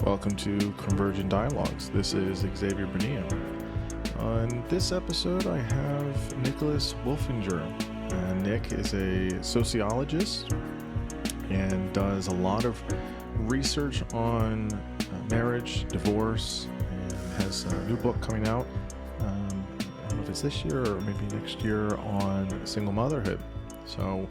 Welcome to Convergent Dialogues. This is Xavier Bonilla. On this episode, I have Nicholas Wolfinger. Nick is a sociologist and does a lot of research on marriage, divorce, and has a new book coming out. I don't know if it's this year or maybe next year on single motherhood. So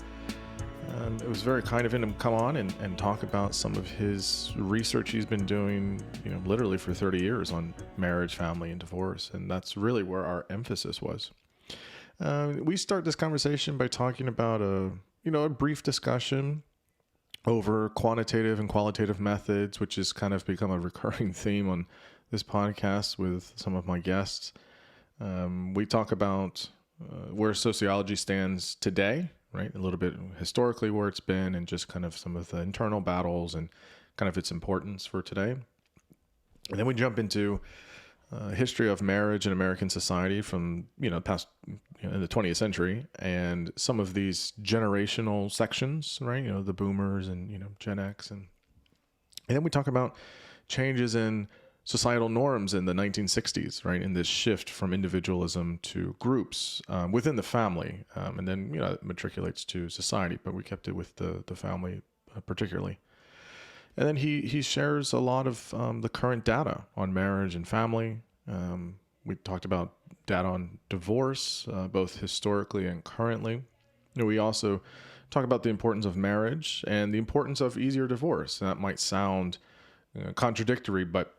it was very kind of him to come on and talk about some of his research he's been doing, literally for 30 years on marriage, family, and divorce. And that's really where our emphasis was. We start this conversation by talking about a brief discussion over quantitative and qualitative methods, which has kind of become a recurring theme on this podcast with some of my guests. We talk about where sociology stands today, right? A little bit historically where it's been and just kind of some of the internal battles and kind of its importance for today. And then we jump into history of marriage in American society from, past in the 20th century and some of these generational sections, right? The boomers and, Gen X. And then we talk about changes in societal norms in the 1960s, right? In this shift from individualism to groups within the family. And then, it matriculates to society, but we kept it with the family particularly. And then he shares a lot of the current data on marriage and family. We talked about data on divorce, both historically and currently. We also talk about the importance of marriage and the importance of easier divorce. And that might sound contradictory, but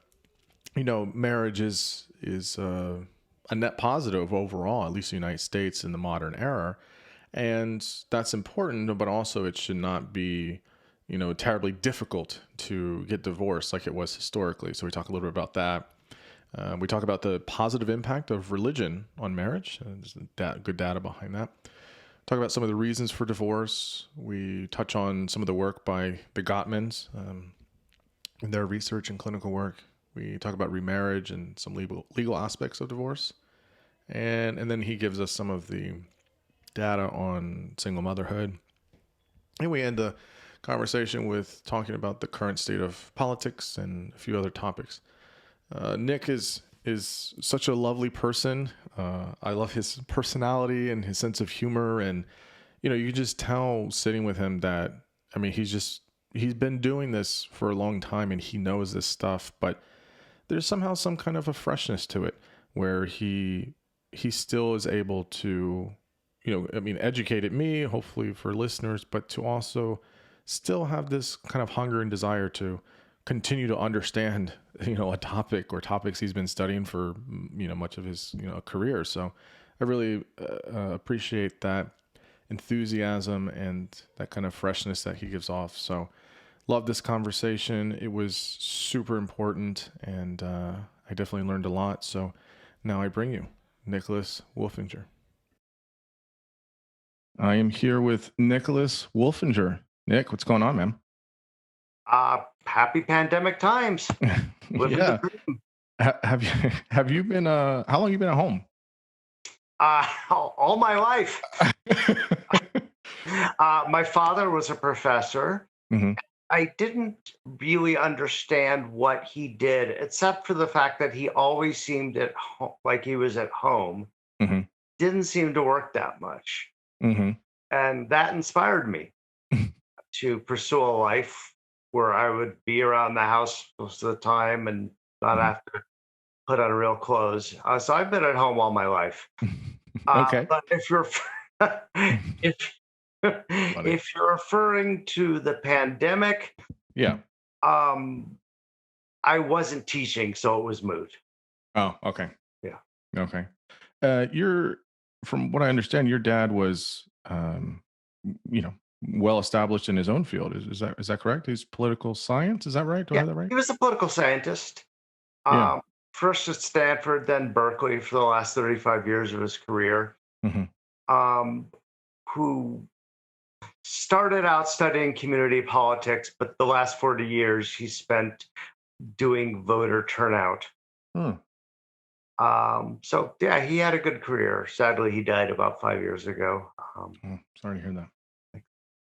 marriage is a net positive overall, at least in the United States in the modern era. And that's important, but also it should not be, terribly difficult to get divorced like it was historically. So we talk a little bit about that. We talk about the positive impact of religion on marriage. There's good data behind that. Talk about some of the reasons for divorce. We touch on some of the work by the Gottmans in their research and clinical work. We talk about remarriage and some legal aspects of divorce. And then he gives us some of the data on single motherhood. And we end the conversation with talking about the current state of politics and a few other topics. Nick is such a lovely person. I love his personality and his sense of humor. And, you can just tell sitting with him that, he's been doing this for a long time and he knows this stuff, but there's somehow some kind of a freshness to it where he still is able to, educate me, hopefully for listeners, but to also still have this kind of hunger and desire to continue to understand, a topic or topics he's been studying for, much of his, career. So I really appreciate that enthusiasm and that kind of freshness that he gives off. So love this conversation. It was super important, and I definitely learned a lot. So now I bring you Nicholas Wolfinger. I am here with Nicholas Wolfinger. Nick, what's going on, man? Happy pandemic times. Living Yeah. the dream. Have you been how long you been at home? All my life. My father was a professor. hmm I didn't really understand what he did, except for the fact that he always seemed at like he was at home. hmm Didn't seem to work that much, hmm and that inspired me to pursue a life where I would be around the house most of the time and not have to put on real clothes. So I've been at home all my life. Okay. But if you're if Funny. if you're referring to the pandemic, Yeah. um, I wasn't teaching, so it was moot. Oh, okay. Yeah. Okay. You're, from what I understand, your dad was, you know, well established in his own field. Is that correct? He's political science. Is that right? Do I Yeah, have that right? he was a political scientist. Yeah. Um, First at Stanford, then Berkeley for the last 35 years of his career. hmm Um, who started out studying community politics, but the last 40 years he spent doing voter turnout. Hmm. So yeah, he had a good career. Sadly, he died about 5 years ago. Oh, sorry to hear that.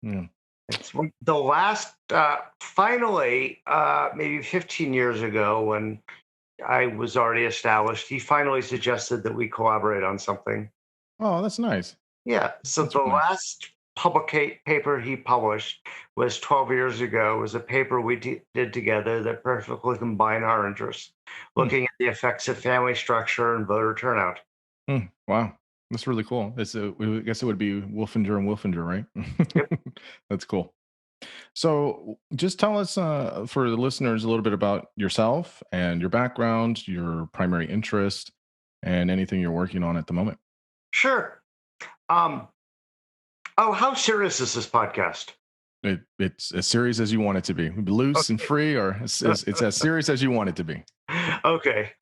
Yeah. The last, finally, maybe 15 years ago, when I was already established, he finally suggested that we collaborate on something. Oh, that's nice. Yeah. So That's the really nice. last paper he published was 12 years ago. It was a paper we did together that perfectly combined our interests, Hmm. looking at the effects of family structure and voter turnout. Wow, that's really cool. I guess it would be Wolfinger and Wolfinger, Yep. right? That's cool. So, just tell us, for the listeners, a little bit about yourself and your background, your primary interest, and anything you're working on at the moment. Sure. Um, oh, how serious is this podcast? It's as serious as you want it to be, loose and Okay. free, or it's as serious as you want it to be. Okay.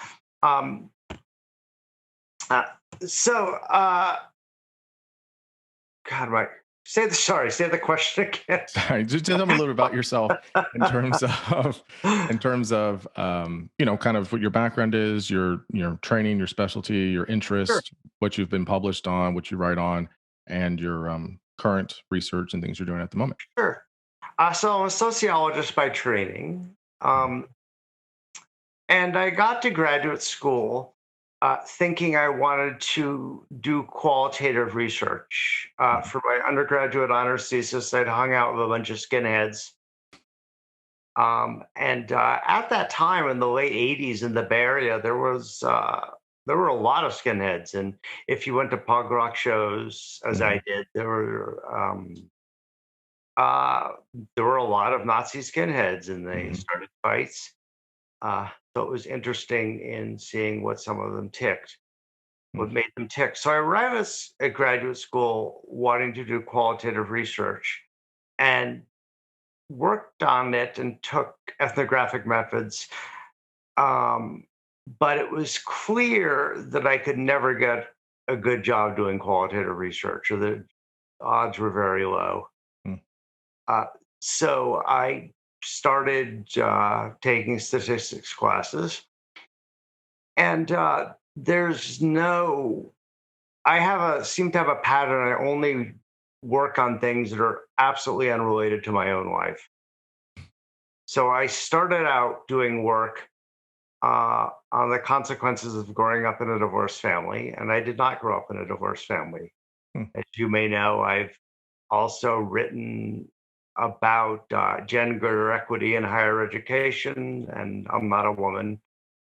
Um, uh, so, God, right. Say the question again. Sorry, just tell me a little bit about yourself in terms of kind of what your background is, your training, your specialty, your Sure, interest, what you've been published on, what you write on, and your current research and things you're doing at the moment. sure. So I'm a sociologist by training, um, and I got to graduate school thinking I wanted to do qualitative research. Mhm. For my undergraduate honors thesis, I'd hung out with a bunch of skinheads. And at that time in the late 80s in the Bay Area, there were a lot of skinheads. And if you went to punk rock shows, as I Mhm. did, uh, there were a lot of Nazi skinheads, and they Mhm. started fights. So it was interesting in seeing what some of them ticked, what Mhm. made them tick. So I arrived at graduate school wanting to do qualitative research and worked on it and took ethnographic methods. Um, but it was clear that I could never get a good job doing qualitative research, or the odds were very low. Mhm. Uh, so I started taking statistics classes, and there's no. I have a seem to have a pattern. I only work on things that are absolutely unrelated to my own life. So I started out doing work on the consequences of growing up in a divorced family, and I did not grow up in a divorced family. Mhm. As you may know, I've also written about gender equity in higher education, and I'm not a woman,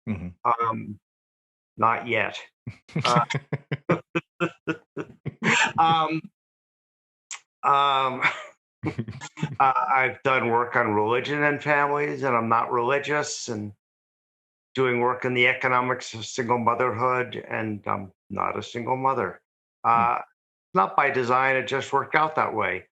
Mhm. um, not yet. Uh, um, um, I've done work on religion and families, and I'm not religious, and doing work in the economics of single motherhood, and I'm not a single mother. Mhm. Uh, not by design, it just worked out that way.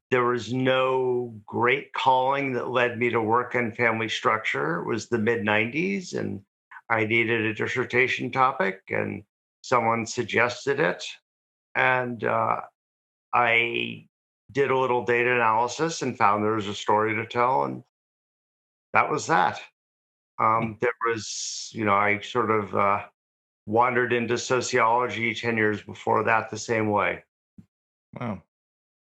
There was no great calling that led me to work in family structure. It was the mid 90s, and I needed a dissertation topic, and someone suggested it. And I did a little data analysis and found there was a story to tell, and that was that. There was, I sort of wandered into sociology 10 years before that the same way. Wow.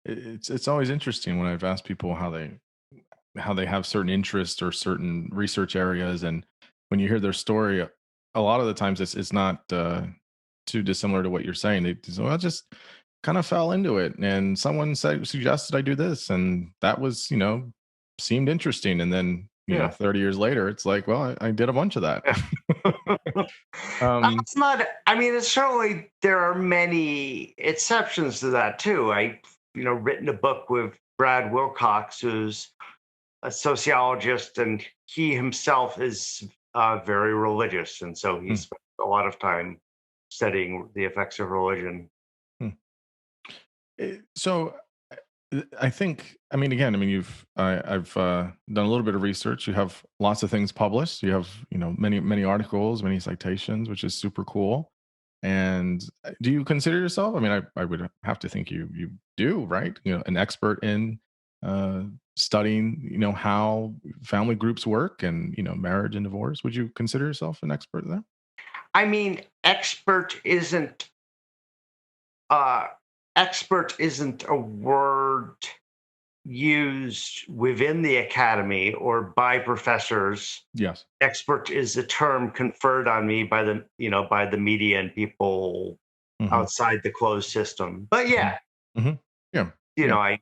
It's always interesting when I've asked people how they have certain interests or certain research areas, and when you hear their story, a lot of the times it's not too dissimilar to what you're saying. They just, well, I just kind of fell into it, and someone suggested I do this, and that was seemed interesting, and then Yeah. 30 years later, it's like, well, I did a bunch of that. Yeah. um, That's not, I mean, it's certainly, there are many exceptions to that too. Written a book with Brad Wilcox, who's a sociologist, and he himself is very religious. And so he hmm, spent a lot of time studying the effects of religion. hmm. So I think, I mean, again, I mean, I've done a little bit of research. You have lots of things published. You have, many articles, many citations, which is super cool. And do you consider yourself? I mean, I would have to think you do, right? An expert in uh, studying, how family groups work and marriage and divorce. Would you consider yourself an expert there? I mean, uh, expert isn't a word. used within the academy or by professors. Yes. Expert is a term conferred on me by the media and people Hmm. outside the closed system. But Hmm. yeah, Hmm. Yeah. Yeah. I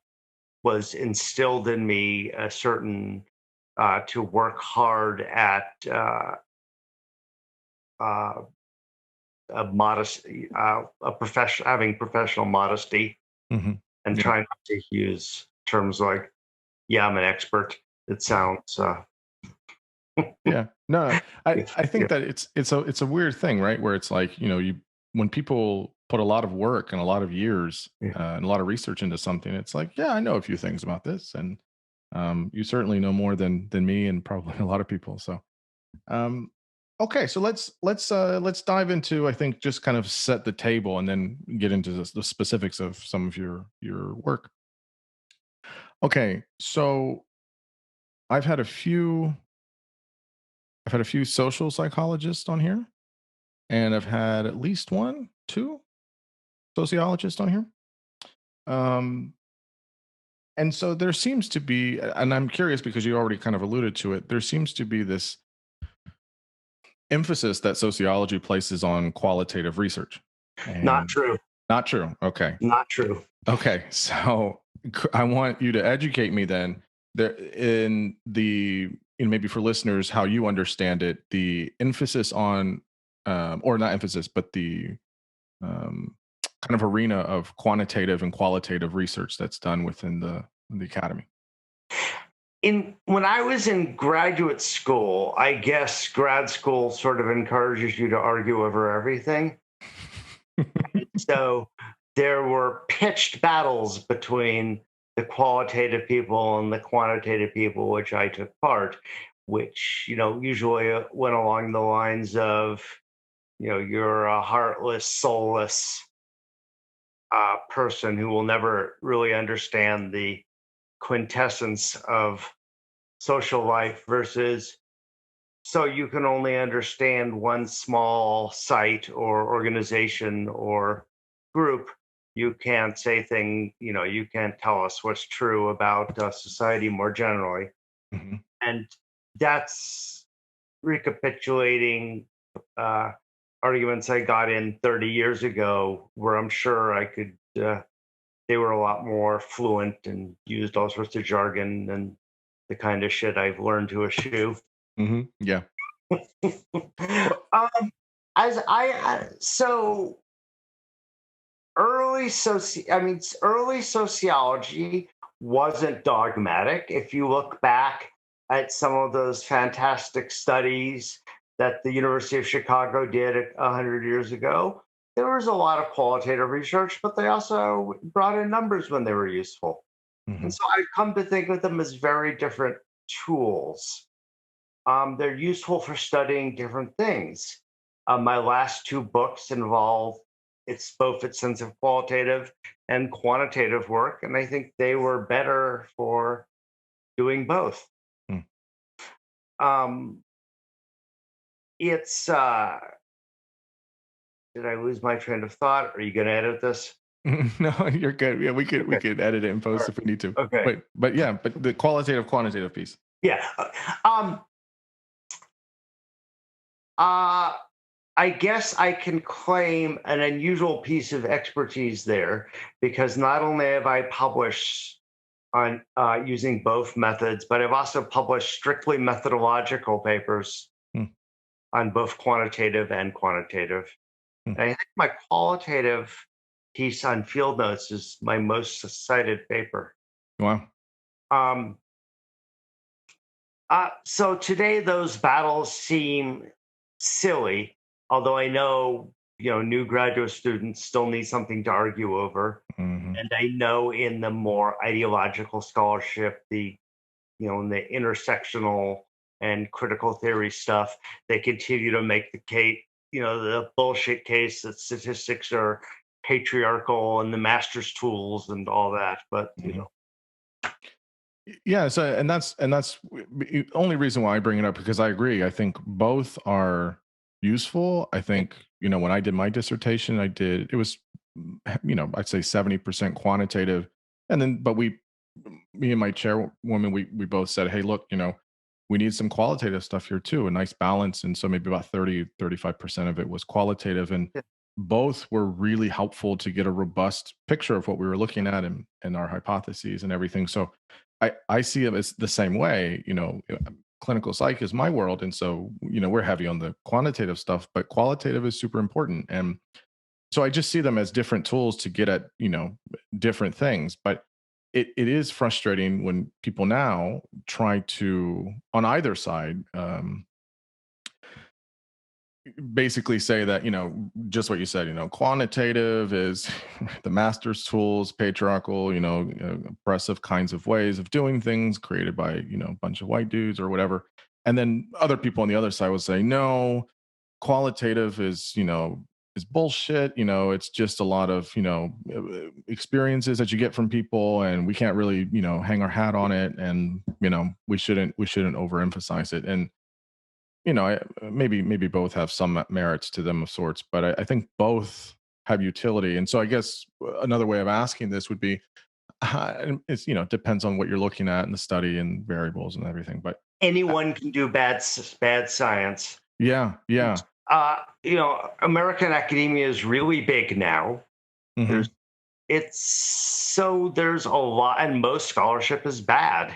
was instilled in me a certain to work hard at uh, a modest, a profession, having professional modesty, Hmm. and Yeah. trying not to use terms like "yeah, I'm an expert." It sounds Yeah. No, I yeah, I think that it's a weird thing, right? Where it's like, you when people put a lot of work and a lot of years yeah. and a lot of research into something, it's like, yeah, I know a few things about this, and you certainly know more than me and probably a lot of people. So, um, okay, so let's dive into, I think, just kind of set the table and then get into the specifics of some of your work. Okay, so I've had a few I've had a few social psychologists on here, and I've had at least one, two sociologists on here. Um, and so there seems to be, and I'm curious because you already kind of alluded to it, there seems to be this emphasis that sociology places on qualitative research. Not And true. not true. Okay. Not true. Okay. So I want you to educate me then there in maybe for listeners, how you understand it, the emphasis on, or not emphasis, but the um, kind of arena of quantitative and qualitative research that's done within the academy. In When I was in graduate school, I guess grad school sort of encourages you to argue over everything. So there were pitched battles between the qualitative people and the quantitative people, which I took part, which, usually went along the lines of, you're a heartless, soulless person who will never really understand the quintessence of social life versus so you can only understand one small site or organization or group. You can't say you can't tell us what's true about society more generally. Mhm. And that's recapitulating uh, arguments I got in 30 years ago, where I'm sure they were a lot more fluent and used all sorts of jargon and the kind of shit I've learned to eschew. Yeah. Well, um, as I so early sociology wasn't dogmatic. If you look back at some of those fantastic studies that the University of Chicago did 100 years ago, there was a lot of qualitative research, but they also brought in numbers when they were useful. And mhm, so I've come to think of them as very different tools. They're useful for studying different things. My last two books involve its sense of qualitative and quantitative work, and I think they were better for doing both. mm. Um, it's Did I lose my train of thought? Are you going to edit this? No, you're good. Yeah, we Okay. could edit it in All post right. if we need to. Okay. But yeah, but the qualitative quantitative piece. Yeah. Um, uh, I guess I can claim an unusual piece of expertise there because not only have I published on using both methods, but I've also published strictly methodological papers Mm, on both quantitative and quantitative. mm. And I think my qualitative piece on field notes is my most cited paper. Wow. Um, so today, those battles seem silly, although I know new graduate students still need something to argue over, Mhm, and I know in the more ideological scholarship, in the intersectional and critical theory stuff, they continue to make the case, the bullshit case that statistics are patriarchal and the master's tools and all that. But mhm. Yeah, so the only reason why I bring it up, because I agree. I think both are useful. I think, when I did my dissertation, it was, I'd say 70% quantitative, and then but we me and my chairwoman, we both said, hey, look, we need some qualitative stuff here too, a nice balance. And so maybe about 35% of it was qualitative. And Yeah. both were really helpful to get a robust picture of what we were looking at and our hypotheses and everything. So I see it as the same way, clinical psych is my world. And so, we're heavy on the quantitative stuff, but qualitative is super important. And so I just see them as different tools to get at, different things. But it is frustrating when people now try to, on either side, basically say that, just what you said, quantitative is the master's tools, patriarchal, oppressive kinds of ways of doing things created by, a bunch of white dudes or whatever. And then other people on the other side will say, no, qualitative is bullshit. It's just a lot of, experiences that you get from people, and we can't really, hang our hat on it. And, we shouldn't overemphasize it. And, maybe both have some merits to them of sorts, but I think both have utility. And so I guess another way of asking this would be, and it's, depends on what you're looking at in the study and variables and everything. But Anyone can do bad science. yeah, yeah. American academia is really big now. Hmm. There's a lot, and most scholarship is bad.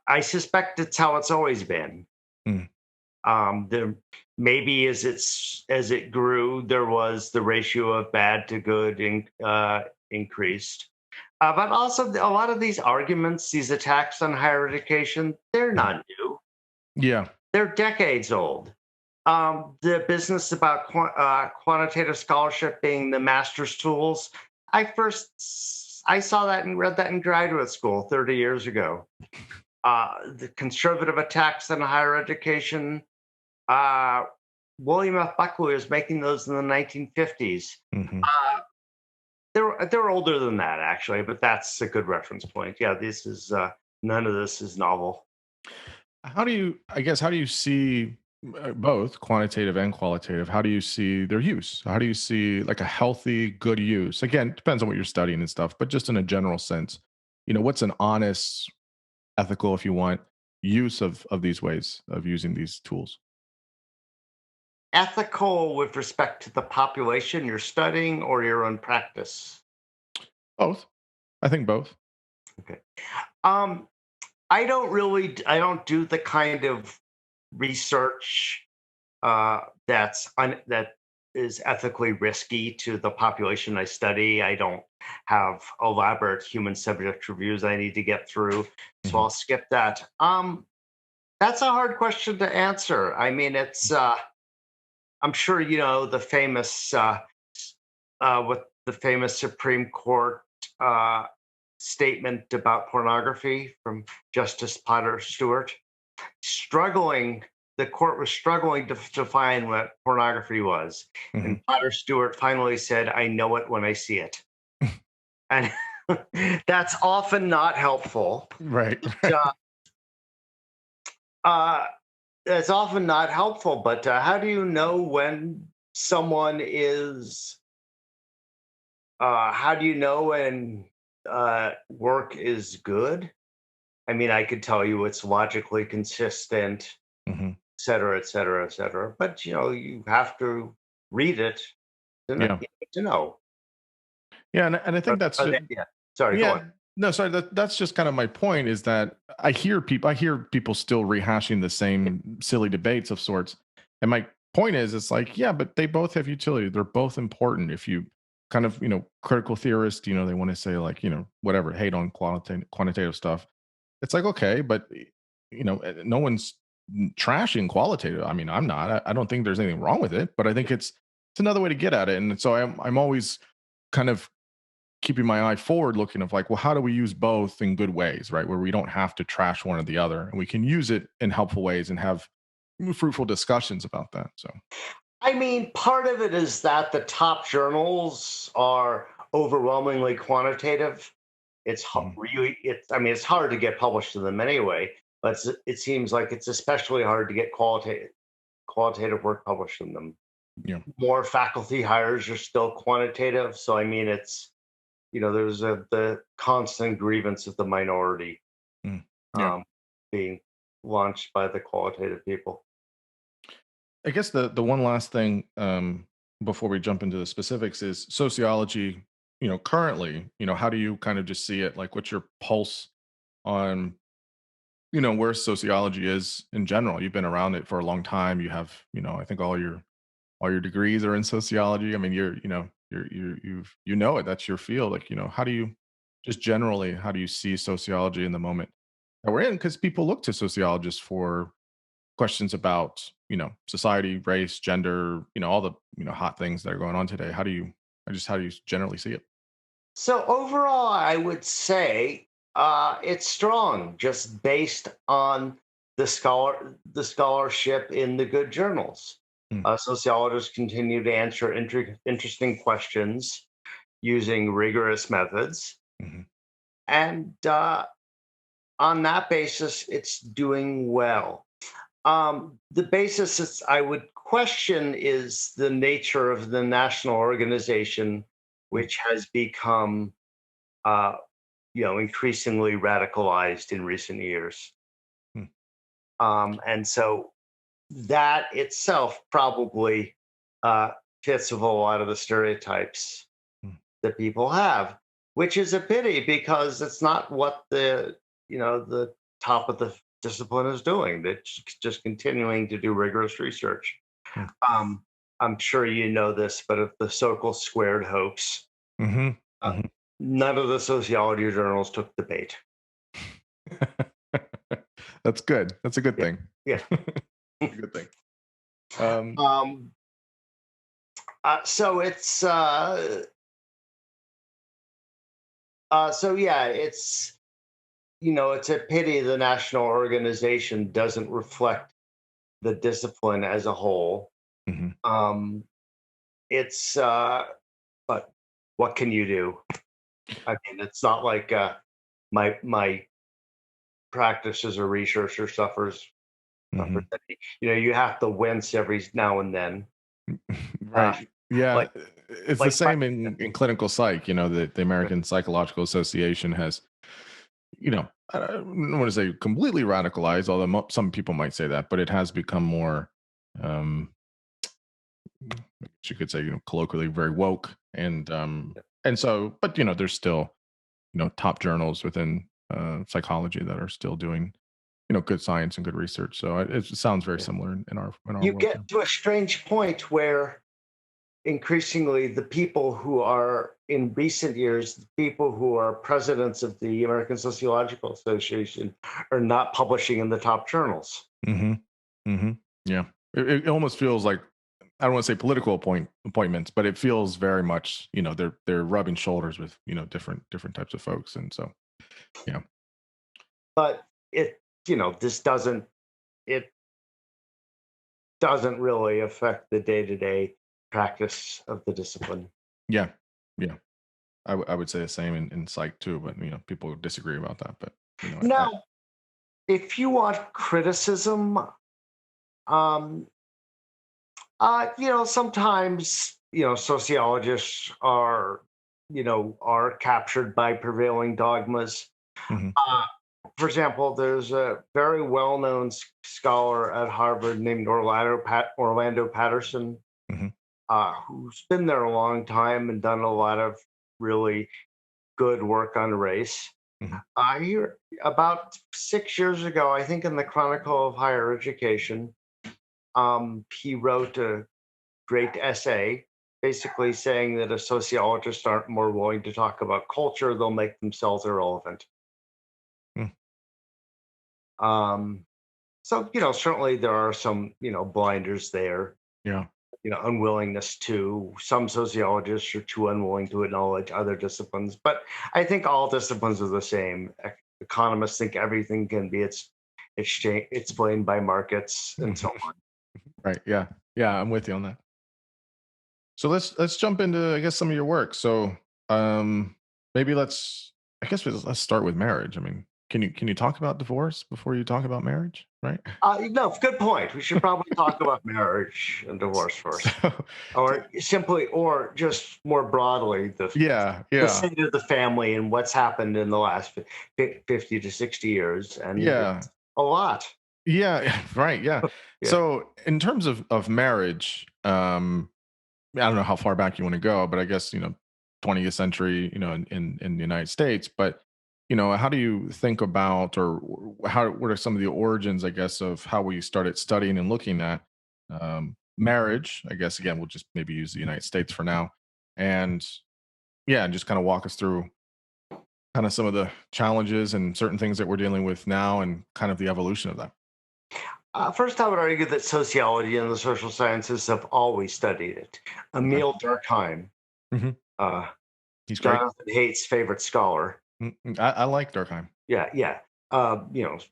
I suspect it's how it's always been. Mm. There maybe as it grew, there was the ratio of bad to good increased. But also a lot of these arguments, these attacks on higher education, they're not new. Yeah. They're decades old. The business about quantitative scholarship being the master's tools. I saw that and read that in graduate school 30 years ago. The conservative attacks on higher education. Uh, William F. Buckley was making those in the 1950s. Hmm. They're older than that actually, but that's a good reference point. Yeah, this is none of this is novel. How do you see both quantitative and qualitative? How do you see their use? How do you see like a healthy, good use? Again, it depends on what you're studying and stuff, but just in a general sense, what's an honest, ethical, if you want, use of these ways of using these tools? Ethical with respect to the population you're studying or your own practice. Both. I think both. Okay. Um, I don't do the kind of research that is ethically risky to the population I study. I don't have elaborate human subject reviews I need to get through, so Hmm. I'll skip that. That's a hard question to answer. I mean, I'm sure you know the famous with the famous Supreme Court uh, statement about pornography from Justice Potter Stewart. Struggling, the court was struggling to define what pornography was. Hmm. And Potter Stewart finally said, I know it when I see it. And that's often not helpful. Right. Uh, uh, that's often not helpful, but how do you know when someone is, how do you know when work is good? I mean, I could tell you it's logically consistent, Hmm. et cetera, et cetera, et cetera. But you have to read it Yeah. to know. Yeah. And I think that's just, Yeah. Sorry, go on. yeah. No, sorry. That's just kind of my point is that I hear people still rehashing the same silly debates of sorts. And my point is, it's like, yeah, but they both have utility. They're both important. If you kind of, critical theorists, they want to say like, whatever, hate on quantitative stuff. It's like, okay, but no one's trashing qualitative. I mean, I'm not. I don't think there's anything wrong with it, but I think it's another way to get at it. And so I'm always kind of keeping my eye forward looking of like, well, how do we use both in good ways, right? Where we don't have to trash one or the other and we can use it in helpful ways and have fruitful discussions about that. So, I mean, part of it is that the top journals are overwhelmingly quantitative. mhm. I mean, it's hard to get published in them anyway, but it seems like it's especially hard to get qualitative work published in them. Yeah. More faculty hires are still quantitative. So, I mean, there's the constant grievance of the minority Mm. Yeah. um, being launched by the qualitative people. I guess the one last thing before we jump into the specifics is sociology. Currently, how do you kind of just see it? Like, what's your pulse on where sociology is in general? You've been around it for a long time. You have, I think all your degrees are in sociology. I mean, you know it. That's your field. Like, how do you just generally how do you see sociology in the moment that we're in? Because people look to sociologists for questions about society, race, gender, all the hot things that are going on today. How do you generally see it? So overall, I would say it's strong, just based on the scholarship in the good journals. Mm, Sociologists continue to answer interesting questions using rigorous methods, mhm, and on that basis, it's doing well. The basis is, I would question is the nature of the national organization, mm, which has become uh, increasingly radicalized in recent years. mm, And so that itself probably uh, fits with a lot of the stereotypes mm. that people have, which is a pity because it's not what the top of the discipline is doing. They're just continuing to do rigorous research. Mm. Um, I'm sure you know this, but of the so-called squared hoax, Mhm, uh, mhm. none of the sociology journals took the bait. That's good. That's a good Yeah, thing. yeah. A good thing. Um, um, so so yeah, it's a pity the national organization doesn't reflect the discipline as a whole. mhm. Um, it's but what can you do? I mean, it's not like my practice as a researcher suffers Mhm. any. You have to wince every now and then. Uh, Right. Yeah. like It's the like my, same in clinical psych. The American Psychological Association has, I don't want to say completely radicalized, although some people might say that, but it has become more, um, you could say, colloquially very woke. And so, but, there's still, top journals within psychology that are still doing, good science and good research. So it sounds very similar in our you world get here. to a strange point where increasingly the people who are in recent years, the people who are presidents of the American Sociological Association, are not publishing in the top journals. Hmm. Hmm. Yeah. It almost feels like, I don't want to say political appointments, but it feels very much, they're rubbing shoulders with, different types of folks. And so, yeah. But this it doesn't really affect the day-to-day practice of the discipline. Yeah. Yeah. I would say the same in psych too, but, people disagree about that. But, Now, if you want criticism, um, sometimes sociologists are captured by prevailing dogmas. mhm, Uh, for example, there's a very well-known scholar at Harvard named Orlando Patterson, mhm, who's been there a long time and done a lot of really good work on race. mhm, About 6 years ago, I think in the Chronicle of Higher Education, he wrote a great essay basically saying that if sociologists aren't more willing to talk about culture, they'll make themselves irrelevant. mm, Um, so, certainly there are some, blinders there, yeah. unwillingness to, some sociologists are too unwilling to acknowledge other disciplines. But I think all disciplines are the same. Economists think everything can be explained by markets and so on. Right. Yeah. Yeah. I'm with you on that. So let's jump into, I guess, some of your work. So maybe let's start with marriage. I mean, can you talk about divorce before you talk about marriage? Right. No, good point. We should probably talk about marriage and divorce first, So, or simply, or just more broadly, yeah, the yeah, state of the family and what's happened in the last 50 to 60 years. And yeah. it's a lot. Yeah, right. Yeah. Yeah. So in terms of marriage, I don't know how far back you want to go, but I guess 20th century, in the United States. But how do you think about, or how what are some of the origins, I guess, of how we started studying and looking at marriage? I guess again, we'll just maybe use the United States for now, and yeah, and just kind of walk us through kind of some of the challenges and certain things that we're dealing with now, and kind of the evolution of that. First, I would argue that sociology and the social sciences have always studied it. Okay. Emil Durkheim, Hmm. uh, He's great. Jonathan Haidt's favorite scholar, I like Durkheim. yeah,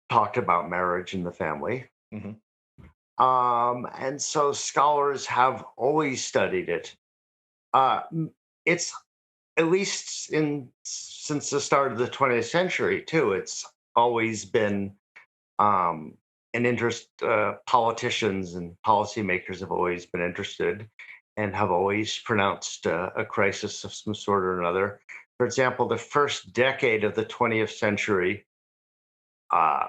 talked about marriage and the family. Hmm. And so scholars have always studied it. It's at least in since the start of the 20th century too. It's always been um, an interest. Politicians and policymakers have always been interested and have always pronounced a crisis of some sort or another. For example, the first decade of the 20th century, uh,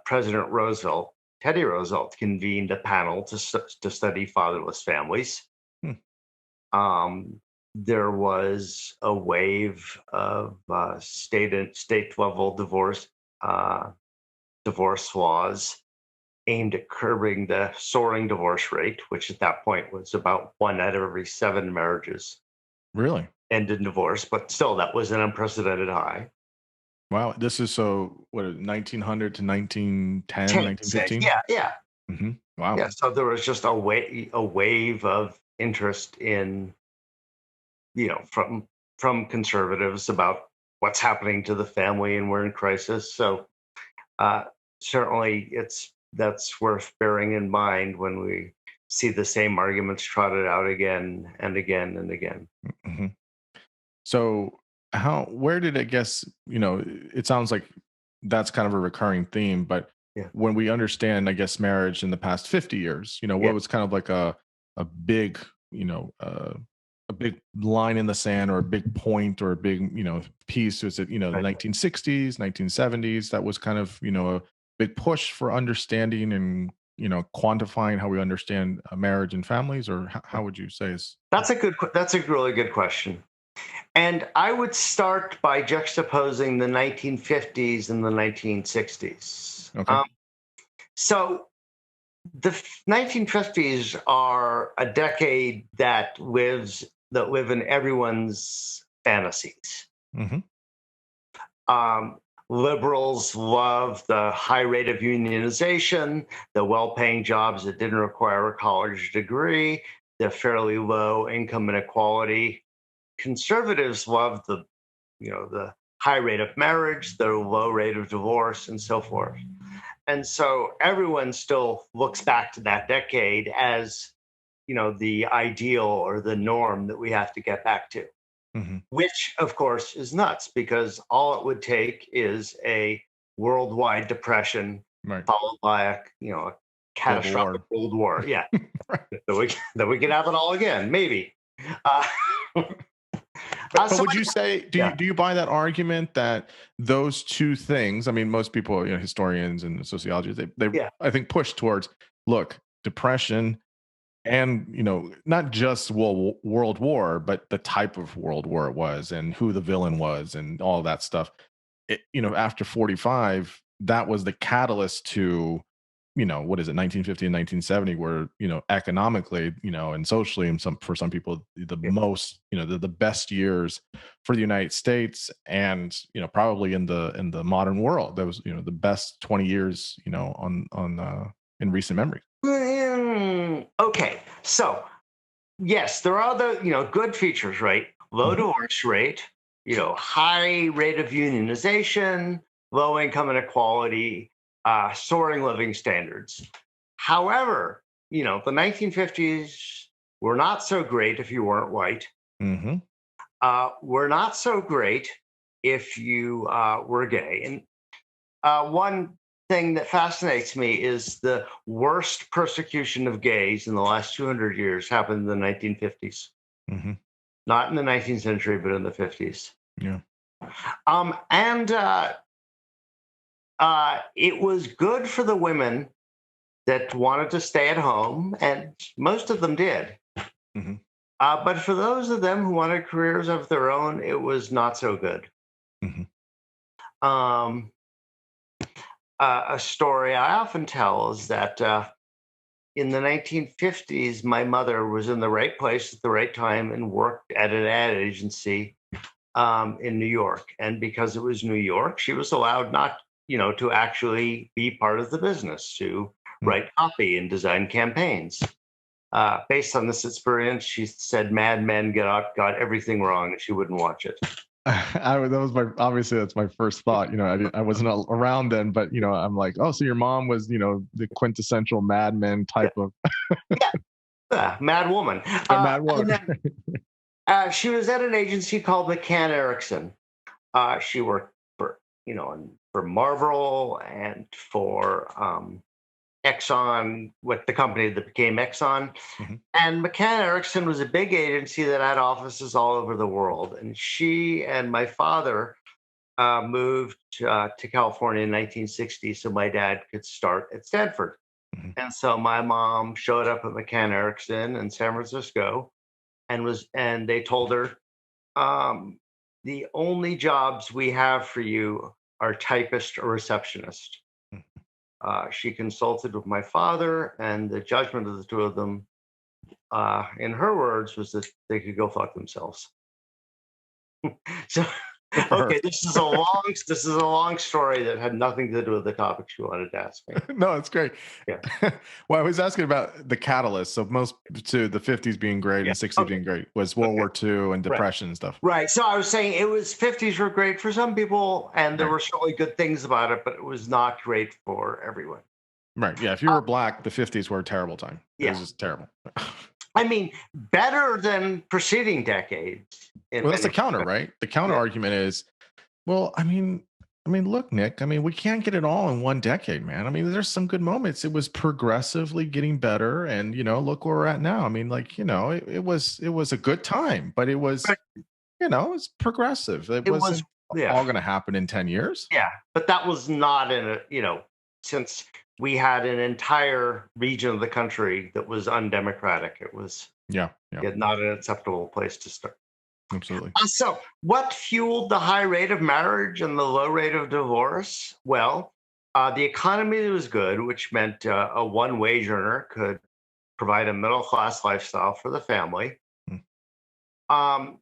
President Roosevelt, Teddy Roosevelt, convened a panel to study fatherless families. Hmm. There was a wave of state level uh, divorce laws aimed at curbing the soaring divorce rate, which at that point was about 1 out of every 7 marriages Really? ended in divorce. But still, that was an unprecedented high. Wow. This is so what 1900 to 1910, 10, nineteen say, fifteen. yeah, yeah, Mm-hmm. Wow. yeah. So there was just a wave of interest in from conservatives about what's happening to the family and we're in crisis. So uh, certainly that's worth bearing in mind when we see the same arguments trotted out again and again and again. Hmm. So where did it guess, it sounds like that's kind of a recurring theme, but Yeah, when we understand, I guess, marriage in the past 50 years, yeah, what was kind of like a big, a big line in the sand, or a big point, or a big, piece? Was it, the right. 1960s, 1970s? That was kind of, a big push for understanding and, quantifying how we understand marriage and families, or how would you say is? That's a really good question. And I would start by juxtaposing the 1950s and the 1960s. Okay. So the 1950s are a decade that live in everyone's fantasies. Hmm. Um, Liberals love the high rate of unionization, the well-paying jobs that didn't require a college degree, the fairly low income inequality. Conservatives love the high rate of marriage, the low rate of divorce, and so forth. And so everyone still looks back to that decade as the ideal or the norm that we have to get back to, Hmm. which of course is nuts because all it would take is a worldwide depression Right. followed by a Global catastrophic war. world war. Yeah, Right. that we could have it all again, maybe. Uh, But so would you say, yeah, do you buy that argument that those two things? I mean, most people, historians and sociologists, they yeah, I think push towards, look, depression, and not just world war, but the type of world war it was, and who the villain was, and all that stuff. After 45, that was the catalyst to, what is it, 1950 and 1970, where, economically, and socially, and for some people, the yeah. most, the best years for the United States, and, probably in the modern world. That was, the best 20 years, in recent memory. Okay, so yes, there are the good features, right? Low Hmm. divorce rate, high rate of unionization, low income inequality, soaring living standards. However, the 1950s were not so great if you weren't white. Hmm. Were not so great if you were gay, and One thing that fascinates me is the worst persecution of gays in the last 200 years happened in the 1950s. Hmm. Not in the 19th century, but in the 50s. Yeah. And it was good for the women that wanted to stay at home, and most of them did. Hmm. But for those of them who wanted careers of their own, it was not so good. Hmm. Um, a story I often tell is that in the 1950s, my mother was in the right place at the right time and worked at an ad agency in New York. And because it was New York, she was allowed not, to actually be part of the business, to write copy and design campaigns. Based on this experience, she said Mad Men got everything wrong and she wouldn't watch it. That was my obviously that's my first thought. I wasn't around then, but I'm like, oh, so your mom was, the quintessential Mad Men Yeah, type of yeah, Mad Woman. a Mad And Woman. then she was at an agency called McCann Erickson. She worked for Marlboro and for Exxon, with the company that became Exxon. Mhm. And McCann Erickson was a big agency that had offices all over the world. And she and my father moved to California in 1960 so my dad could start at Stanford. Mhm. And so my mom showed up at McCann Erickson in San Francisco and they told her, um, the only jobs we have for you are typist or receptionist. Mhm. She consulted with my father, and the judgment of the two of them, in her words, was that they could go fuck themselves. So, Good for her. okay, this is a long story that had nothing to do with the topic she wanted to ask me. No, it's great. Yeah, Well, I was asking about the catalyst. So most to the 50s being great yeah. and 60s Okay, being great was World okay, War II and right, depression and stuff. right. So I was saying it was 50s were great for some people, and there Right. were certainly good things about it, but it was not great for everyone. Right. Yeah. If you Uh, were black, the 50s were a terrible time. It was yeah, just terrible. I mean, better than preceding decades in Well, that's the many counter, respects. right? The counter Yeah, argument is, well, look, Nick, we can't get it all in one decade, man. There's some good moments. It was progressively getting better, and look where we're at now. It was a good time, but but it's progressive. It it was, wasn't yeah. all going to happen in 10 years. Yeah, but that was not since we had an entire region of the country that was undemocratic. It was Yeah, yeah, not an acceptable place to start. absolutely. So, what fueled the high rate of marriage and the low rate of divorce? Well, the economy was good, which meant a one wage earner could provide a middle class lifestyle for the family. Mm. Um,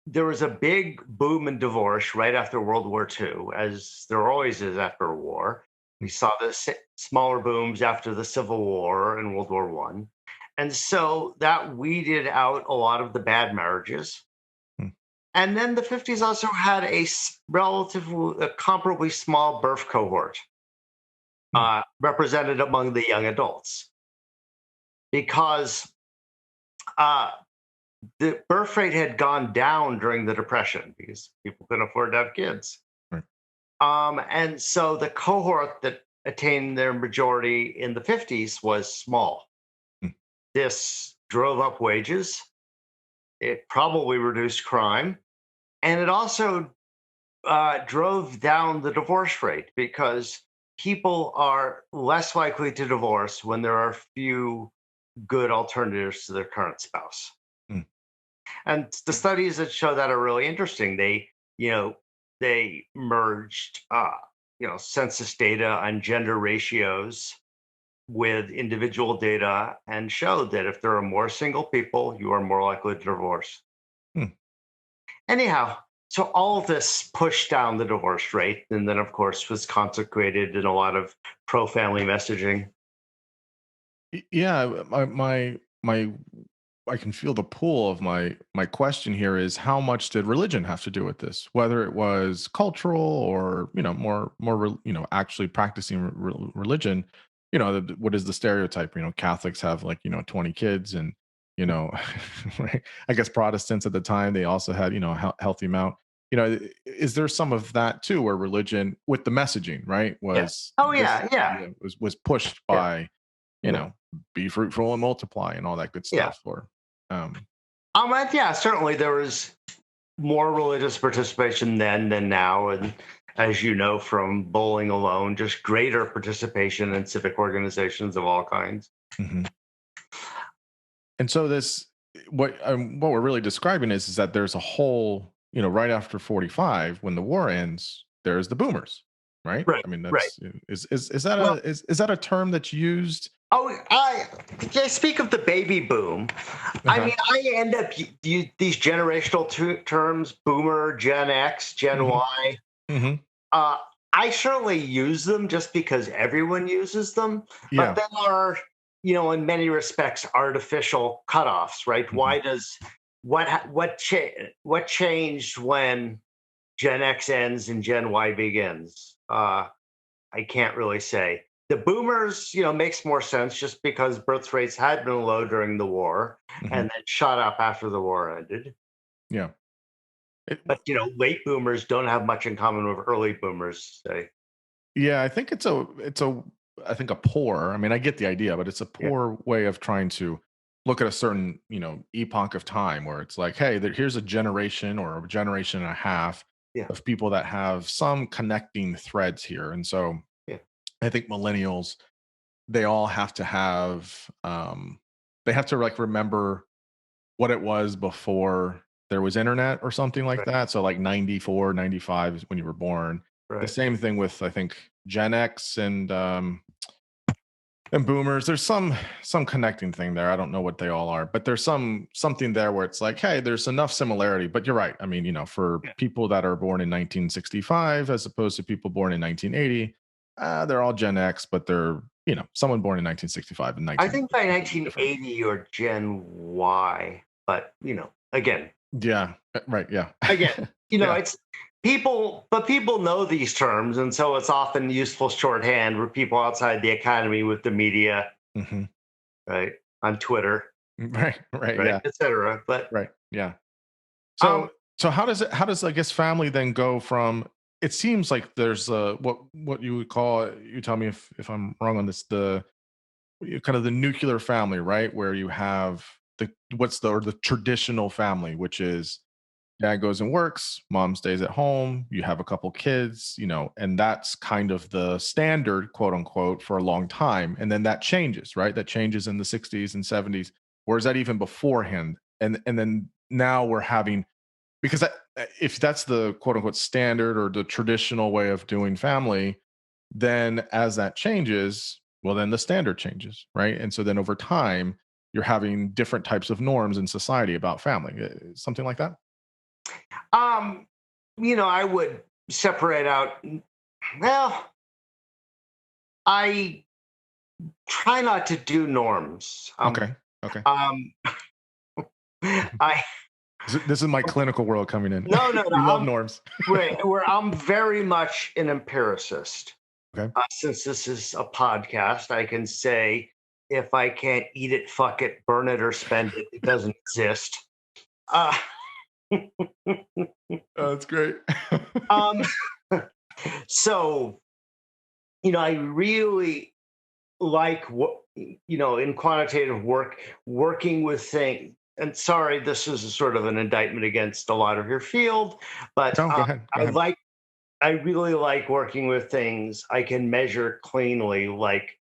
there was a big boom in divorce right after World War II, as there always is after a war. We saw the smaller booms after the Civil War and World War One, and so that weeded out a lot of the bad marriages. Mm. And then the 50s also had relatively, a comparably small birth cohort Mm. represented among the young adults because uh, the birth rate had gone down during the Depression because people couldn't afford to have kids. Right. And so the cohort that attained their majority in the 50s was small. Mm. This drove up wages. It probably reduced crime. And it also drove down the divorce rate because people are less likely to divorce when there are few good alternatives to their current spouse. Mm. And the studies that show that are really interesting. You know, they merged, census data on gender ratios with individual data and showed that if there are more single people, you are more likely to divorce. Mm. Anyhow, so all of this pushed down the divorce rate, and then, of course, was consecrated in a lot of pro-family messaging. Yeah, my I can feel the pull of my question here is how much did religion have to do with this? Whether it was cultural or actually practicing religion. What is the stereotype? Catholics have 20 kids, and right? I guess Protestants at the time they also had a healthy amount. is there some of that too, where religion with the messaging, right, Yeah. was Oh this yeah, yeah, idea was pushed yeah, by, you yeah, know, be fruitful and multiply and all that good yeah. stuff, or um, Yeah, certainly there was more religious participation then than now, and as you know from bowling alone, just greater participation in civic organizations of all kinds. mhm. And so this what we're really describing is that there's a whole, right after 45 when the war ends, there's the boomers, right? Right, I mean, right. that's is that Well, is that a term that's used? I speak of the baby boom. I Uh-huh. mean, I end up these generational terms: boomer, Gen X, Gen Hmm. Y. Hmm. Uh, I certainly use them just because everyone uses them, but Yeah. they are, in many respects, artificial cutoffs, right? Hmm. Why does what changed when Gen X ends and Gen Y begins? I can't really say. The boomers, makes more sense just because birth rates had been low during the war Hmm. and then shot up after the war ended. Yeah. It- But late boomers don't have much in common with early boomers, say. yeah, I think I think a poor. I mean, I get the idea, but it's a Yeah, poor way of trying to look at a certain, epoch of time where it's like, hey, here's a generation or a generation and a half yeah, of people that have some connecting threads here. And so yeah. I think millennials, they all have to have, they have to like remember what it was before there was internet or something like Right, that. So like 94, 95 is when you were born. The right. same thing with, I think, Gen X and boomers. There's some connecting thing there. I don't know what they all are, but there's something there where it's like, hey, there's enough similarity. But you're right. I mean, for Yeah. people that are born in 1965 as opposed to people born in 1980, they're all Gen X, but they're, someone born in 1965 and I think by 1980 is gonna be different. 1980 you're Gen Y, but again, Yeah. Right. Yeah. again, Yeah. it's people know these terms, and so it's often useful shorthand for people outside the academy with the media, Hmm. right, on Twitter, Right. Right. right, Yeah. etc. But Right. Yeah. um, So how does I guess family then go from, it seems like there's what you would call, you tell me if I'm wrong on this, the kind of the nuclear family, right? Where you have the traditional family, which is dad goes and works, mom stays at home, you have a couple kids, and that's kind of the standard, quote unquote, for a long time. And then that changes, right? That changes in the 60s and 70s. Or is that even beforehand? And then now we're having, because if that's the quote unquote standard or the traditional way of doing family, then as that changes, well, then the standard changes, right? And so then over time, you're having different types of norms in society about family, something like that. um, I would separate out. Well, I try not to do norms. Okay. Okay. Um, I This is my clinical world coming in. no, no, no. You love norms. Where I'm very much an empiricist. Okay. Since this is a podcast, I can say if I can't eat it, fuck it, burn it, or spend it, it doesn't exist. Uh, Oh, that's great. um, so, I really like what, in quantitative work, working with things. And sorry, this is a sort of an indictment against a lot of your field, but No, go ahead. Go I ahead. like I really like working with things I can measure cleanly, like,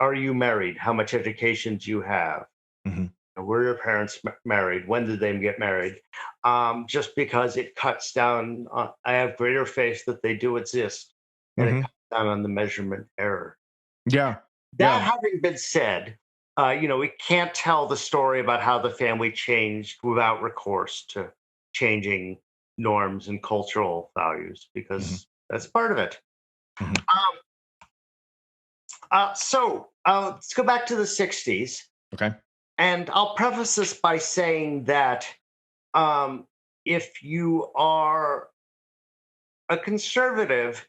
are you married? How much education do you have? Hmm. Were your parents married? When did they get married? Just because it cuts down, I have greater faith that they do exist, and it Hmm. cuts down on the measurement error. Yeah. That Yeah. having been said, we can't tell the story about how the family changed without recourse to changing norms and cultural values, Hmm. because that's part of it. Hmm. Um, let's go back to the 60s. Okay. And I'll preface this by saying that um, if you are a conservative,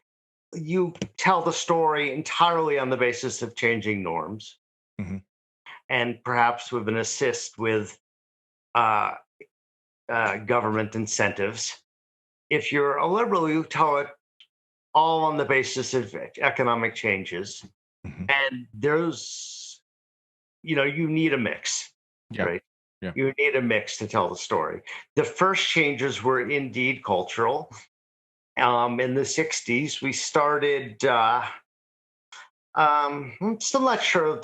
you tell the story entirely on the basis of changing norms Hmm. and perhaps with an assist with uh, government incentives. if you're a liberal, you tell it all on the basis of economic changes. Hmm. And there's, you need a mix, Yeah. right? Yeah. You need a mix to tell the story. The first changes were indeed cultural. In the 60s, we started, I'm still not sure of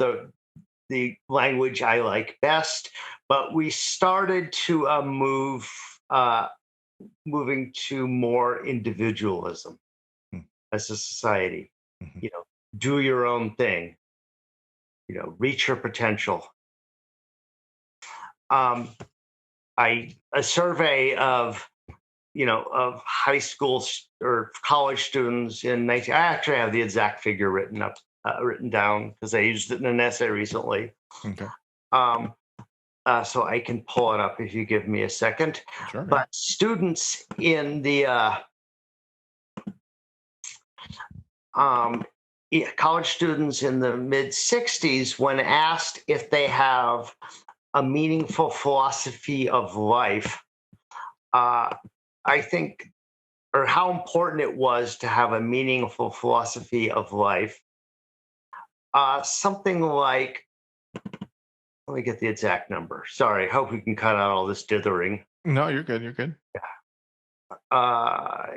the language I like best, but we started to uh, moving to more individualism as a society. Mm-hmm. You know, do your own thing. Reach your potential. Um, a survey of high school or college students in 19. I actually have the exact figure written down because I used it in an essay recently. Okay. Um, so I can pull it up if you give me a second. Sure. Yeah. But students in the college students in the mid 60s, when asked if they have a meaningful philosophy of life, I think, or how important it was to have a meaningful philosophy of life. Something like, let me get the exact number. Sorry, hope we can cut out all this dithering. No, you're good. You're good. Uh,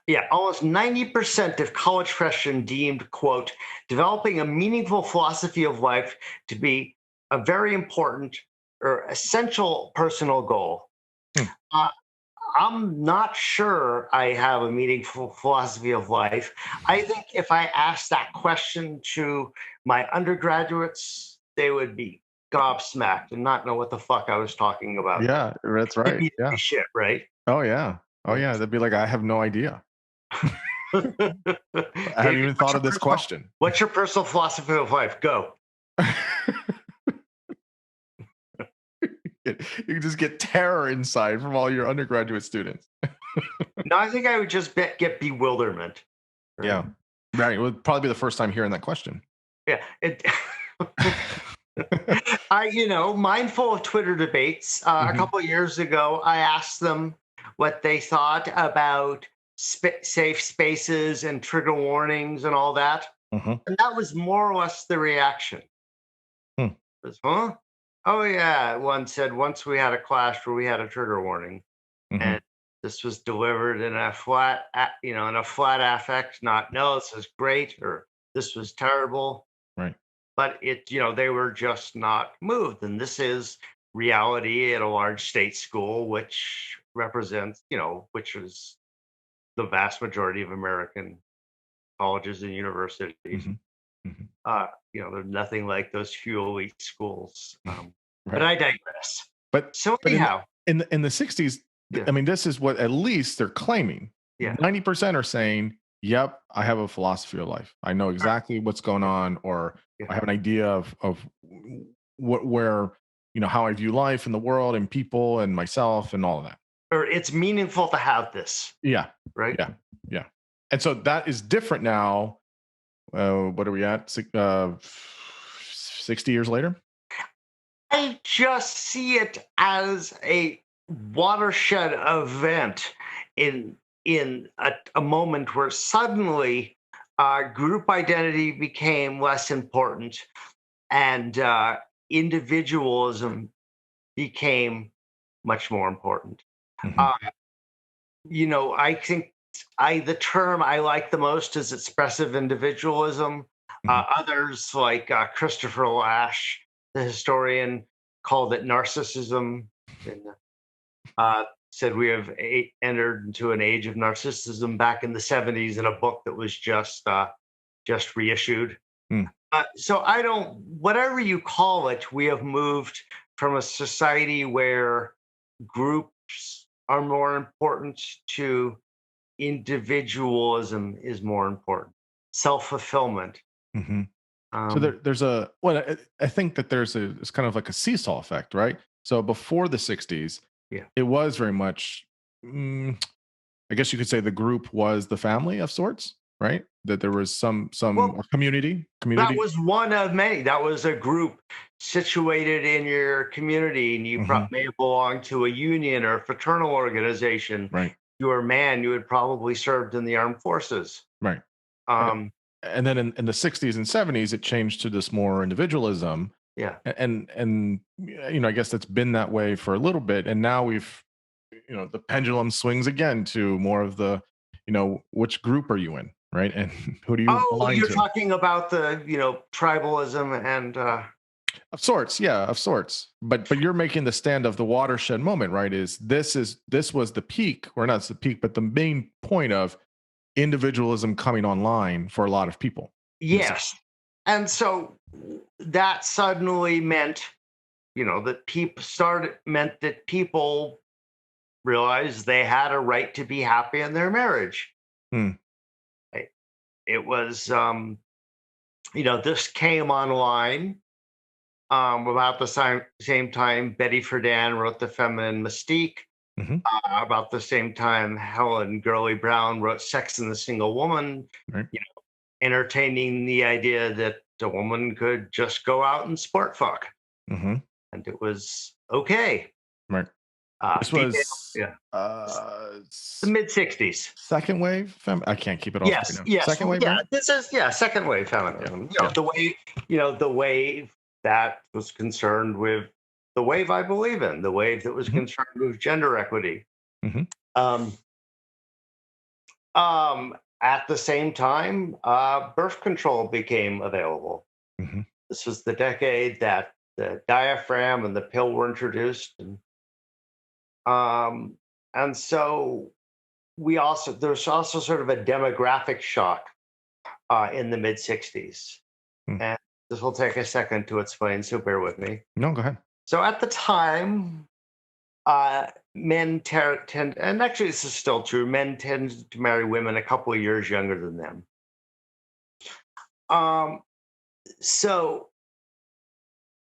yeah, almost 90% of college freshmen deemed, quote, developing a meaningful philosophy of life to be a very important or essential personal goal. Hmm. I'm not sure I have a meaningful philosophy of life. I think if I asked that question to my undergraduates, they would be gobsmacked and not know what the fuck I was talking about. Yeah, that's It'd right. be Yeah. shit, right? Oh yeah. Oh yeah. They'd be like, I have no idea. I haven't even thought of this question. What's your personal philosophy of life? Go. You just get terror inside from all your undergraduate students. No, I think I would just get bewilderment. Right? Yeah. Right. It would probably be the first time hearing that question. Yeah. Mindful of Twitter debates, a couple of years ago, I asked them what they thought about safe spaces and trigger warnings and all that. Mm-hmm. And that was more or less the reaction. Hmm. It was, huh? Oh, yeah. One said, once we had a clash where we had a trigger warning. Mm-hmm. And this was delivered in a flat affect, not, no, this is great, or this was terrible. Right. But they were just not moved. And this is reality at a large state school, which represents, which is the vast majority of American colleges and universities. Mm-hmm. Mm-hmm. There's nothing like those few elite schools. Right. But I digress. But So but anyhow, in the 60s, yeah. I mean, this is what at least they're claiming. Yeah. 90% are saying, yep, I have a philosophy of life. I know exactly what's going on, or I have an idea of where, how I view life and the world and people and myself and all of that. Or it's meaningful to have this. Yeah. Right. Yeah. Yeah. And so that is different now. What are we at? 60 years later? I just see it as a watershed event in a moment where suddenly group identity became less important and individualism became much more important. Mm-hmm. I think the term I like the most is expressive individualism. Mm-hmm. Others like Christopher Lasch, the historian, called it narcissism, and said we have entered into an age of narcissism back in the 70s in a book that was just reissued. Mm. So whatever you call it, we have moved from a society where groups are more important to individualism is more important. Self-fulfillment. Mm-hmm. So there's I think that it's kind of like a seesaw effect, right? So before the 60s, yeah, it was very much, I guess you could say the group was the family of sorts. right? That there was some Well, or community that community. was one of many. That was a group situated in your community, and you Hmm. may belong to a union or a fraternal organization. Right, You were a man, you had probably served in the armed forces. right. A- Um, and then in the 60s and 70s, it changed to this more individualism. yeah. I guess that's been that way for a little bit, and now the pendulum swings again to more of the, which group are you in, right? And who do you Oh, align you're to? talking about the, tribalism and Of sorts, yeah, of sorts. But you're making the stand of the watershed moment, right? This was the peak, or not the peak, but the main point of individualism coming online for a lot of people in the yes. And so that suddenly meant, that people realized they had a right to be happy in their marriage. Hmm. Right? It was, this came online about the same time Betty Friedan wrote The Feminine Mystique. Hmm. About the same time Helen Gurley Brown wrote Sex and the Single Woman, Right. you entertaining the idea that a woman could just go out and sport fuck, Hmm. and it was okay. Right. This Female, was yeah, the mid '60s. second wave I can't keep it all straight Yes, now. yes, Second wave, yeah. right? This is second wave Yeah. feminism. Yeah. The wave that was concerned with the wave I believe in, the wave that was Hmm. concerned with gender equity. Hmm. Um, at the same time, birth control became available. Hmm. This was the decade that the diaphragm and the pill were introduced, um, and so there's also sort of a demographic shock in the mid '60s, Hmm. and this will take a second to explain. So bear with me. No, go ahead. So at the time, men tend, and actually this is still true, men tend to marry women a couple of years younger than them. Um, so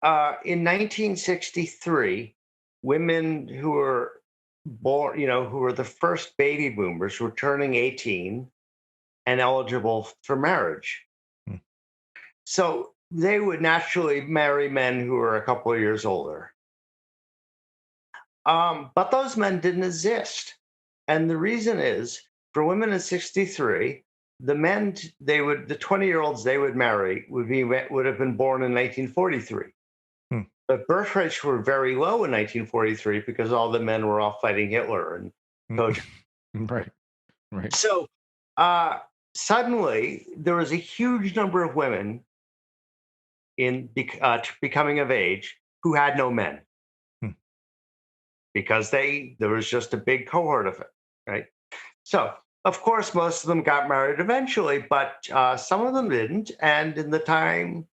in 1963, women who were born, who were the first baby boomers, were turning 18 and eligible for marriage. Hmm. So they would naturally marry men who were a couple of years older. But those men didn't exist. And the reason is for women in '63, the 20-year-olds they would marry would have been born in 1943. Hmm. But birth rates were very low in 1943 because all the men were off fighting Hitler and Hmm. Coach. Right. Right. So uh, suddenly there was a huge number of women becoming of age who had no men Hmm. because there was just a big cohort of it, right? So of course most of them got married eventually, but some of them didn't. And in the time,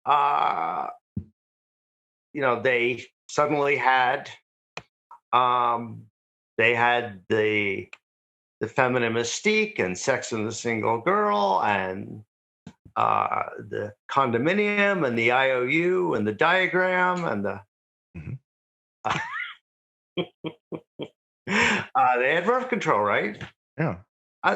uh, they suddenly had um, they had the feminine mystique and Sex and the Single Girl and the condominium and the IOU and the diagram and Hmm. uh, they had birth control, right? Yeah.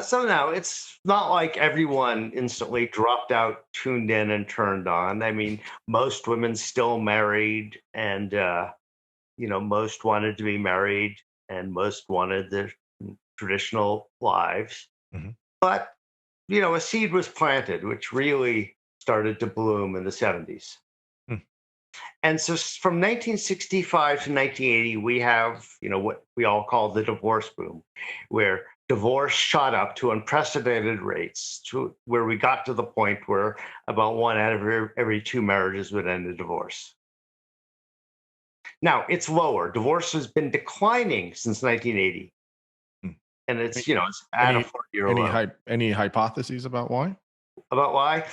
So now it's not like everyone instantly dropped out, tuned in, and turned on. I mean, most women still married, and most wanted to be married, and most wanted their traditional lives. Hmm. But a seed was planted, which really started to bloom in the '70s. Hmm. And so from 1965 to 1980, we have, what we all call the divorce boom, where divorce shot up to unprecedented rates, to where we got to the point where about one out of every two marriages would end in divorce. Now it's lower. Divorce has been declining since 1980, Hmm. and Any it's at a any 40-year low. any hypotheses about why? About why?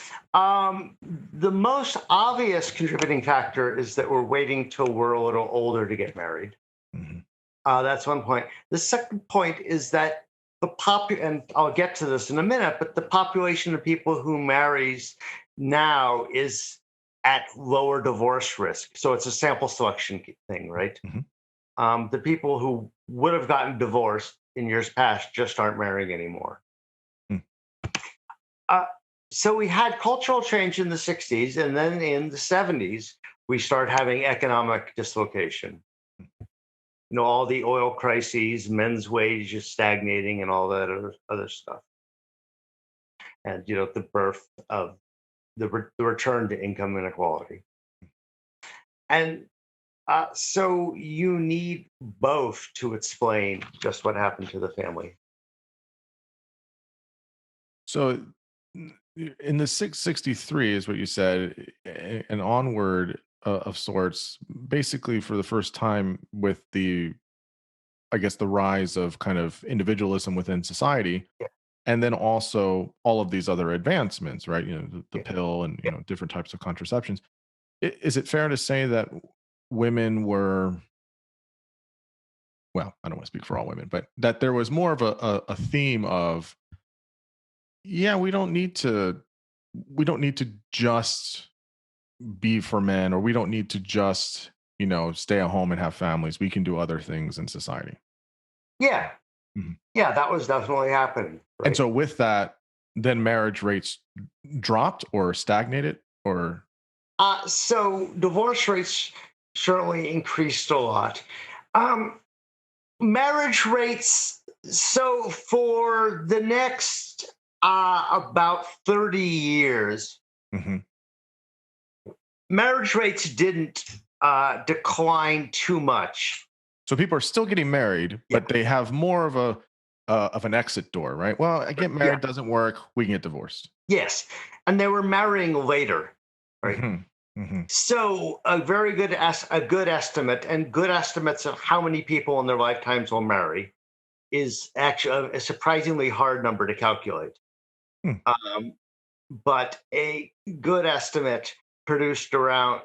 The most obvious contributing factor is that we're waiting till we're a little older to get married. Hmm. That's one point. The second point is that and I'll get to this in a minute, but the population of people who marries now is at lower divorce risk. So it's a sample selection thing, right? Hmm. The people who would have gotten divorced in years past just aren't marrying anymore. Hmm. Uh, so we had cultural change in the 60s, and then in the 70s, we start having economic dislocation. All the oil crises, men's wages stagnating, and all that other stuff. And, the birth of the return to income inequality. And so you need both to explain just what happened to the family. So in the 663 is what you said, an onward of sorts, basically for the first time with the, I guess, the rise of kind of individualism within society. Yeah, And then also all of these other advancements, right? The yeah, pill and, yeah. different types of contraceptions. Is it fair to say that women were, well, I don't want to speak for all women, but that there was more of a theme of, yeah, we don't need to just be for men, or we don't need to just, stay at home and have families. We can do other things in society. Yeah, Mhm. yeah, that was definitely happening, And right? so with that, then marriage rates dropped or stagnated or So divorce rates certainly increased a lot. Um, Marriage rates, so for the next about 30 years, Mhm. marriage rates didn't decline too much. So people are still getting married, Yeah, but they have more of an exit door, right? Well, I get yeah, married, doesn't work, we can get divorced. yes. And they were marrying later, right? Mhm. Mhm. So a good estimate, and good estimates of how many people in their lifetimes will marry, is actually a surprisingly hard number to calculate. Hmm. Um, but a good estimate produced around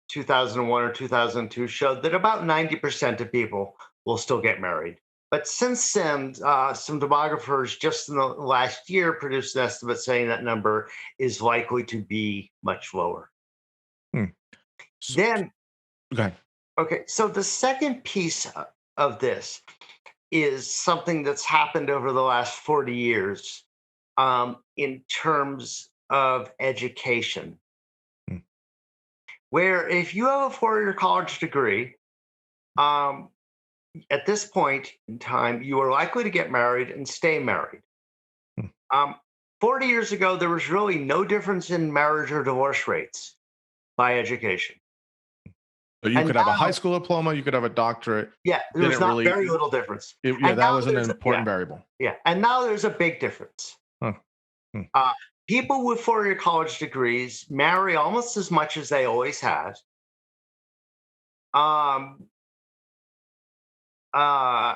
2001 or 2002 showed that about 90% of people will still get married. But since then, some demographers just in the last year produced an estimate saying that number is likely to be much lower. Hmm. So, Then, okay. okay, so the second piece of this is something that's happened over the last 40 years in terms of education, Hmm. where if you have a 4 year college degree, um, at this point in time, you are likely to get married and stay married. Hmm. Um, 40 years ago, there was really no difference in marriage or divorce rates by education. So you And could have a high now, school diploma, you could have a doctorate. yeah, there was Didn't not really, very little difference. yeah, And that now was an there's, important variable. and now there's a big difference. Huh. Hmm. Uh, People with 4 year college degrees marry almost as much as they always had. Um, uh,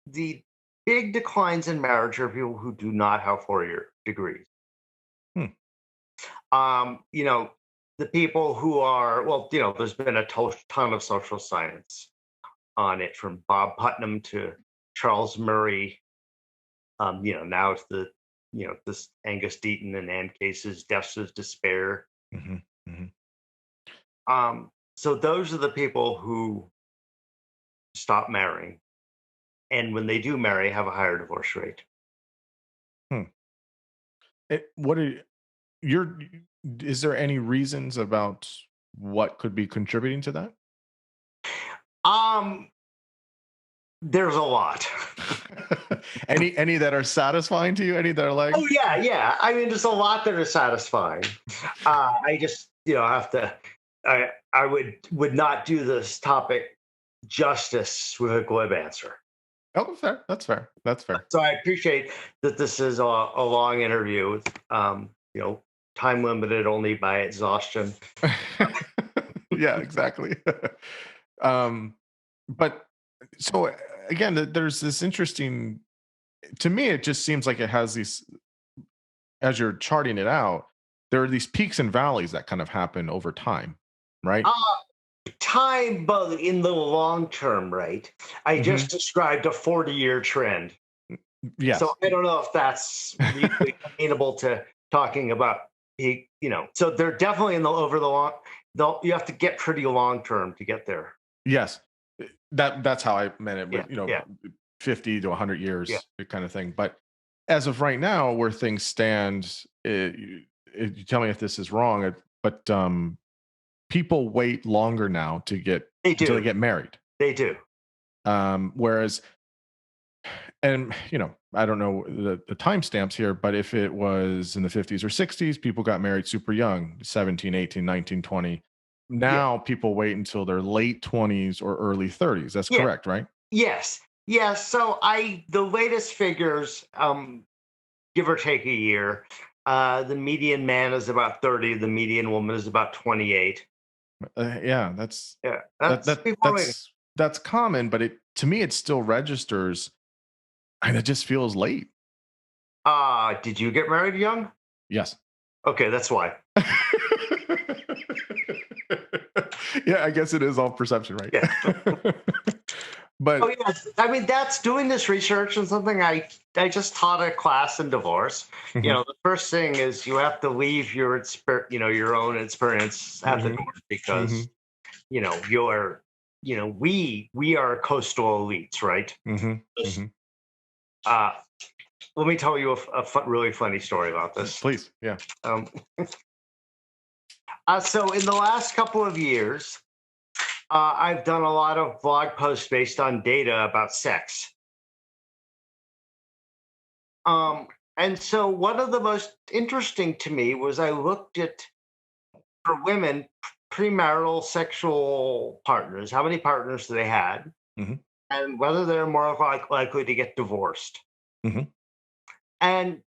the big declines in marriage are people who do not have 4 year degrees. Hmm. You know, the people who are, well, there's been a ton of social science on it, from Bob Putnam to Charles Murray, now it's this Angus Deaton and Ann Case's Deaths of Despair. Mhm. Mhm. So those are the people who stop marrying, and when they do marry, have a higher divorce rate. Hmm. What are your is there any reasons about what could be contributing to that? Um, there's a lot. Any that are satisfying to you? Any that are like, Oh yeah, yeah. I mean, there's a lot that are satisfying. I just, have to. I would not do this topic justice with a glib answer. oh, fair. That's fair. That's fair. So I appreciate that this is a long interview. Time limited only by exhaustion. Yeah, exactly. um, but so again, there's this interesting. To me, it just seems like it has these, as you're charting it out, there are these peaks and valleys that kind of happen over time, right? Uh, Time, but in the long term, right? I Hmm. just described a 40-year trend. So Yes. I don't know if that's really amenable to talking about So they're definitely in the over the long. You have to get pretty long term to get there. Yes. That's how I meant it Yeah, with, yeah, 50 to 100 yeah. years kind of thing. But as of right now, where things stand, you tell me if this is wrong, but people wait longer now to get They until they do. get married. They do. Whereas, and I don't know the timestamps here, but if it was in the 50s or 60s, people got married super young, 17, 18, 19, 20. Yeah. Now people wait until their late 20s or early 30s. That's Yeah. correct, right? Yes. Yes. So the latest figures, give or take a year, the median man is about 30, the median woman is about 28. Yeah, that's Yeah. that That's that people waiting. that's common, but it to me it still registers, and it just feels late. Did you get married young? Yes. Okay, that's why. Yeah, I guess it is all perception, Yeah. right? Oh But yes. I mean, that's doing this research and something I just taught a class in divorce. mhm, The first thing is you have to leave your own experience at the mhm, door because mhm, you're we are coastal elites, right? mhm, Just, mhm. uh, let me tell you really funny story about this. Please, yeah. Um, so in the last couple of years, I've done a lot of blog posts based on data about sex. And so one of the most interesting to me was I looked at for women premarital sexual partners, how many partners they had, Mhm, and whether they're more likely to get divorced. mhm, And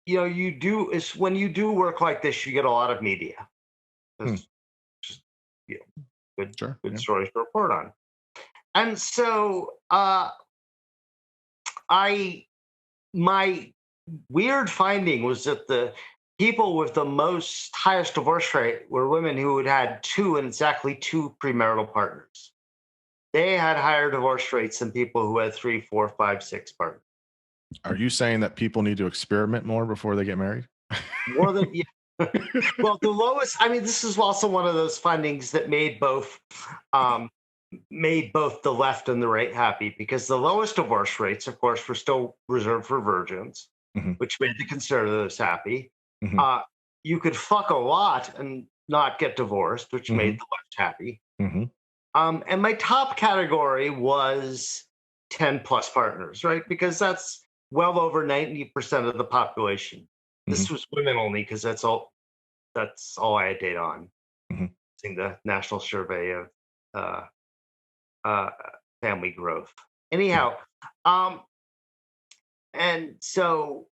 you do is when you do work like this, you get a lot of media. hmm, There's just you know, good sure, good yeah. stories to report on. And so I my weird finding was that the people with the most highest divorce rate were women who had had two and exactly two premarital partners. They had higher divorce rates than people who had three, four, five, six partners. Are you saying that people need to experiment more before they get married? More than yeah. Well, the lowest. I mean, this is also one of those findings that um, made both the left and the right happy because the lowest divorce rates, of course, were still reserved for virgins, Mhm, which made the conservatives happy. mhm, Uh, you could fuck a lot and not get divorced, which made mhm, the left happy. mhm, And my top category was 10 plus partners, right? Because that's well over 90% of the population. mhm, This was women only because that's all I had data on, mhm, using the National Survey of uh, uh, family growth. Anyhow, um, and so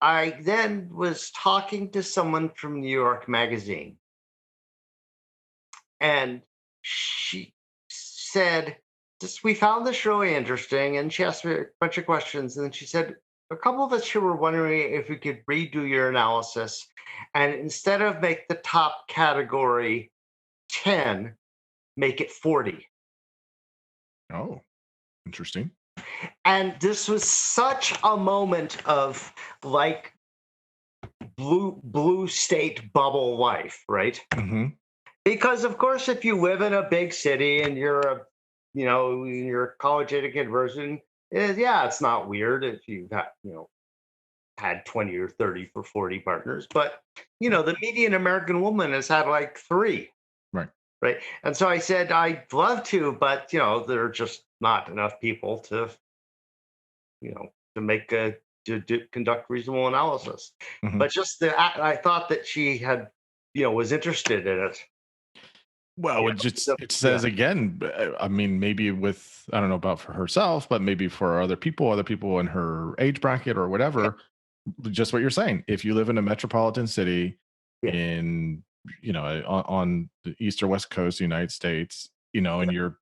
I then was talking to someone from New York Magazine, and she said, "Just we found this really interesting." And she asked me a bunch of questions, and then she said, "A couple of us here were wondering if we could redo your analysis, and instead of make the top category 10, make it 40." Oh, interesting. And this was such a moment of like blue state bubble life, right? Mhm, Because of course, if you live in a big city and you're a college educated person, yeah, it's not weird if you've had 20 or 30 or 40 partners. But the median American woman has had like three, right. right? And so I said I'd love to, but there are just not enough people to make a to conduct reasonable analysis. Mhm. But just I thought that she had was interested in it. Well, You it just it yeah, says again, I mean, maybe with I don't know about for herself, but maybe for other people in her age bracket or yeah, whatever, just what you're saying. If you live in a metropolitan city yeah, in, on the east or west coast of the United States, and you're,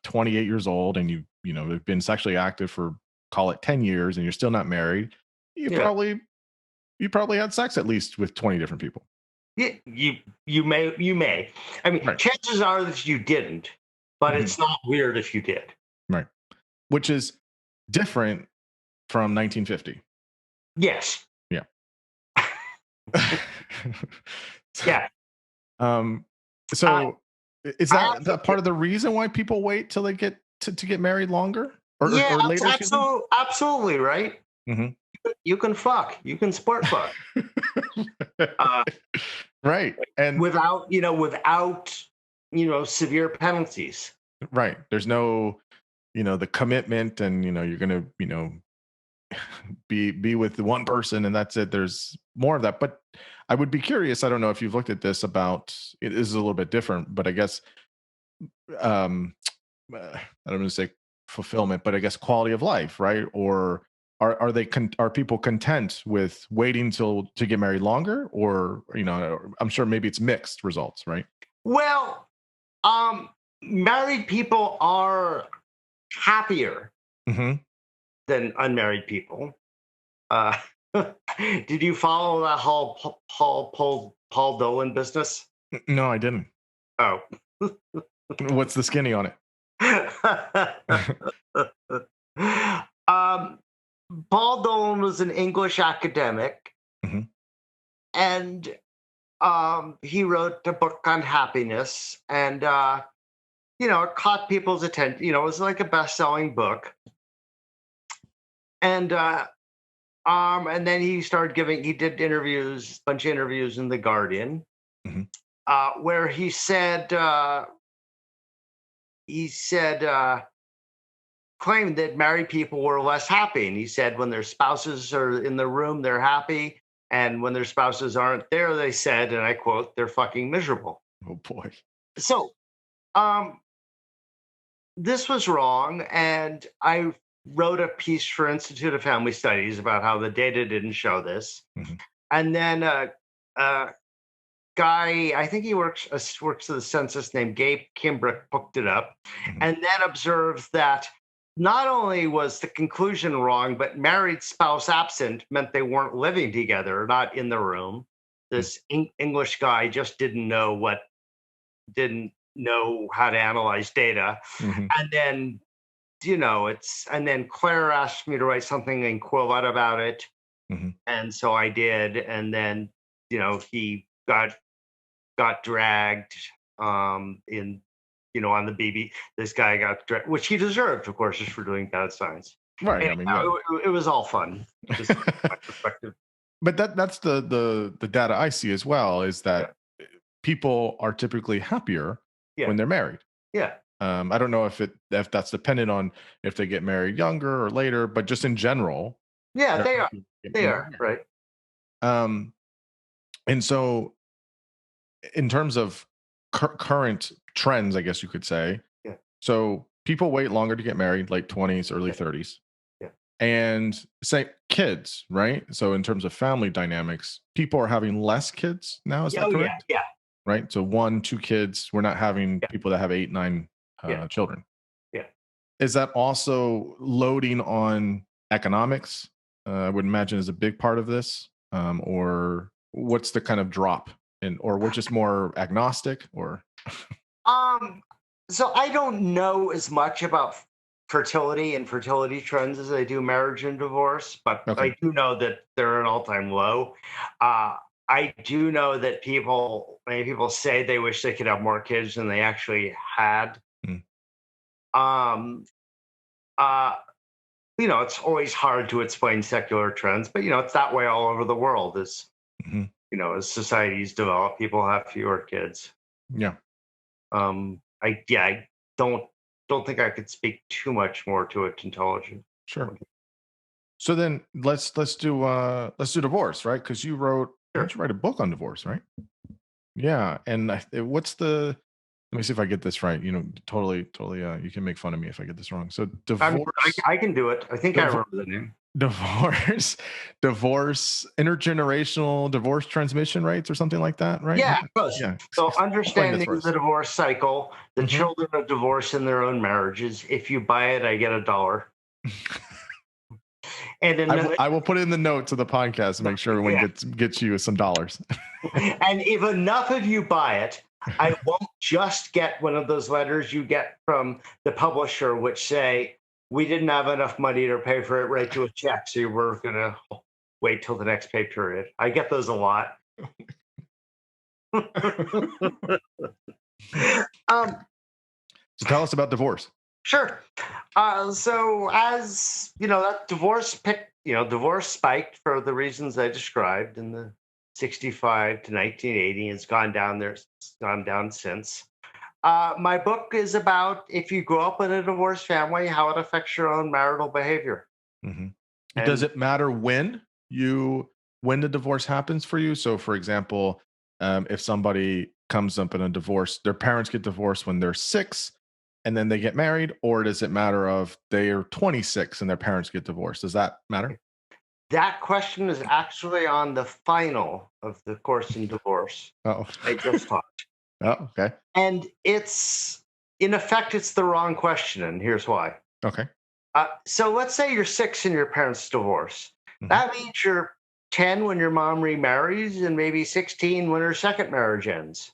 28 years old and have been sexually active for call it 10 years and you're still not married, you yeah. probably you probably had sex at least with 20 different people. Yeah, you may. I mean, Right. chances are that you didn't, but Mhm. it's not weird if you did. Right. Which is different from 1950. Yes. Yeah. Yeah. um, Uh, so is I have that part of the reason why people wait till they get to get married longer? Yeah, or later season. absolutely, right. Hmm. You can fuck, you can sport fuck, uh, Right. And without severe penalties. right. There's no, the commitment, and you're gonna, be with the one person and that's it. There's more of that. But I would be curious, I don't know if you've looked at this, about it is a little bit different, but I guess um I don't want to say fulfillment, but I guess quality of life, right? Or are people content with waiting till to get married longer, or I'm sure maybe it's mixed results, right? Well, married people are happier Hmm. than unmarried people. Uh, did you follow that whole Paul Dolan business? No, I didn't. Oh. What's the skinny on it? um, Paul Dolan was an English academic, Hmm. and he wrote a book on happiness, and it caught people's attention. It was like a best-selling book, and and then he did interviews, a bunch of interviews in the Guardian, Hmm. where he said claimed that married people were less happy, and he said when their spouses are in the room, they're happy, and when their spouses aren't there, they said, and I quote, they're fucking miserable. Oh boy. So, um, this was wrong, and I wrote a piece for Institute of Family Studies about how the data didn't show this, Hmm. and then a guy, I think he works for the census, named Gabe Kimbrick, booked it up, Hmm. and then observed that not only was the conclusion wrong, but married spouse absent meant they weren't living together, not in the room. This English guy just didn't know how to analyze data, Hmm. and then and then Claire asked me to write something in Quillette about it, Hmm. and so I did, and then he got dragged in on the BB. This guy got dragged, which he deserved, of course, just for doing bad science. Right. I mean, Anyhow, yeah. it was all fun, just my perspective. But that's the data I see as well, is Yeah, that people are typically happier yeah, when they're married. yeah, I don't know if that's dependent on if they get married younger or later, but just in general, yeah. they're They are, happy they when they're are married. right. Um, and so, in terms of current trends, I guess you could say, Yeah, so people wait longer to get married, late 20s, early yeah, 30s, yeah, and say kids, right? So in terms of family dynamics, people are having less kids now. Is yeah. that Oh yeah, correct? yeah, Right. So one, two kids. We're not having yeah, people that have eight, nine yeah, children. yeah. Is that also loading on economics? I would imagine is a big part of this. Or what's the kind of drop in, or we're just more agnostic, or Um, so I don't know as much about fertility and fertility trends as I do marriage and divorce, but okay. I do know that they're an all-time low. Uh, I do know that many people say they wish they could have more kids than they actually had. Mm. Um, uh, it's always hard to explain secular trends, but it's that way all over the world. Mhm. As societies develop, people have fewer kids. Yeah, I don't think I could speak too much more to it intelligent. sure. So then let's do divorce, right? Because didn't Sure. you write a book on divorce, right? Yeah, and what's the let me see if I get this right. Totally. You can make fun of me if I get this wrong. So I mean, divorce, I can do it. I think I div- remember the name. divorce, divorce, intergenerational divorce transmission rates, or something like that, right? Yeah, close. Yeah, So explain this understanding for the us. divorce cycle, the Hmm. children of divorce in their own marriages. If you buy it, I get $1. And I then, will, I will put it in the notes of the podcast and make sure everyone yeah, gets you some dollars. and if enough of you buy it, I won't just get one of those letters you get from the publisher, which say, we didn't have enough money to pay for it, write you a check. So we're going to wait till the next pay period. I get those a lot. um, So tell us about divorce. Sure. So as you know, that divorce spiked for the reasons I described in the 65 to 1980. It's gone down there. It's gone down since. My book is about if you grow up in a divorced family, how it affects your own marital behavior. Hmm. Does And it matter when the divorce happens for you? So, for example, if somebody comes up in a divorce, their parents get divorced when they're 6, and then they get married, or does it matter of they are 26 and their parents get divorced? Does that matter? that question is actually on the final of the course in divorce Oh, I just taught. oh, okay, And in effect, it's the wrong question. And here's why. okay. So let's say you're 6 and your parents divorce. Hmm. That means you're 10 when your mom remarries and maybe 16 when her second marriage ends.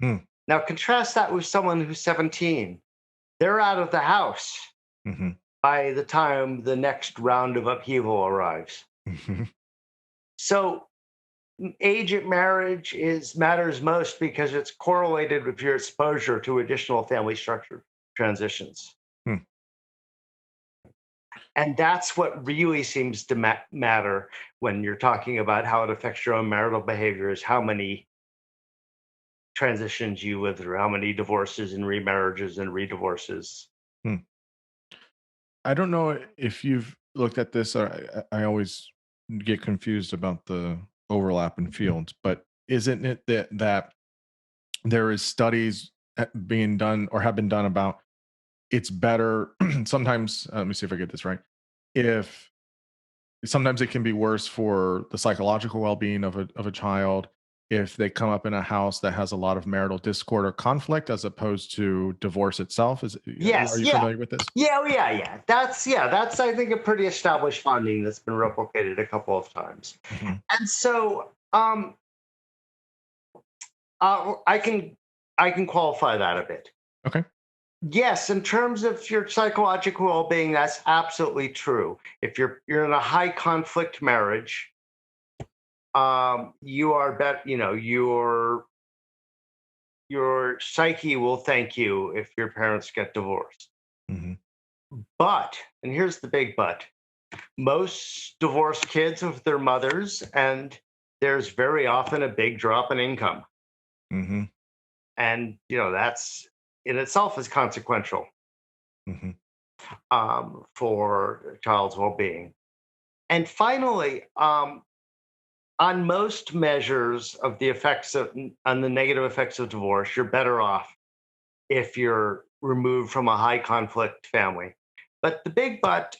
Mm. Now, contrast that with someone who's 17. They're out of the house Hmm. by the time the next round of upheaval arrives. Hmm. So, age at marriage is matters most because it's correlated with your exposure to additional family structure transitions. And that's what really seems to matter when you're talking about how it affects your own marital behavior is how many transitions you live through, how many divorces and remarriages and redivorces. I don't know if you've looked at this. I always get confused about the overlap in fields, but isn't it that there is studies being done or have been done about it's better sometimes, let me see if I get this right, if sometimes it can be worse for the psychological well-being of a child if they come up in a house that has a lot of marital discord or conflict as opposed to divorce itself. Are Yes, you yeah. familiar with this? That's I think a pretty established finding that's been replicated a couple of times. Hmm. And so I can qualify that a bit. Okay. Yes, in terms of your psychological well-being, that's absolutely true. If you're in a high conflict marriage, you are your psyche will thank you if your parents get divorced. Hmm. But, and here's the big but, most divorced kids with their mothers, and there's very often a big drop in income. Hmm. And that's in itself is consequential Hmm. for a child's well-being. And finally, on most measures of the effects of on the negative effects of divorce, you're better off if you're removed from a high conflict family. But the big but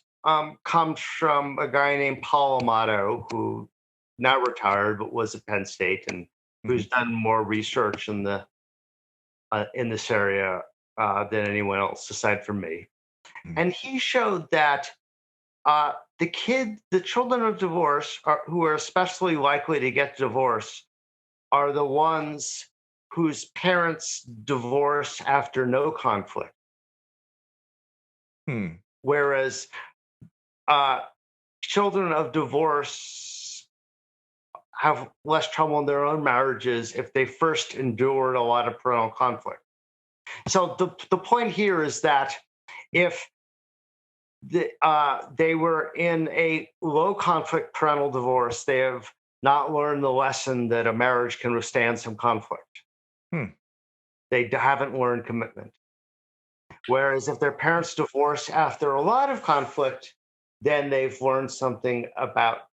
comes from a guy named Paul Amato, who now retired but was at Penn State and Hmm. who's done more research in this area than anyone else aside from me. Hmm. And he showed that the children of divorce who are especially likely to get divorced are the ones whose parents divorce after no conflict, Hmm. whereas uh, children of divorce have less trouble in their own marriages if they first endured a lot of parental conflict. So the point here is that if they were in a low conflict parental divorce, they have not learned the lesson that a marriage can withstand some conflict. Hmm. They haven't learned commitment. Whereas if their parents divorce after a lot of conflict, then they've learned something about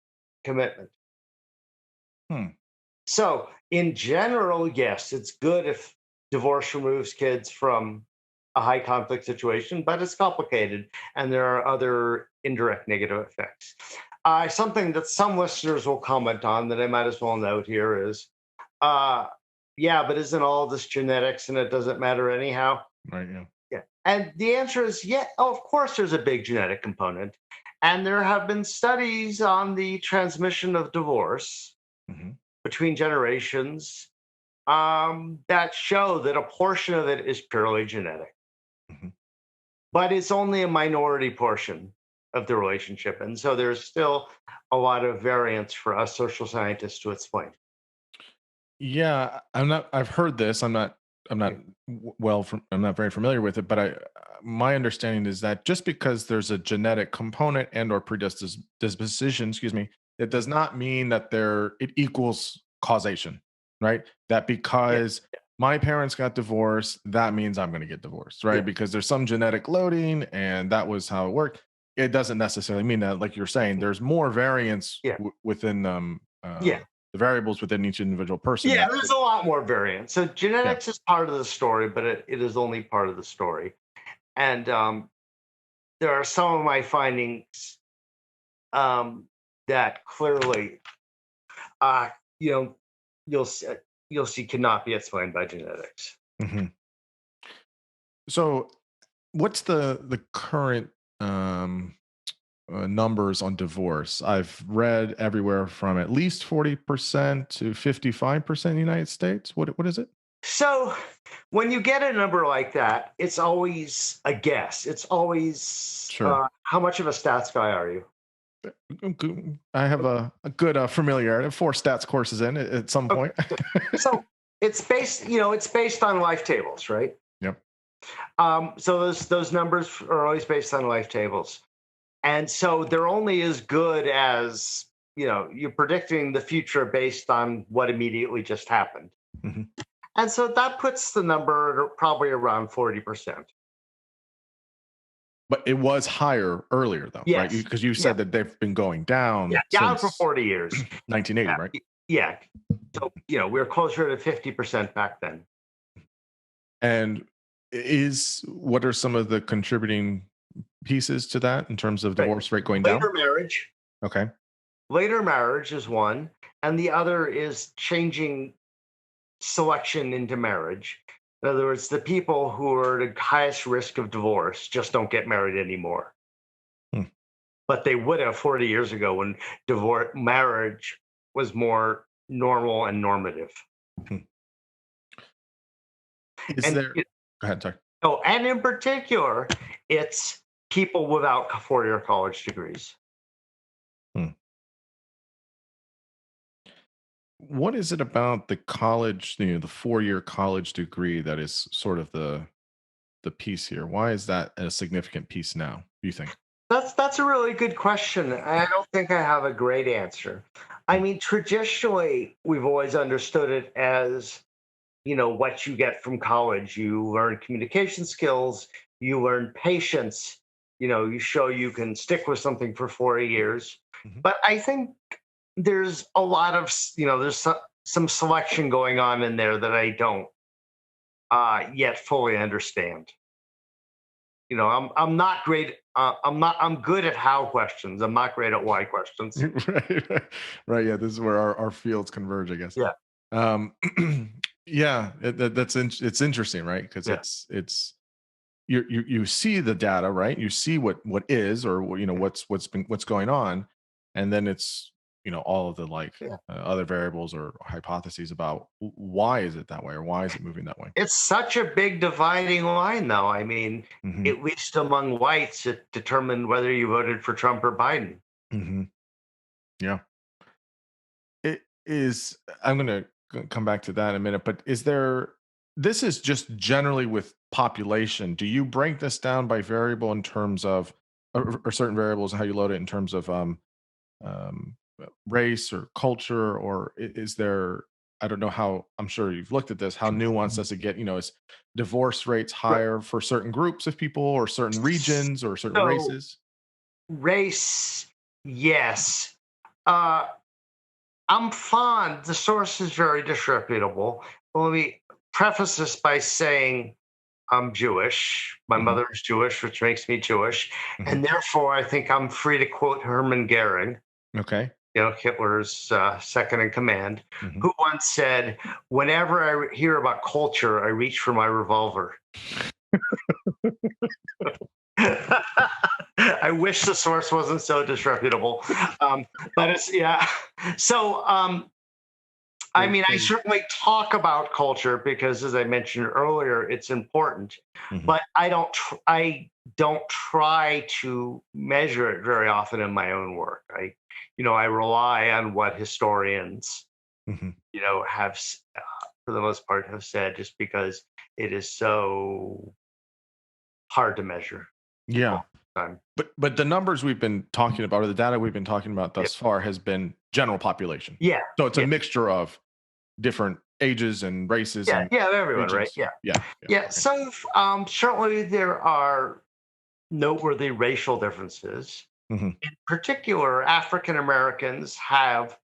commitment. Hmm. So, in general, yes, it's good if divorce removes kids from a high conflict situation, but it's complicated and there are other indirect negative effects. Something that some listeners will comment on that I might as well note here is uh, yeah, but isn't all this genetics and it doesn't matter anyhow? Right. Yeah. Yeah. And the answer is yeah, oh, of course, there's a big genetic component. And there have been studies on the transmission of divorce Hmm. between generations that show that a portion of it is purely genetic, Hmm. but it's only a minority portion of the relationship. And so there's still a lot of variance for us social scientists to explain. Yeah, I'm not. I've heard this. I'm not I'm not I'm not very familiar with it, but my understanding is that just because there's a genetic component and or predisposition, excuse me, it does not mean that it equals causation, right? That Yeah, because my parents got divorced, that means I'm going to get divorced, yeah, right? Because there's some genetic loading and that was how it worked. It doesn't necessarily mean that, like you're saying, there's more variance yeah, within yeah. the variables within each individual person Yeah, that, there's a lot more variance. So yeah. genetics is part of the story, but it is only part of the story. And there are some of my findings um, that clearly, uh, you know, you'll see, you'll see cannot be explained by genetics. Mhm. So, what's the current um, numbers on divorce? I've read everywhere from at least 40% to 55% in the United States. What is it? So when you get a number like that, it's always a guess. It's always Sure. how much of a stats guy are you? I have a good familiarity. 4 stats courses in at some Okay, point. so it's based on life tables, right? Yep. So those numbers are always based on life tables, and so they're only as good as you're predicting the future based on what immediately just happened, Mhm. and so that puts the number at probably around 40%. But it was higher earlier, though, right? Yes, Because you yeah, said that they've been going yeah, down down for since 40 years. 1980, Yeah, right? yeah. So we were closer to 50% back then. And what are some of the contributing pieces to that in terms of Right. divorce rate going down? Later marriage, Okay. later marriage is one, and the other is changing selection into marriage. In other words, the people who are at highest risk of divorce just don't get married anymore. Hmm. But they would have 40 years ago when divorce marriage was more normal and normative. Hmm. Is And there Go ahead, sorry. and in particular, it's people without 4-year college degrees. Hmm. What is it about the college, the 4-year college degree that is sort of the piece here? Why is that a significant piece now, do you think? That's a really good question. I don't think I have a great answer. I Hmm. mean, traditionally, we've always understood it as, what you get from college. You learn communication skills, you learn patience, you show you can stick with something for 4 years. Mhm. But I think there's a lot of, there's some selection going on in there that I don't yet fully understand. I'm not great. I'm good at how questions. I'm not great at why questions. Right, right. Right, yeah, this is where our fields converge, I guess. Yeah, Um, yeah, it's interesting, right? Because yeah, it's you see the data, right? You see what is, or what's going on, and then it's all of the like yeah. other variables or hypotheses about why is it that way or why is it moving that way. It's such a big dividing line, though. I mean, Hmm. at least among whites, it determined whether you voted for Trump or Biden. Hmm. Yeah, it is. I'm gonna come back to that in a minute, but is there? This is just generally with population. Do you break this down by variable in terms of, or certain variables, and how you load it in terms of race or culture, or is there? I don't know how. I'm sure you've looked at this. How nuanced does it get? Is divorce rates Right. higher for certain groups of people, or certain regions, or certain So, races? race, yes. Uh, I'm fond. The source is very disreputable. Let me preface this by saying I'm Jewish. My Hmm. mother is Jewish, which makes me Jewish. Hmm. And therefore, I think I'm free to quote Hermann Goering, Okay. Hitler's second in command, Hmm. who once said, "Whenever I hear about culture, I reach for my revolver." I wish the source wasn't so disreputable, but it's yeah. So, I mean, I certainly talk about culture because, as I mentioned earlier, it's important. Mhm. But I don't try to measure it very often in my own work. I rely on what historians, Mhm. have for the most part, have said, just because it is so hard to measure Yeah. all the time. But the numbers we've been talking about, or the data we've been talking about Yeah, thus far, has been general population. yeah, So it's a yeah, mixture of different ages and races yeah, and yeah, everyone, right? regions. Yeah, Yeah. Yeah. yeah. Okay. So certainly there are noteworthy racial differences. Hmm. In particular, African Americans have,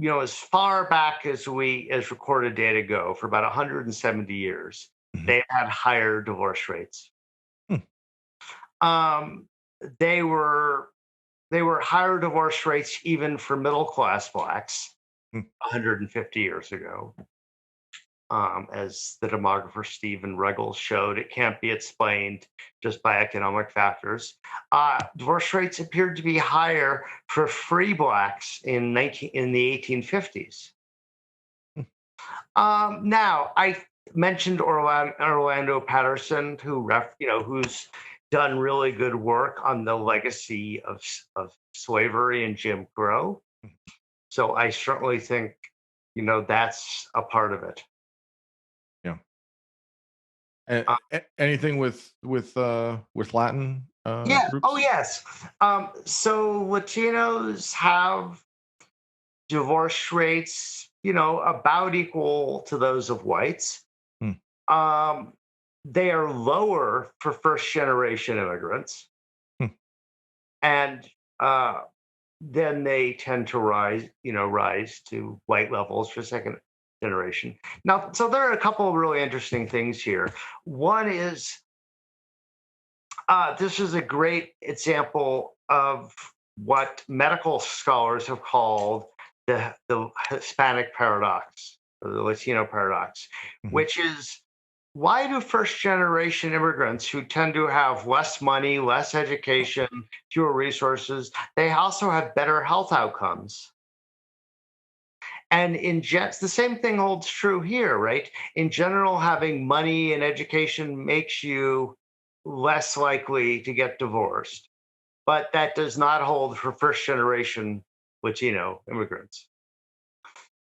as far back as recorded data go, for about 170 years, Hmm. they've had higher divorce rates. Hmm. Um, they were they were higher divorce rates even for middle class blacks Hmm. 150 years ago. As the demographer Stephen Regal showed, it can't be explained just by economic factors. Divorce rates appeared to be higher for free blacks in the 1850s. Hmm. Now, I mentioned Orlando Patterson, who's done really good work on the legacy of slavery and Jim Crow. So I certainly think, that's a part of it. Yeah. Uh, Anything with Latin yeah. Oh, groups? yes. So Latinos have divorce rates, about equal to those of whites. Hmm. Um, they are lower for first generation immigrants, Hmm. and uh, then they tend to rise to white levels for second generation. Now, so there are a couple of really interesting things here. One is this is a great example of what medical scholars have called the Hispanic paradox, or the Latino paradox, Hmm. which is, why do first generation immigrants who tend to have less money, less education, fewer resources, they also have better health outcomes? And in jets, the same thing holds true here, right? In general, having money and education makes you less likely to get divorced. But that does not hold for first generation Latino immigrants.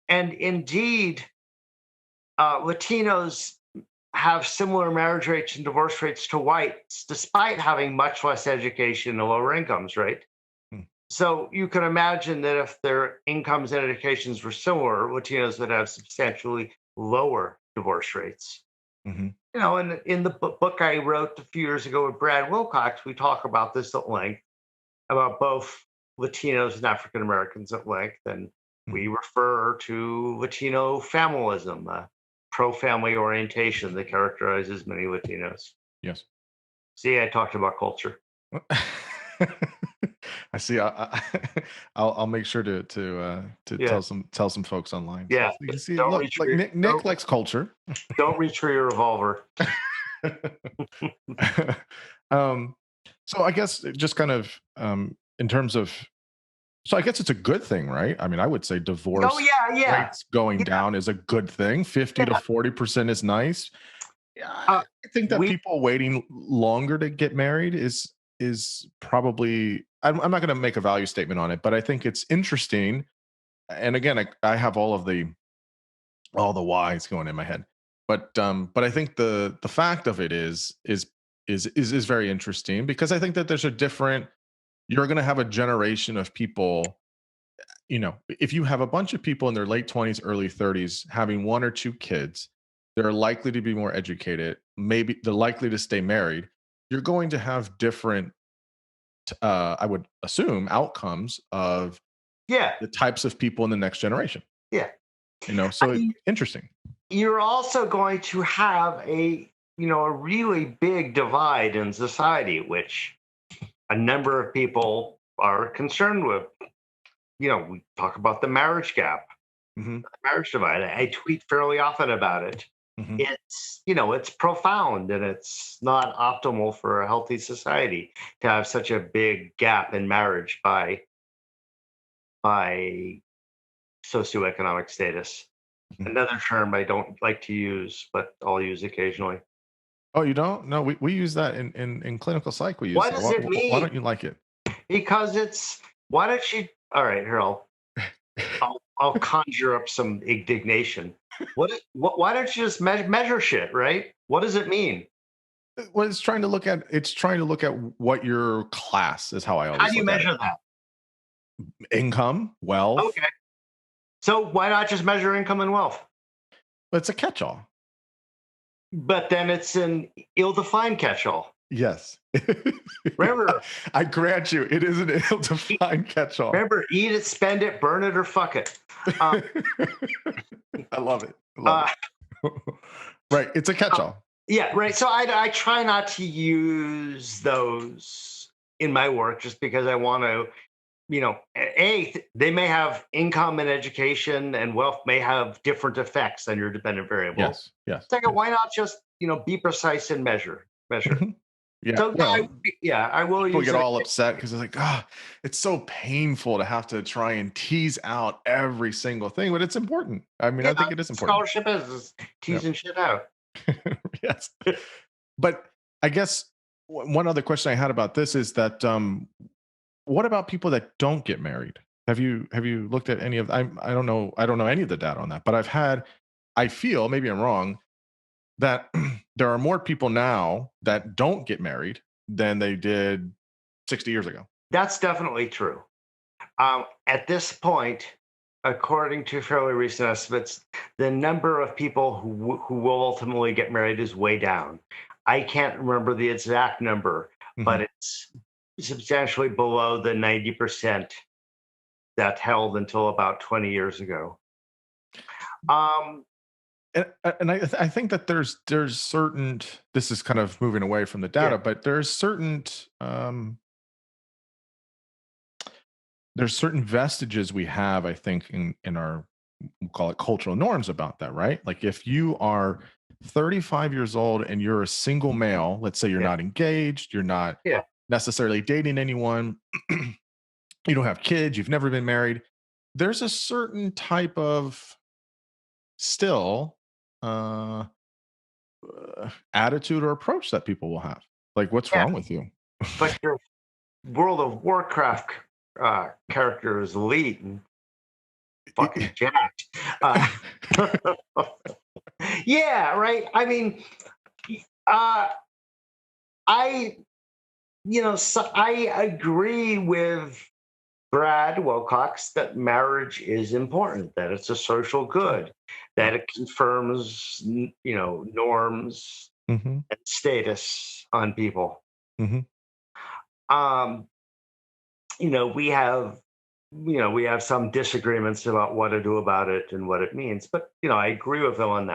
And indeed, Latinos have similar marriage rates and divorce rates to whites, despite having much less education and lower incomes, right? Hmm. So you can imagine that if their incomes and educations were similar, Latinos would have substantially lower divorce rates. Hmm. And in the book I wrote a few years ago with Brad Wilcox, we talk about this at length, about both Latinos and African Americans at length. And Hmm. we refer to Latino familism, a pro family orientation that characterizes many Latinos. Yes. See, I talked about culture. I see. I'll make sure to Yeah. tell some folks online. So Yeah. you can see. Don't Look, reach like for your, Nick likes culture. don't reach for your revolver. um, so I guess just kind of in terms of, so I guess it's a good thing, right? I mean, I would say Oh divorce yeah, yeah. rates going Yeah, down is a good thing. 50 to yeah. 40% is nice. Yeah, Uh, I think that we people waiting longer to get married is probably. I'm not going to make a value statement on it, but I think it's interesting. And again, I have all the whys going in my head, but I think the fact of it is very interesting, because I think that there's a different. You're going to have a generation of people. If you have a bunch of people in their late 20s, early 30s having one or two kids, they're likely to be more educated. Maybe they're likely to stay married. You're going to have different, I would assume, outcomes of yeah, the types of people in the next generation. yeah. So I interesting. You're also going to have a really big divide in society, which a number of people are concerned with. We talk about the marriage gap, Hmm. marriage divide. I tweet fairly often about it. Hmm. It's profound, and it's not optimal for a healthy society to have such a big gap in marriage by socioeconomic status. Hmm. Another term I don't like to use, but I'll use occasionally. Oh, you don't? No, we use that in clinical psych. We use What that. does it Why mean? don't you like it? Because why don't you? All right, here, I'll conjure up some indignation. Why don't you just measure shit, right? What does it mean? Well, it's trying to look at what your class is, how I How do always you look at it. measure that? Income, wealth. Okay. So why not just measure income and wealth? It's a catch-all. But then it's an ill-defined catch-all. Yes. Remember, I grant you, it is an ill-defined catch-all. eat it, spend it, burn it, or fuck it. Um, I love it. I love uh, it. Right. It's a catch-all. yeah, right. So I try not to use those in my work just because I want to, they may have income and education and wealth may have different effects on your dependent variables. Yes. Yes. Second, Yes. why not just, be precise and measure? Mhm. Yeah. So Well, I will people use get it. all upset because it's like, it's so painful to have to try and tease out every single thing, but it's important. I mean, Yeah, I think it is important. scholarship is Yeah. teasing shit out. Yes. But I guess one other question I had about this is that what about people that don't get married? Have you looked at any of I don't know any of the data on that, but I feel, maybe I'm wrong, that there are more people now that don't get married than they did 60 years ago. That's definitely true. At this point, according to fairly recent estimates, the number of people who will ultimately get married is way down. I can't remember the exact number, but Mhm. it's substantially below the 90% that held until about 20 years ago. Um, And I think that there's certain, this is kind of moving away from the yeah, data, but there's certain vestiges we have, I think, in our, we'll call it cultural norms about that, right? Like if you are 35 years old and you're a single male, let's say you're yeah, not engaged, you're not yeah, necessarily dating anyone, you don't have kids, you've never been married, there's a certain type of still uh, attitude or approach that people will have. Like, what's yeah. wrong with you? But your World of Warcraft character is elite and fucking jacked. Uh, yeah, right. I mean, uh, I so I agree with Brad Wilcox that marriage is important, that it's a social Sure. good, that Yeah. it confirms, norms Hmm. and status on people. Hmm. Um, we have, we have some disagreements about what to do about it and what it means, but I agree with them on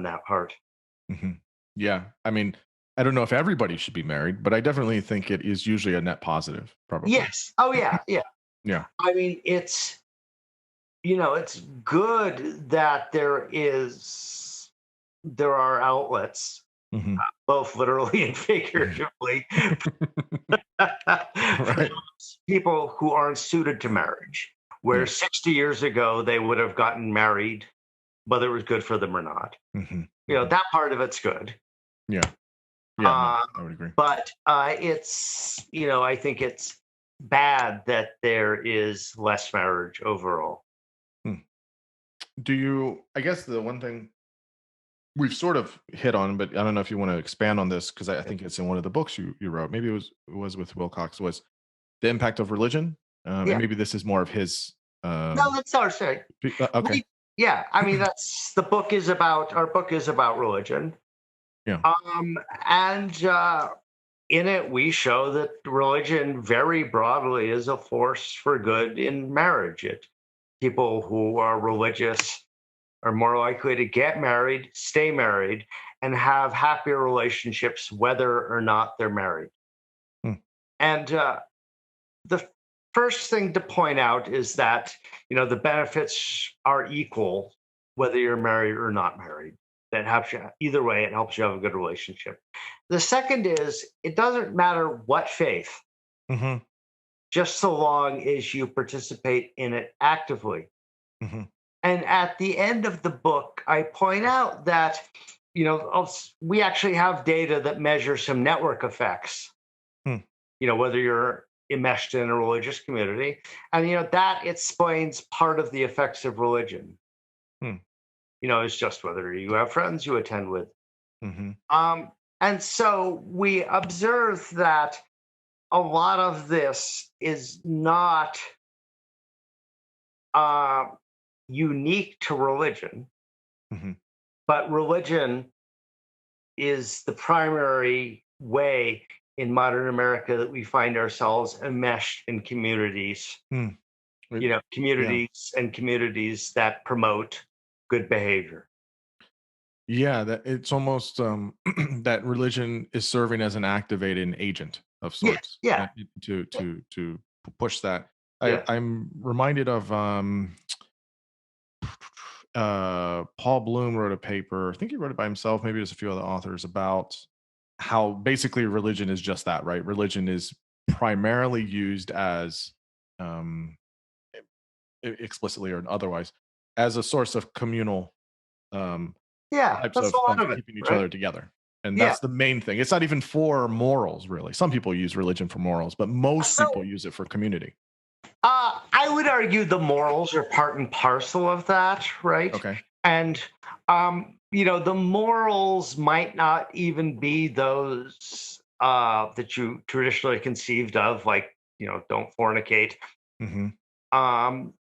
that part. Hmm. Yeah. I mean, I don't know if everybody should be married, but I definitely think it is usually a net positive, probably. Yes. Oh yeah, yeah. Yeah. I mean, it's good that there are outlets, Hmm. both literally and figuratively, for Right. those people who aren't suited to marriage, where Yeah. 60 years ago they would have gotten married, whether it was good for them or not. Hmm. Hmm. That part of it's good. Yeah. Yeah. No, Uh, I would agree. but I think it's bad that there is less marriage overall. Hmm. I guess the one thing we've sort of hit on, but I don't know if you want to expand on this because I think it's in one of the books you wrote. Maybe it was with Wilcox, was the impact of religion, and Yeah. maybe this is more of his. No, that's our say. Okay. Yeah, I mean that's the book is about our book is about religion. Yeah. And in it we show that religion very broadly is a force for good in marriage. People who are religious are more likely to get married, stay married, and have happier relationships whether or not they're married. Hmm. And the first thing to point out is that the benefits are equal whether you're married or not married. That helps you either way. It helps you have a good relationship. The second is it doesn't matter what faith, Hmm. just so long as you participate in it actively. Hmm. And at the end of the book, I point out that we actually have data that measure some network effects. Hmm. Whether you're enmeshed in a religious community. And, that explains part of the effects of religion. Hmm. It's just whether you have friends you attend with. Mm-hmm. And so we observe that a lot of this is not uh, unique to religion, Mm-hmm. but religion is the primary way in modern America that we find ourselves enmeshed in communities, Hmm. Yeah. communities that promote good behavior. Yeah, that it's almost that religion is serving as an activating agent of Yeah, sorts yeah, to push that. yeah. I'm reminded of Paul Bloom wrote a paper. I think he wrote it by himself. Maybe there's a few other authors about how basically religion is just that, right? Religion is primarily used as um, explicitly or otherwise as a source of communal um, Yeah, types that's a lot of of it, keeping each right? other together. And Yeah. that's the main thing. It's not even for morals, really. Some people use religion for morals, but most people So use it for community. I would argue the morals are part and parcel of that, right? Okay. And the morals might not even be those that you traditionally conceived of, like, don't fornicate, Hmm. um,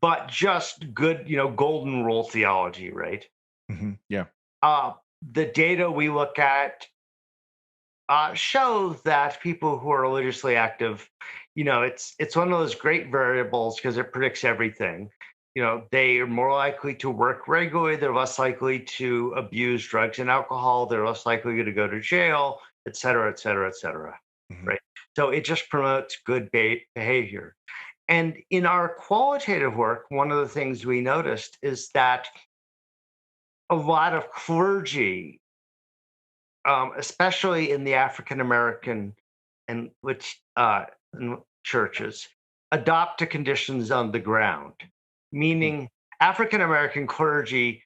but just good, golden rule theology, right? Hmm. Yeah. Uh, the data we look at shows that people who are religiously active, it's one of those great variables because it predicts everything. They are more likely to work regularly. They're less likely to abuse drugs and alcohol. They're less likely to go to jail, et cetera, et cetera, et cetera. Hmm. Right. So it just promotes good behavior. And in our qualitative work, one of the things we noticed is that a lot of clergy, especially in the African American and churches, adopt to conditions on the ground, Hmm. meaning African American clergy,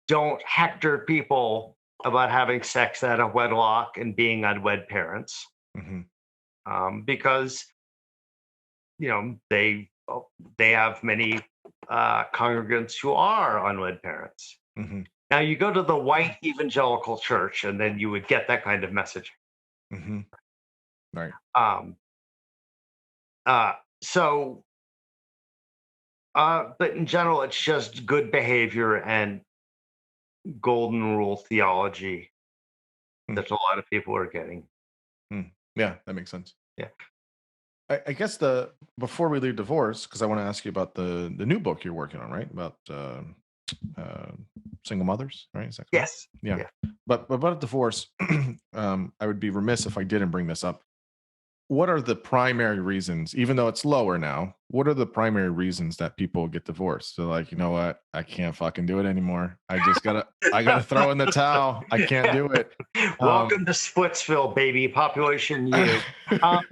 don't hector people about having sex out of wedlock and being unwed parents, Hmm. because they have many congregants who are unwed parents. Hmm. Now you go to the white evangelical church, and then you would get that kind of message. Hmm. Right. Um, uh, so, but in general, it's just good behavior and golden rule theology Hmm. that a lot of people are getting. Hmm. Yeah, that makes sense. Yeah. I guess the before we leave divorce, because I want to ask you about the new book you're working on, right? About uh, single mothers, right? Is that correct? Yes. Yeah. Yeah. But about divorce, I would be remiss if I didn't bring this up. What are the primary reasons, even though it's lower now, what are the primary reasons that people get divorced? So like, you know what? I can't fucking do it anymore. I gotta throw in the towel. I can't do it. Um, Welcome to Splitsville, baby. Population U. Um,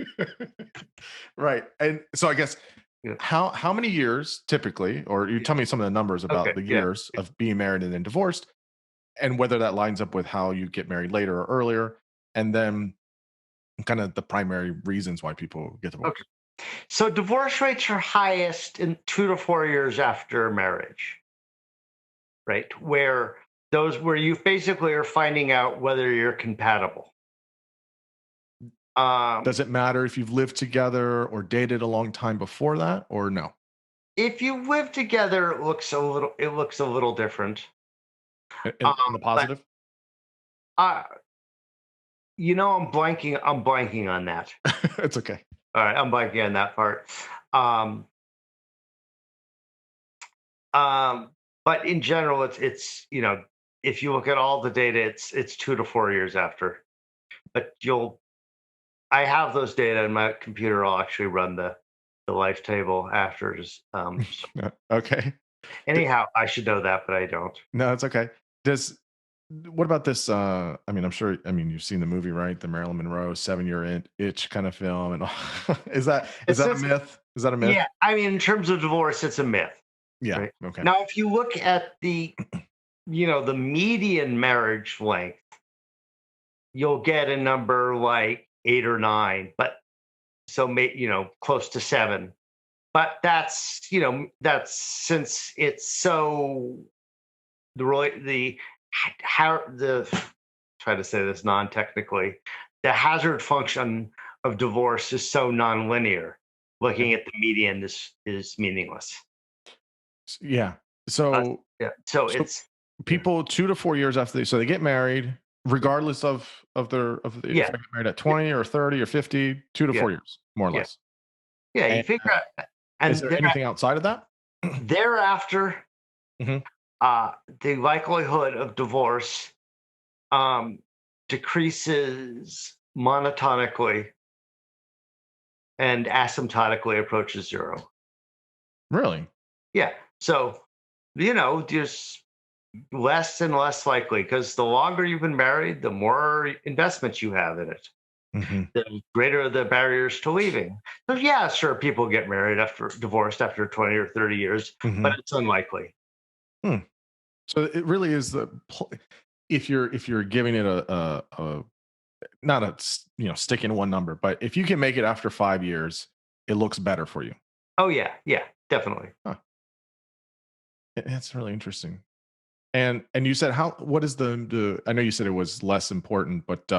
right. And so I guess yeah. how many years typically, or you Yeah. tell me some of the numbers Okay. about the Yeah. years of being married and then divorced, and whether that lines up with how you get married later or earlier, and then kind of the primary reasons why people get Okay. divorced. So divorce rates are highest in 2 to 4 years after marriage, right? Where you basically are finding out whether you're compatible. Um, Does it matter if you've lived together or dated a long time before that, or no? if you live together, it looks a little different. In the But positive? uh, I'm blanking on that. It's okay. All right, I'm blanking on that part. Um, um, but in general, it's if you look at all the data, it's 2 to 4 years after. But I have those data in my computer. I'll actually run the life table after. So Okay. D- anyhow, I should know that, but I don't. No, it's okay. Does what about this? I mean, I'm sure. I mean, you've seen the movie, right? The Marilyn Monroe 7 Year Itch kind of film, and all. Is It's that a just myth? Is that a myth? Yeah. I mean, in terms of divorce, it's a myth, Yeah. right? Okay. Now, if you look at the median marriage length, you'll get a number like 8 or 9. But so close to 7. But that's since it's so the how the try to say this non-technically, the hazard function of divorce is so nonlinear. Yeah. Looking at the median is meaningless. Yeah. Uh, So yeah. So so it's yeah. people 2 to 4 years after they get married, regardless of if Yeah. they get married at 20 or 30 or 50, two to Yeah. four years, more or Yeah. less. Yeah. You And figure out, is and there anything outside of that? thereafter, Mhm. uh, the likelihood of divorce um, decreases monotonically and asymptotically approaches 0. Really? Yeah. So, just less and less likely because the longer you've been married, the more investments you have in it, Mhm. the greater the barriers to leaving. So, yeah, sure, people get married after divorced after 20 or 30 years, but Mhm. it's unlikely. Hmm. So it really is if you're giving it a not stick in one number, but if you can make it after 5 years, it looks better for you. Oh, yeah. Yeah, definitely. Huh. That's really interesting. And you said what is the I know you said it was less important, but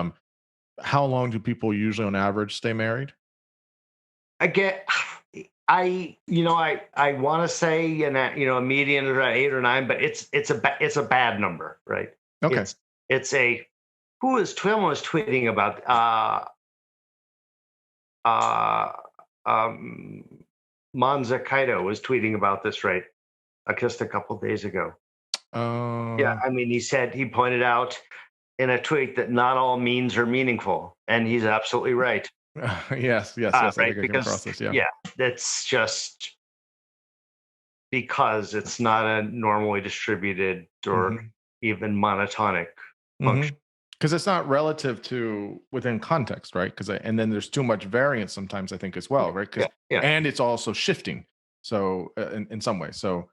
how long do people usually on average stay married? I get, I want to say, a median of around 8 or 9, but it's a bad number, right? Okay. It's a Twim was tweeting about uh, um, Manza Kaido was tweeting about this, right? Just a couple days ago. Yeah, Uh, I mean, he pointed out in a tweet that not all means are meaningful, and he's absolutely right. yes, yes, yes. I Right, think I came because across this. Yeah. yeah, that's just because it's not a normally distributed or Hmm. even monotonic Hmm. function. Because it's not relative to within context, right? And then there's too much variance sometimes, I think, as well, right? Yeah, yeah. And it's also shifting. So in some way, so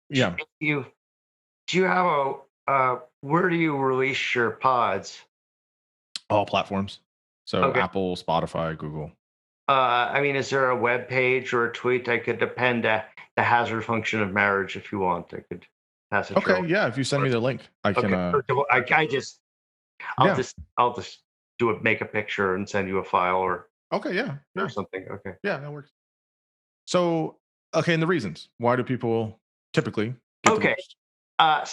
yeah, You do you have where do you release your pods? all platforms. So Okay. Apple, Spotify, Google. I mean, is there a web page or a tweet I could append the hazard function of marriage if you want? I could pass it your Okay, way. yeah. If you send me the link, I can. Okay. I'll Yeah. just I'll just make a picture and send you a file Okay. Yeah. or Yeah. something. Okay. Yeah. That works. So okay, and the reasons why do people typically get Okay. divorced?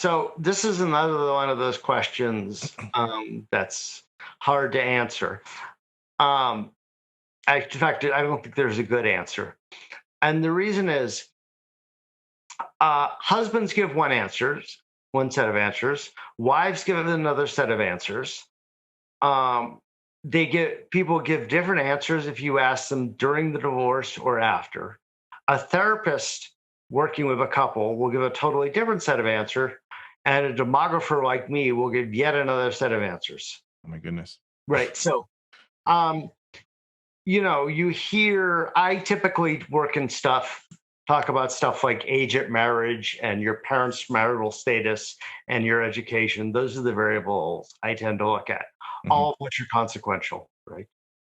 So this is another one of those questions that's hard to answer. Um, in fact, I don't think there's a good answer. And the reason is husbands give one set of answers. Wives give another set of answers. Um, people give different answers if you ask them during the divorce or after. A therapist working with a couple will give a totally different set of answer, and a demographer like me will give yet another set of answers. Oh my goodness. Right. So, um, I typically talk about stuff like age at marriage and your parents' marital status and your education. Those are the variables I tend to look at, Hmm. all of which are consequential, right?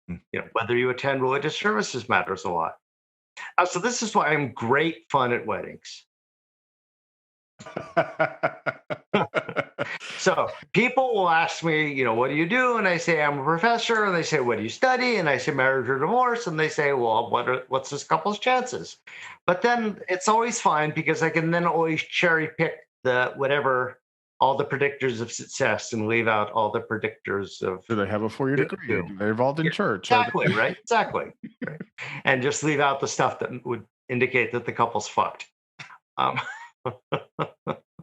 Hmm. Whether you attend religious services matters a lot. So this is why I'm great fun at weddings. So people will ask me, what do you do? And I say, I'm a professor. And they say, what do you study? And I say, marriage or divorce. And they say, well, what's this couple's chances? But then it's always fine because I can then always cherry pick all the predictors of success and leave out all the predictors of Do they have a 4-year degree? doom. Do they involved in Yeah, church? Are exactly, they? right? Exactly. Right. And just leave out the stuff that would indicate that the couple's fucked. Um,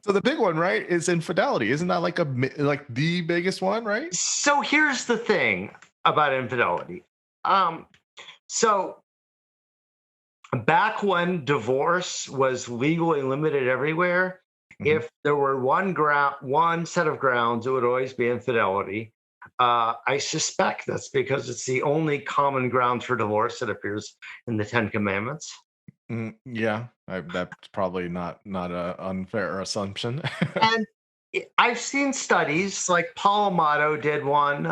So the big one, right, is infidelity. Isn't that like the biggest one, right? so here's the thing about infidelity. So back when divorce was legally limited everywhere, Hmm. if there were one set of grounds, it would always be infidelity. I suspect that's because it's the only common ground for divorce that appears in the Ten Commandments. Yeah, that's probably not a unfair assumption. And I've seen studies like Paul Amato did one.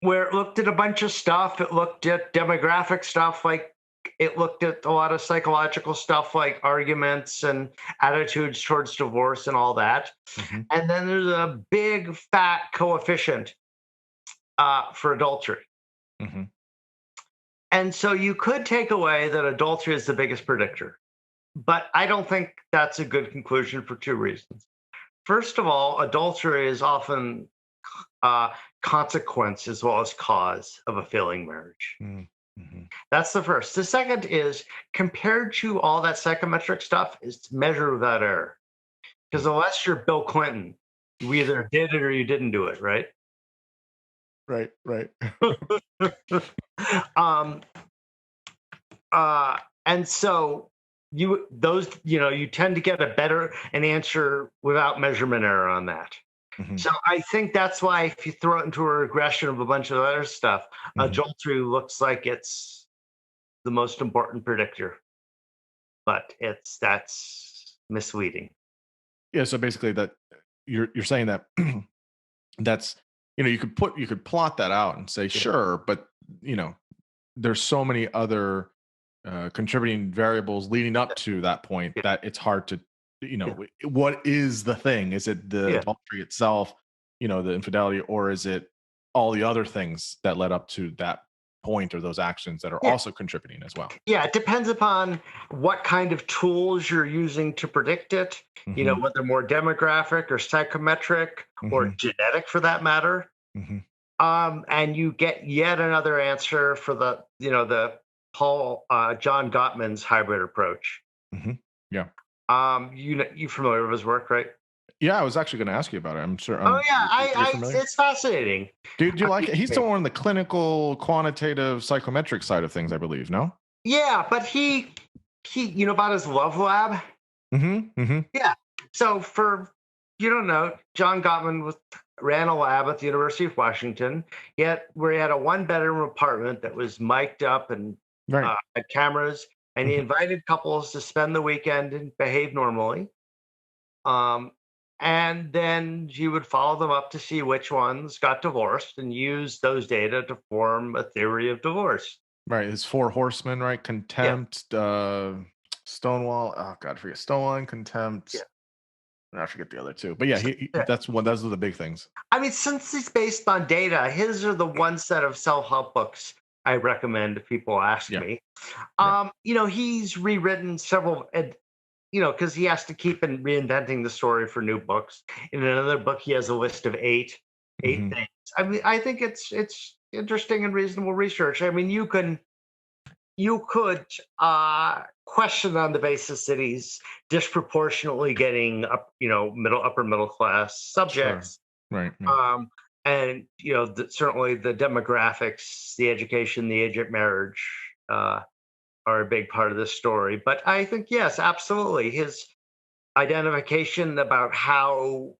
where it looked at a bunch of stuff. It looked at demographic stuff, like it looked at a lot of psychological stuff, like arguments and attitudes towards divorce and all that. Mm-hmm. And then there's a big fat coefficient for adultery. Mm-hmm. And so you could take away that adultery is the biggest predictor. But I don't think that's a good conclusion for two reasons. First of all, adultery is often consequence as well as cause of a failing marriage. Mm-hmm. That's the first. The second is, compared to all that psychometric stuff, is measure without error. Because unless you're Bill Clinton, you either did it or you didn't do it, right? Right. And so you tend to get an answer without measurement error on that. Mm-hmm. So I think that's why if you throw it into a regression of a bunch of other stuff, adultery looks like it's the most important predictor, but that's misleading. Yeah. So basically, that you're saying that that's you could plot that out and say sure, but there's so many other contributing variables leading up to that point that it's hard to what is the thing? Is it the adultery itself, the infidelity, or is it all the other things that led up to that point or those actions that are also contributing as well? Yeah, it depends upon what kind of tools you're using to predict it, whether more demographic or psychometric or genetic for that matter. And you get yet another answer for the John Gottman's hybrid approach. Yeah. You familiar with his work, right? Yeah, I was actually going to ask you about it. I'm sure. It's fascinating. Do you like it? He's still on the clinical, quantitative, psychometric side of things, I believe. No. Yeah, but he about his love lab. Yeah. So for you don't know, John Gottman ran a lab at the University of Washington. Where he had a one-bedroom apartment that was mic'd up and had cameras. And he invited couples to spend the weekend and behave normally. And then he would follow them up to see which ones got divorced and use those data to form a theory of divorce. Right. It's 4 horsemen, right? Contempt, Stonewall. Oh, God, I forget. Stonewall, contempt. I forget the other two. But those are the big things. I mean, since it's based on data, his are the one set of self-help books I recommend if people ask me. He's rewritten several, because he has to keep reinventing the story for new books. In another book, he has a list of eight things. I mean, I think it's interesting and reasonable research. I mean, you could question on the basis that he's disproportionately getting up, upper middle class subjects. Sure. Right. And certainly the demographics, the education, the age of marriage are a big part of this story. But I think yes, absolutely, his identification about how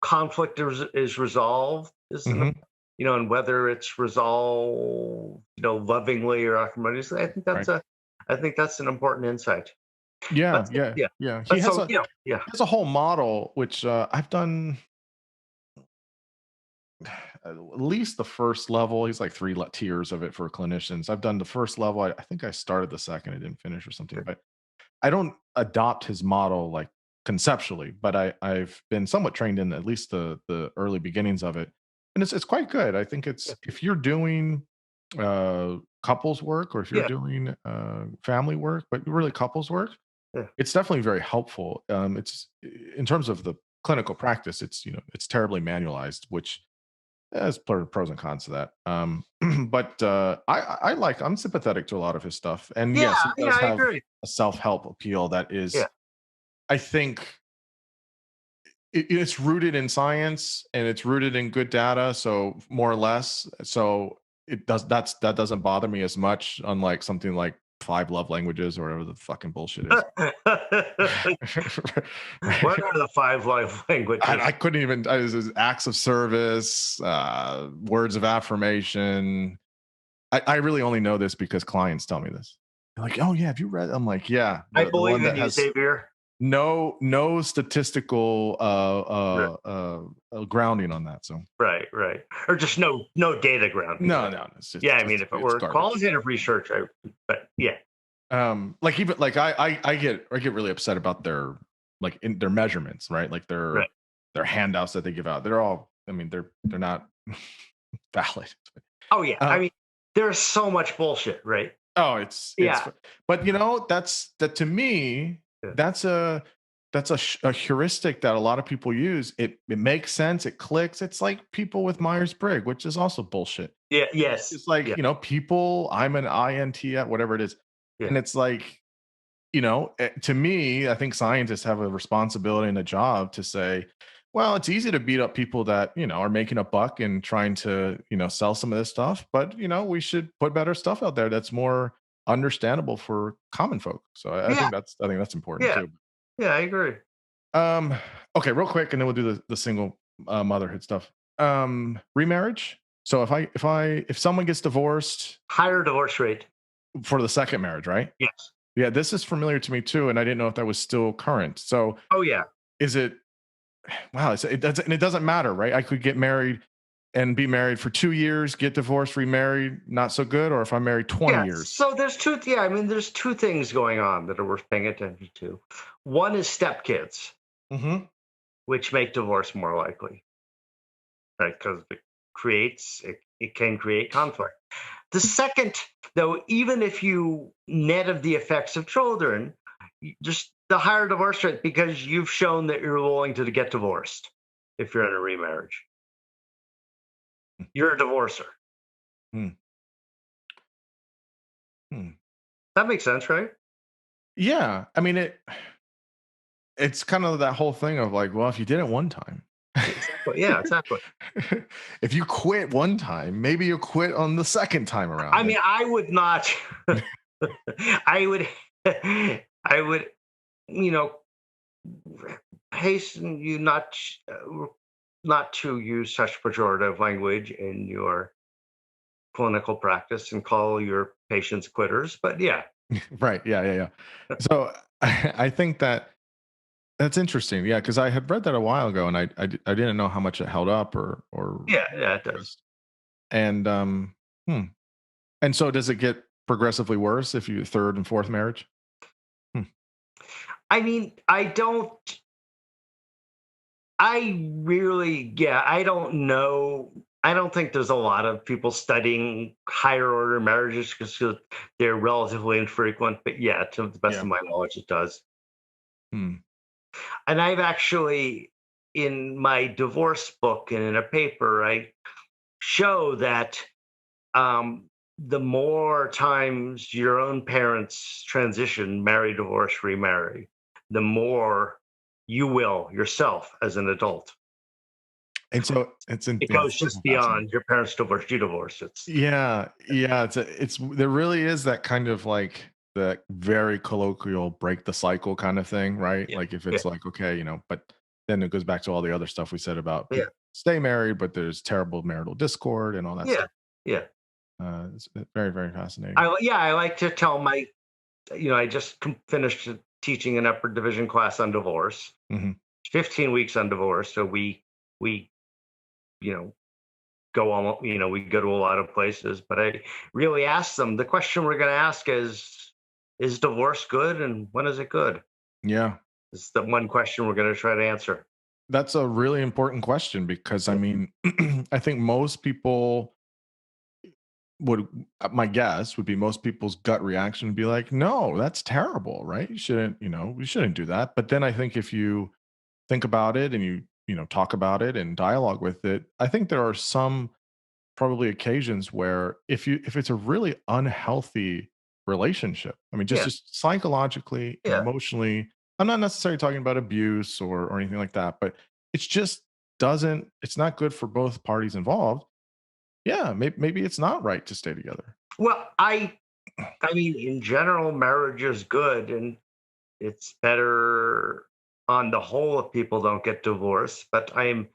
conflict is resolved is, and whether it's resolved, lovingly or acrimoniously. I think that's an important insight. Yeah. He has a whole model which I've done. At least the first level. He's like 3 tiers of it for clinicians. I've done the first level. I think I started the second. I didn't finish or something, but I don't adopt his model like conceptually, but I've been somewhat trained in at least the early beginnings of it. And it's quite good. I think it's, if you're doing couples work, or if you're doing family work, but really couples work, it's definitely very helpful. It's in terms of the clinical practice, it's terribly manualized, which there's pros and cons to that. But I'm sympathetic to a lot of his stuff. And yes, he does have a self-help appeal that is, I think it's rooted in science and it's rooted in good data. So more or less, so that doesn't bother me as much, unlike something like 5 love languages or whatever the fucking bullshit is. What are the 5 love languages? I couldn't even. Acts of service, words of affirmation. I really only know this because clients tell me this. They're like, "Oh yeah, have you read?" I'm like, "Yeah." I believe in you, Xavier. no statistical Right, grounding on that. So right. Or just no data grounding. no, it's Yeah, I mean, just if it it's were garbage. qualitative research, but yeah, Like even like I get really upset about their like in their measurements, right? Like right. their handouts that they give out. They're all, I mean, they're not valid. Oh yeah, I Um, mean, there's so much bullshit, right? oh, Yeah, but that to me, yeah, that's a heuristic that a lot of people use. It makes sense. It clicks. It's like people with Myers-Briggs, which is also bullshit. yeah, It's yes, just like, yeah, people, I'm an INT at whatever it is. yeah, And it's like, to me, I think scientists have a responsibility and a job to say, well, it's easy to beat up people that, are making a buck and trying to, sell some of this stuff. But, we should put better stuff out there that's more understandable for common folk. So yeah, I think that's important yeah, too. yeah. I agree. Um, okay, real quick, and then we'll do the single motherhood stuff. Remarriage. So if someone gets divorced Higher divorce rate. for the second marriage, right? Yes. Yeah, this is familiar to me too, and I didn't know if that was still current. So, Oh yeah. is it? Wow, it doesn't matter, right? I could get married and be married for 2 years, get divorced, remarried, not so good, or if I'm married 20 Yeah. years. So there's two. Yeah, I mean, there's two things going on that are worth paying attention to. One is stepkids, Hmm. which make divorce more likely, right? Because it can create conflict. The second, though, even if you net of the effects of children, just the higher divorce rate because you've shown that you're willing to get divorced if you're in a remarriage. You're a divorcer. Hmm. Hmm. That makes sense, right? Yeah, I mean it's kind of that whole thing of like, well, if you did it one time, Exactly. Yeah, exactly. if you quit one time, maybe you quit on the second time I around. mean, I would not. I would. I would. You know, hasten you not to use such pejorative language in your clinical practice and call your patients quitters. But yeah, Right. Yeah. So I think that's interesting. Yeah, because I had read that a while ago, and I didn't know how much it held up or yeah, it does. progressed. And hmm. And so does it get progressively worse if you third and fourth marriage? Hmm. I mean, I don't. I really, yeah, I don't know. I don't think there's a lot of people studying higher order marriages because they're relatively infrequent. But yeah, to the best Yeah. of my knowledge, it does. Hmm. And I've actually, in my divorce book and in a paper, I show that um, the more times your own parents transition, marry, divorce, remarry, the more you will yourself as an adult. And so it's in, It yeah, goes it's just fascinating. beyond your parents divorce, you divorce. Yeah. It's there really is that kind of like the very colloquial break the cycle kind of thing, right? Yeah, Like if yeah, it's like, okay, but then it goes back to all the other stuff we said about yeah, people stay married, but there's terrible marital discord and all that yeah, stuff. yeah. It's very, very fascinating. I like to tell my, I just finished teaching an upper division class on divorce, Hmm. 15 weeks on divorce. So we you know go on, we go to a lot of places, but I really ask them the question we're going to ask is divorce good and when is it good? Yeah. It's the one question we're going to try to answer. That's a really important question because I mean, I think most people would, my guess would be most people's gut reaction would be like, no, that's terrible, right? We shouldn't do that. But then I think if you think about it and you talk about it and dialogue with it, I think there are some probably occasions where if it's a really unhealthy relationship, I mean, Yeah, just psychologically and yeah. emotionally, I'm not necessarily talking about abuse or anything like that, but it's just it's not good for both parties involved. Yeah, maybe it's not right to stay together. Well, I mean, in general, marriage is good, and it's better on the whole if people don't get divorced. But I'm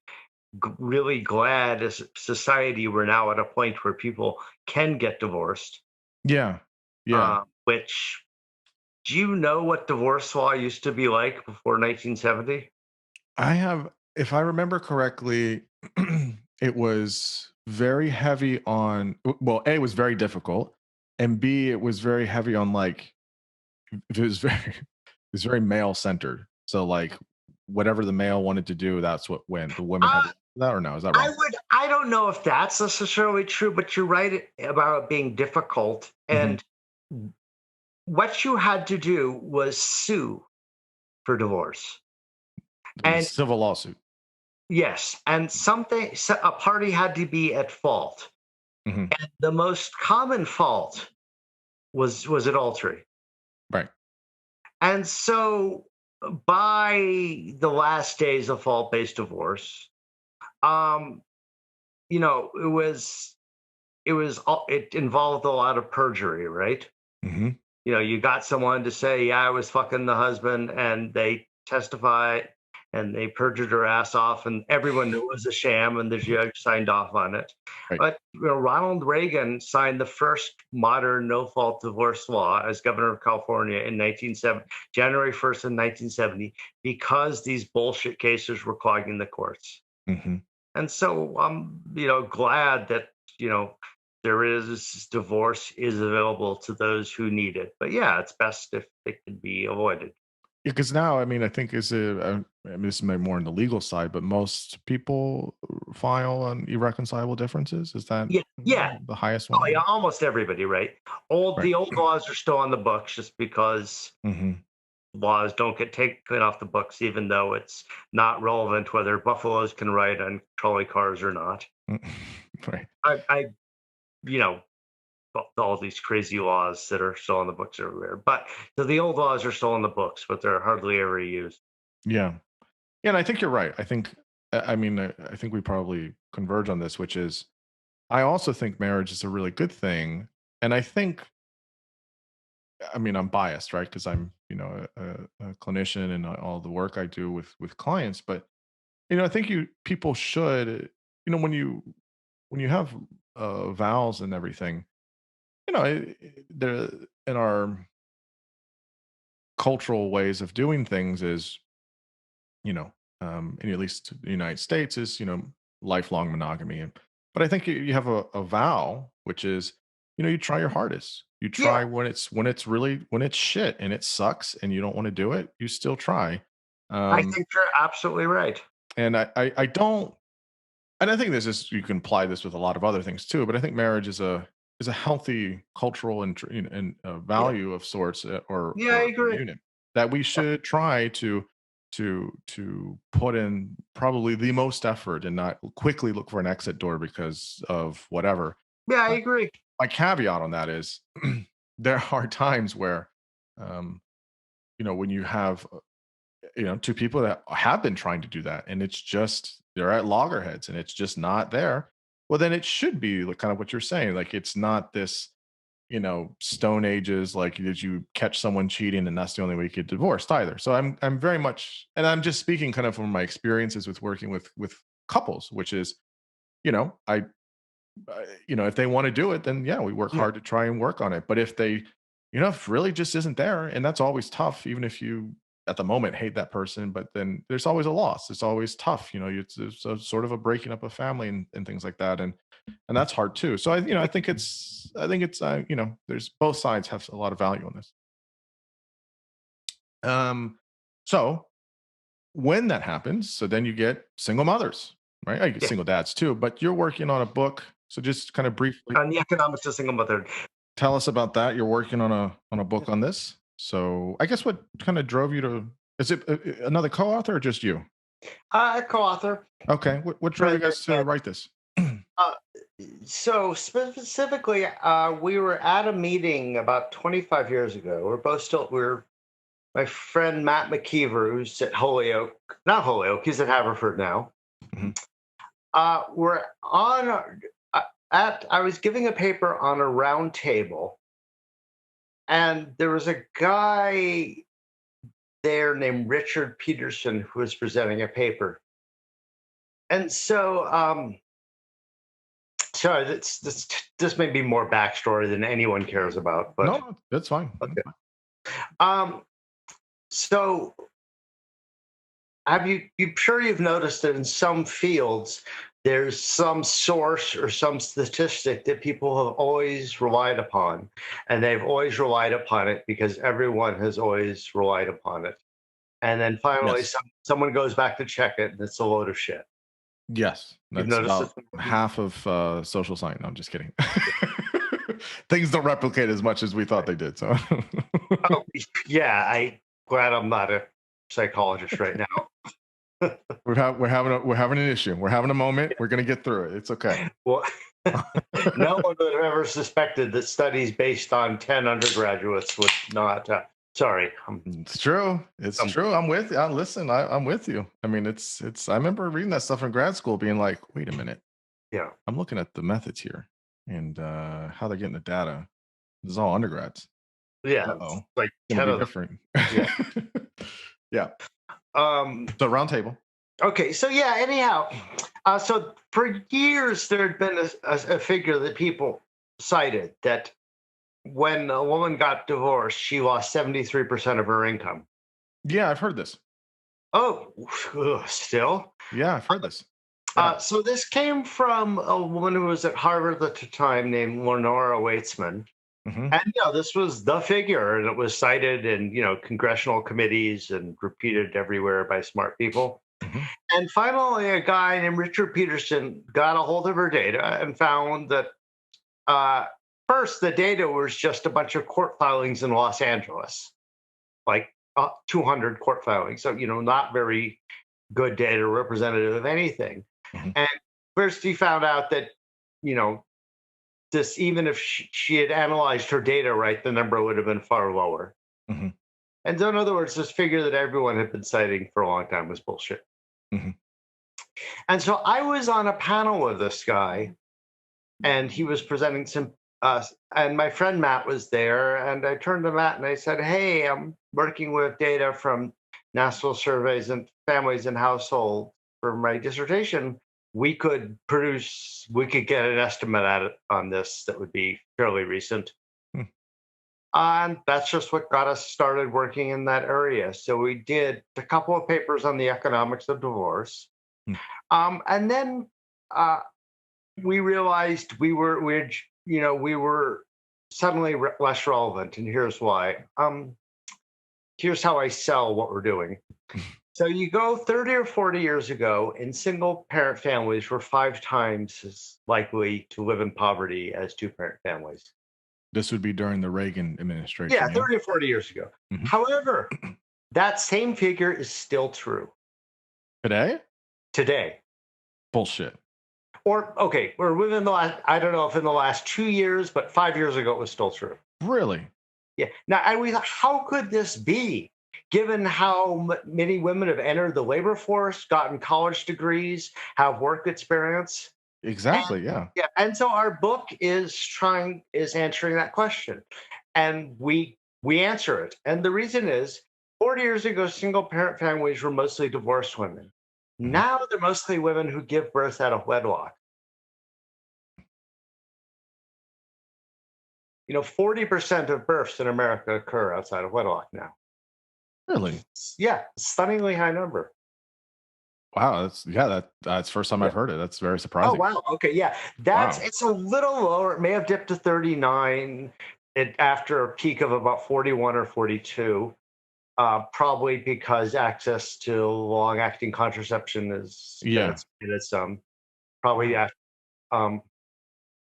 really glad as a society we're now at a point where people can get divorced, Yeah, yeah, which Do you know what divorce law used to be like before 1970? I have, if I remember correctly, it was very heavy on, well, A, it was very difficult, and B, it was very heavy on like, it was very, it was very male centered. So like, whatever the male wanted to do, that's what went. The women had Uh, to do that, or no? Is that wrong? I don't know if that's necessarily true, but you're right about it being difficult. Hmm. And what you had to do was sue for divorce. It was a And civil lawsuit. yes, and a party had to be at fault. Hmm. And the most common fault was adultery. Right. And so by the last days of fault-based divorce, um, it involved a lot of perjury, right? Hmm. You got someone to say, "Yeah, I was fucking the husband," and they testify and they perjured her ass off, and everyone knew it was a sham, and the judge signed off on it. Right. But Ronald Reagan signed the first modern no-fault divorce law as governor of California in 1970, January 1st in 1970, because these bullshit cases were clogging the courts. Hmm. And so I'm, glad that, you know, divorce is available to those who need it. But yeah, it's best if it can be avoided. Yeah, because now, I mean, I think I mean, this is maybe more on the legal side, but most people file on irreconcilable differences. Is that Yeah, yeah. the highest Oh yeah, one? almost everybody, right? Right. The old laws are still on the books just because Hmm. laws don't get taken off the books, even though it's not relevant whether buffaloes can ride on trolley cars or not. Right. I you know, all these crazy laws that are still on the books everywhere. But so the old laws are still on the books, but they're hardly ever used. Yeah. Yeah, and I think you're right. I think, I mean, I think we probably converge on this, which is I also think marriage is a really good thing, and I think, I mean, I'm biased, right? Because I'm, a clinician and all the work I do with clients, but I think people should, when you have vows and everything, there in our cultural ways of doing things is, in at least the United States is, lifelong monogamy. But I think you have a vow, which is, you try your hardest. You Yeah, try when it's shit and it sucks and you don't want to do it, you still try. I Um, think you're absolutely right. and I don't, and I think this is, you can apply this with a lot of other things too. But I think marriage is a healthy cultural and Yeah, value of sorts, yeah, I or agree. unit that we should try to put in probably the most effort and not quickly look for an exit door because of whatever. Yeah, I My, agree. my caveat on that is there are times where, um, when you have, two people that have been trying to do that and it's just they're at loggerheads and it's just not there. Well, then it should be like kind of what you're saying. Like it's not this, stone ages, like did you catch someone cheating and that's the only way you get divorced either. So I'm very much, and I'm just speaking kind of from my experiences with working with couples, which is, I if they want to do it, then yeah, we work Yeah, hard to try and work on it. But if they, if really just isn't there, and that's always tough, even if you at the moment hate that person, but then there's always a loss. It's always tough, it's a sort of a breaking up of family and things like that, and that's hard too. So I think it's there's both sides have a lot of value on this. So when that happens, so then you get single mothers, right? I get yeah. single dads too, but you're working on a book. So just kind of briefly On the economics of single motherhood. tell us about that. You're working on a book on this. So I guess what kind of drove you to, is it another co-author or just you? Co-author, Okay. What drove you friend, guys to and write this? uh, so specifically, we were at a meeting about 25 years ago. We're my friend Matt McKeever, who's at Holyoke, not Holyoke, he's at Haverford now. Mhm. We're on I was giving a paper on a round table, and there was a guy there named Richard Peterson who was presenting a paper. And so, sorry, this may be more backstory than anyone cares about, No, but no, that's fine. That's okay. fine. Um, so you sure you've noticed that in some fields there's some source or some statistic that people have always relied upon, and they've always relied upon it because everyone has always relied upon it. And then finally Yes. someone goes back to check it and it's a load of shit. Yes. You've That's noticed this? about half of social science. No, I'm just kidding. Things don't replicate as much as we thought they did. So Oh, yeah, I glad I'm not a psychologist right now. we're having an issue. We're having a moment. We're gonna get through it. It's okay. Well, no one would have ever suspected that studies based on 10 undergraduates would not. Sorry. It's true. It's Um, true. I'm with you. Listen, I'm with you. I mean, it's. I remember reading that stuff in grad school, being like, wait a minute. yeah. I'm looking at the methods here and how they're getting the data. This is all undergrads. Yeah. It's Uh-oh. like Gonna 10 be of them. different. Yeah. Yeah. Um, So round table. okay. So, yeah, anyhow, so for years, there had been a figure that people cited that when a woman got divorced, she lost 73% of her income. Yeah, I've heard this. Oh, still? Yeah, I've heard this. Yeah. So this came from a woman who was at Harvard at the time named Lenora Weitzman. Hmm. And this was the figure, and it was cited in congressional committees and repeated everywhere by smart people. Hmm. And finally, a guy named Richard Peterson got a hold of her data and found that first, the data was just a bunch of court filings in Los Angeles, like 200 court filings. So not very good data representative of anything. Hmm. And first, he found out that you know this, even if she had analyzed her data right, the number would have been far lower. Hmm. And so, in other words, this figure that everyone had been citing for a long time was bullshit. Hmm. And so I was on a panel with this guy, and he was presenting some, and my friend Matt was there. And I turned to Matt and I said, "Hey, I'm working with data from national surveys and families and households for my dissertation. We could get an estimate at it on this that would be fairly recent." Hmm. And that's just what got us started working in that area. So we did a couple of papers on the economics of divorce. Hmm. And then uh, we realized we were suddenly less relevant. And here's why. Here's how I sell what we're doing. So you go 30 or 40 years ago, and single parent families were 5 times as likely to live in poverty as 2-parent families. This would be during the Reagan Yeah, administration. Yeah. 30 or 40 years ago. Hmm. However, that same figure is still true Today? today. Bullshit. Or, okay, or within the last, I don't know if in the last 2 years, but 5 years ago it was still true. Really? Yeah. Now, we thought, how could this be? Given how many women have entered the labor force, gotten college degrees, have work experience. Exactly. Yeah. Yeah, and so our book is answering that question, and we answer it. And the reason is, 40 years ago, single parent families were mostly divorced women. Mhm. Now they're mostly women who give birth out of wedlock. 40% of births in America occur outside of wedlock now. Really? Yeah, stunningly high number. Wow. That's first time Yeah. I've heard it. That's very Oh, surprising. wow. Okay, yeah. Wow. It's a little lower. It may have dipped to 39 after a peak of about 41 or 42. Probably because access to long-acting contraception is Yeah. it's probably yeah. Um,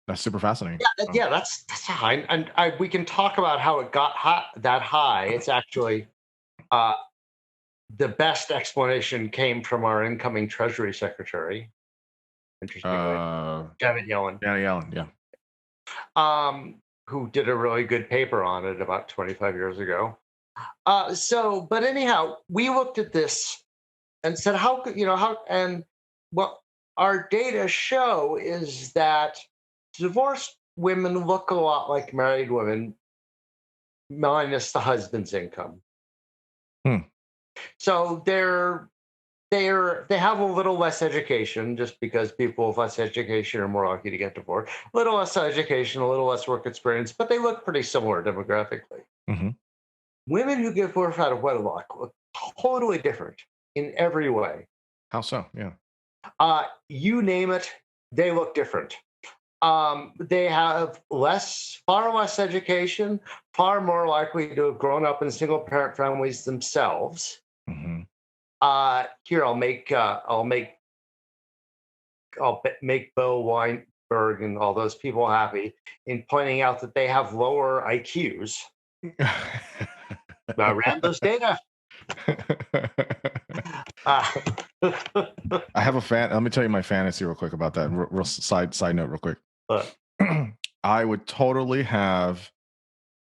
That's super fascinating. yeah, that's high, and we can talk about how it got that high. It's actually uh, the best explanation came from our incoming Treasury Secretary. Interestingly, Janet Yellen, Janet Yellen. Yeah. who did a really good paper on it about 25 years ago. But anyhow, we looked at this and said, how could and what our data show is that divorced women look a lot like married women, minus the husband's income. Hmm. So they have a little less education, just because people with less education are more likely to get divorced. A little less education, a little less work experience, but they look pretty similar demographically. Hmm. women who give birth out of wedlock look totally different in every way. How so? Yeah. You name it, they look different. They have far less education, far more likely to have grown up in single parent families themselves. Hmm. Here, I'll make Bo Weinberg and all those people happy in pointing out that they have lower IQs. I ran those data. Uh, I have a fan. Let me tell you my fantasy real quick about that. Real side note, real quick. but I would totally have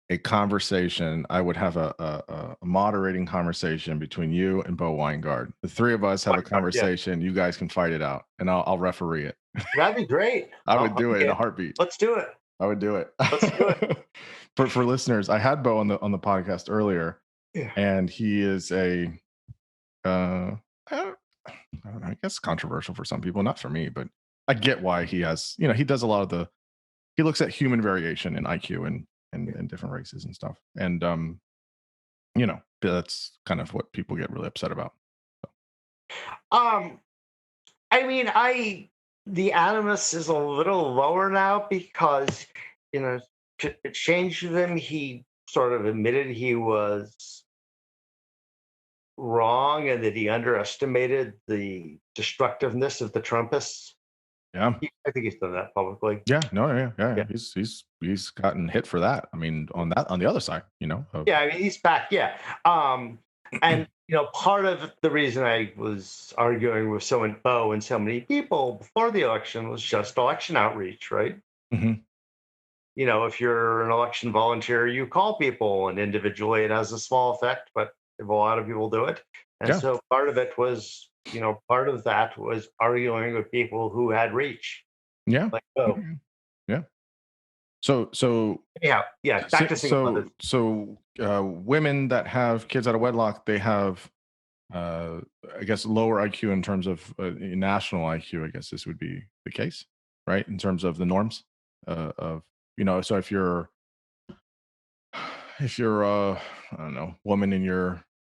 a conversation. I would have a moderating conversation between you and Bo Weingard. The three of us have a yeah, conversation. You guys can fight it out, and I'll referee it. that'd be great. I would do it in a heartbeat. Let's do it. I would do it. Let's do it. For listeners, I had Bo on the podcast earlier, Yeah. and he is a I don't know, I guess controversial for some people, not for me, but I get why he has, he does a lot of he looks at human variation in IQ and different races and stuff. And, that's kind of what people get really upset about. I mean, the animus is a little lower now because, to change them, he sort of admitted he was wrong and that he underestimated the destructiveness of the Trumpists. Yeah. I think he's done that publicly. Yeah. No, yeah. He's gotten hit for that. I mean, on the other side, Yeah, I mean, he's back. Yeah. And, part of the reason I was arguing with Bo and so many people before the election was just election outreach, right? Mhm. If you're an election volunteer, you call people, and individually it has a small effect, but if a lot of people do it. And Yeah. so part of that was arguing with people who had reach. Yeah. Like, oh, Yeah. So yeah, back to single mothers. so women that have kids out of wedlock, they have I guess lower IQ in terms of national IQ. I guess this would be the case, right? In terms of the norms of so if you're I don't know,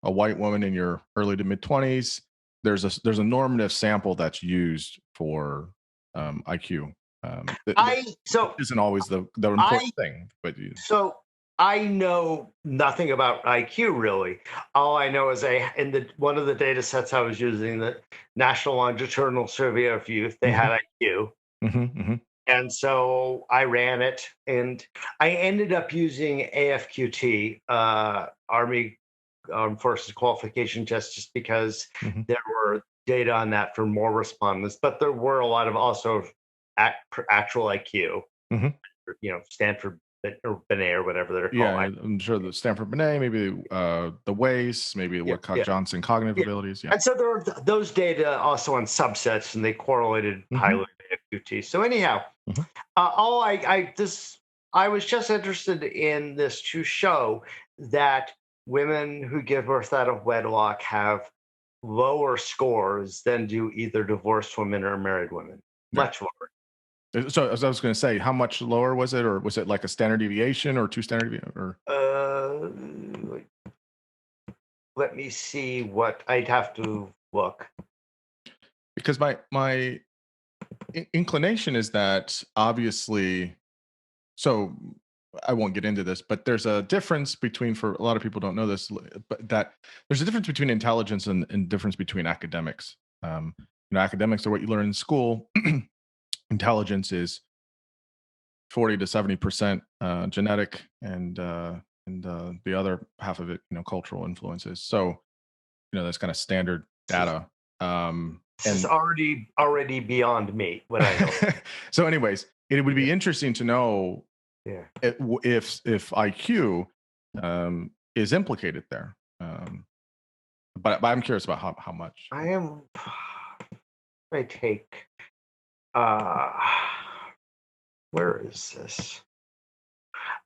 a white woman in your early to mid 20s, there's a normative sample that's used for IQ. That isn't always the important thing, but So I know nothing about IQ really. All I know is one of the data sets I was using, the National Longitudinal Survey of Youth, they had IQ. And so I ran it, and I ended up using AFQT, Army Armed Forces Qualification Test, just because there were data on that for more respondents. But there were a lot of also actual IQ, Stanford or Binet or whatever they're called. Yeah, I'm sure the Stanford Binet, maybe the WACE, maybe Woodcock Johnson cognitive abilities. Yeah, and so there were those data also on subsets, and they correlated highly with AFQT. So anyhow, I was just interested in this to show that women who give birth out of wedlock have lower scores than do either divorced women or married women, much lower. So as I was going to say, how much lower was it, or was it like a standard deviation or two standard deviation? Or let me see what I'd have to look. Because my inclination is that obviously, so I won't get into this, but there's a difference between, for a lot of people don't know this, but that there's a difference between intelligence and difference between academics. Academics are what you learn in school. Intelligence is 40 to 70% genetic, and the other half of it, cultural influences. So, that's kind of standard data. This is already beyond me, what I know. So, anyways, it would be interesting to know if IQ is implicated there. But I'm curious about how much. I take. Where is this?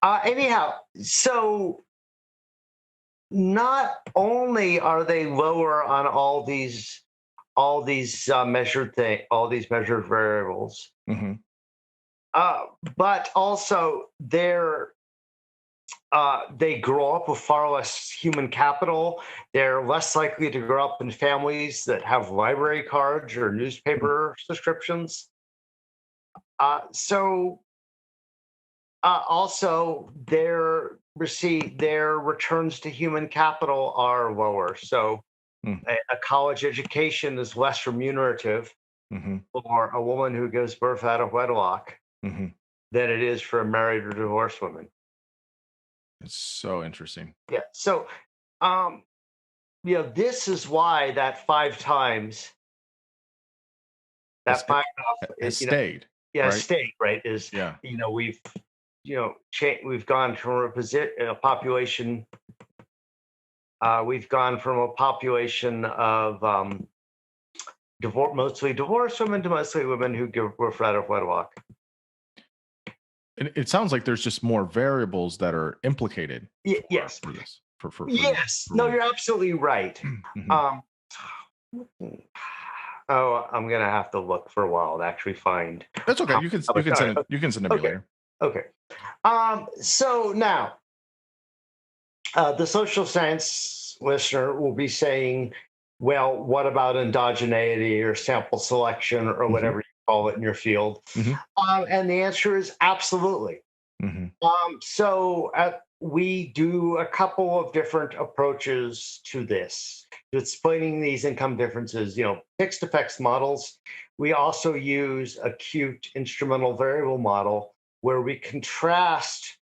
Anyhow, so not only are they lower on all these measured variables, but also their they grow up with far less human capital. They're less likely to grow up in families that have library cards or newspaper subscriptions. Also, their returns to human capital are lower. So Mm. a college education is less remunerative Mm-hmm. for a woman who gives birth out of wedlock Mm-hmm. than it is for a married or divorced woman. It's so interesting. Yeah. So, um, this is why that five times, Has, that five, has stayed, yeah, right? state, right, is, Yeah. we've, we've gone from a population, we've gone from a population of mostly divorced women to mostly women who give birth out of wedlock. And it sounds like there's just more variables that are implicated Yes. for this, for these. Yes. No, you're absolutely right. Mhm. Um, oh, I'm gonna have to look for a while to actually find. That's okay. How, how You much, can all send right, it. You can send it to me okay. later. Okay. So now, the social science listener will be saying, well, what about endogeneity or sample selection or Mm-hmm. whatever you call it in your field? Mm-hmm. And the answer is absolutely. Mm-hmm. We do a couple of different approaches to this, to explaining these income differences. Fixed effects models. We also use acute instrumental variable model where we contrast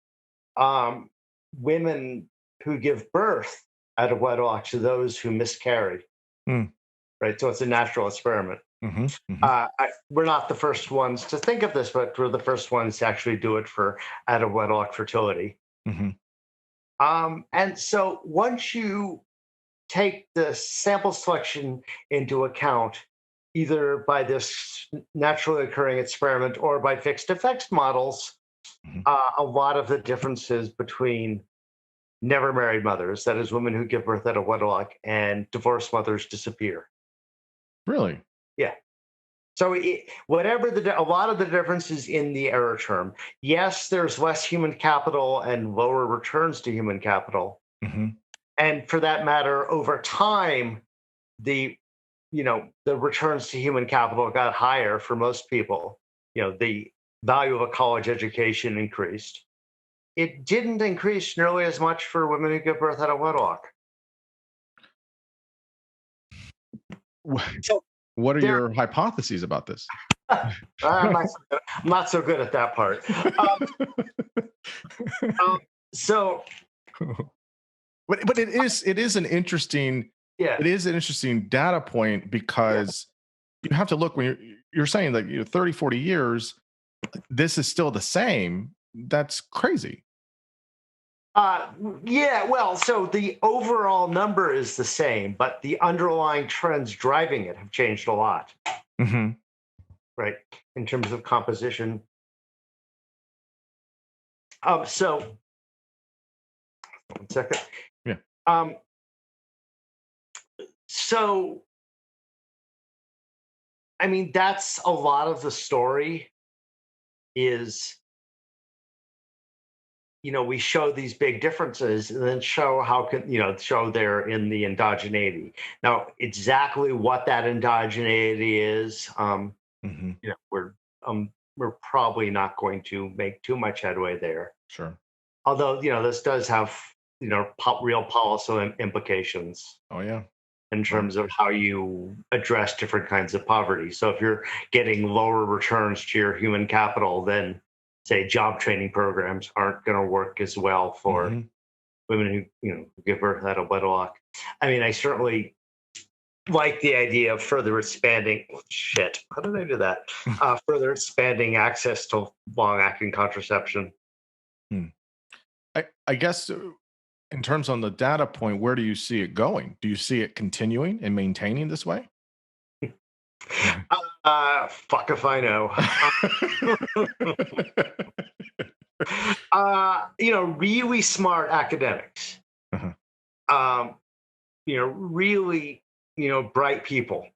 women who give birth out of wedlock to those who miscarry. Mm. Right, so it's a natural experiment. Mm-hmm. Mm-hmm. We're not the first ones to think of this, but we're the first ones to actually do it for out of wedlock fertility. Mm-hmm. And so once you take the sample selection into account, either by this naturally occurring experiment or by fixed effects models, Mm-hmm. a lot of the differences between never married mothers, that is, women who give birth out of wedlock, and divorced mothers disappear. Really? Yeah. So whatever a lot of the differences in the error term. Yes, there's less human capital and lower returns to human capital. Mm-hmm. And for that matter, over time, the the returns to human capital got higher for most people. The value of a college education increased. It didn't increase nearly as much for women who give birth out of wedlock. So What are there, your hypotheses about this? I'm not so good at that part. So, but it is an interesting yeah, it is an interesting data point because you have to look when you're saying that 30, 40 years, this is still the same. That's crazy. yeah. Well, so the overall number is the same, but the underlying trends driving it have changed a lot, Mm-hmm. right? In terms of composition. So, 1 second. Yeah. So, I mean, that's a lot of the story. Is we show these big differences and then show how show they're in the endogeneity. Now, exactly what that endogeneity is, Mm-hmm. we're probably not going to make too much headway there. Sure. Although this does have real policy implications Oh yeah. in terms of how you address different kinds of poverty. So if you're getting lower returns to your human capital, then say job training programs aren't going to work as well for Mm-hmm. women who give birth out of wedlock. I mean, I certainly like the idea of further expanding. Shit, how did I do that? Further expanding access to long-acting contraception. I guess in terms on the data point, where do you see it going? Do you see it continuing and maintaining this way? Fuck if I know. Really smart academics. Uh-huh. Really, bright people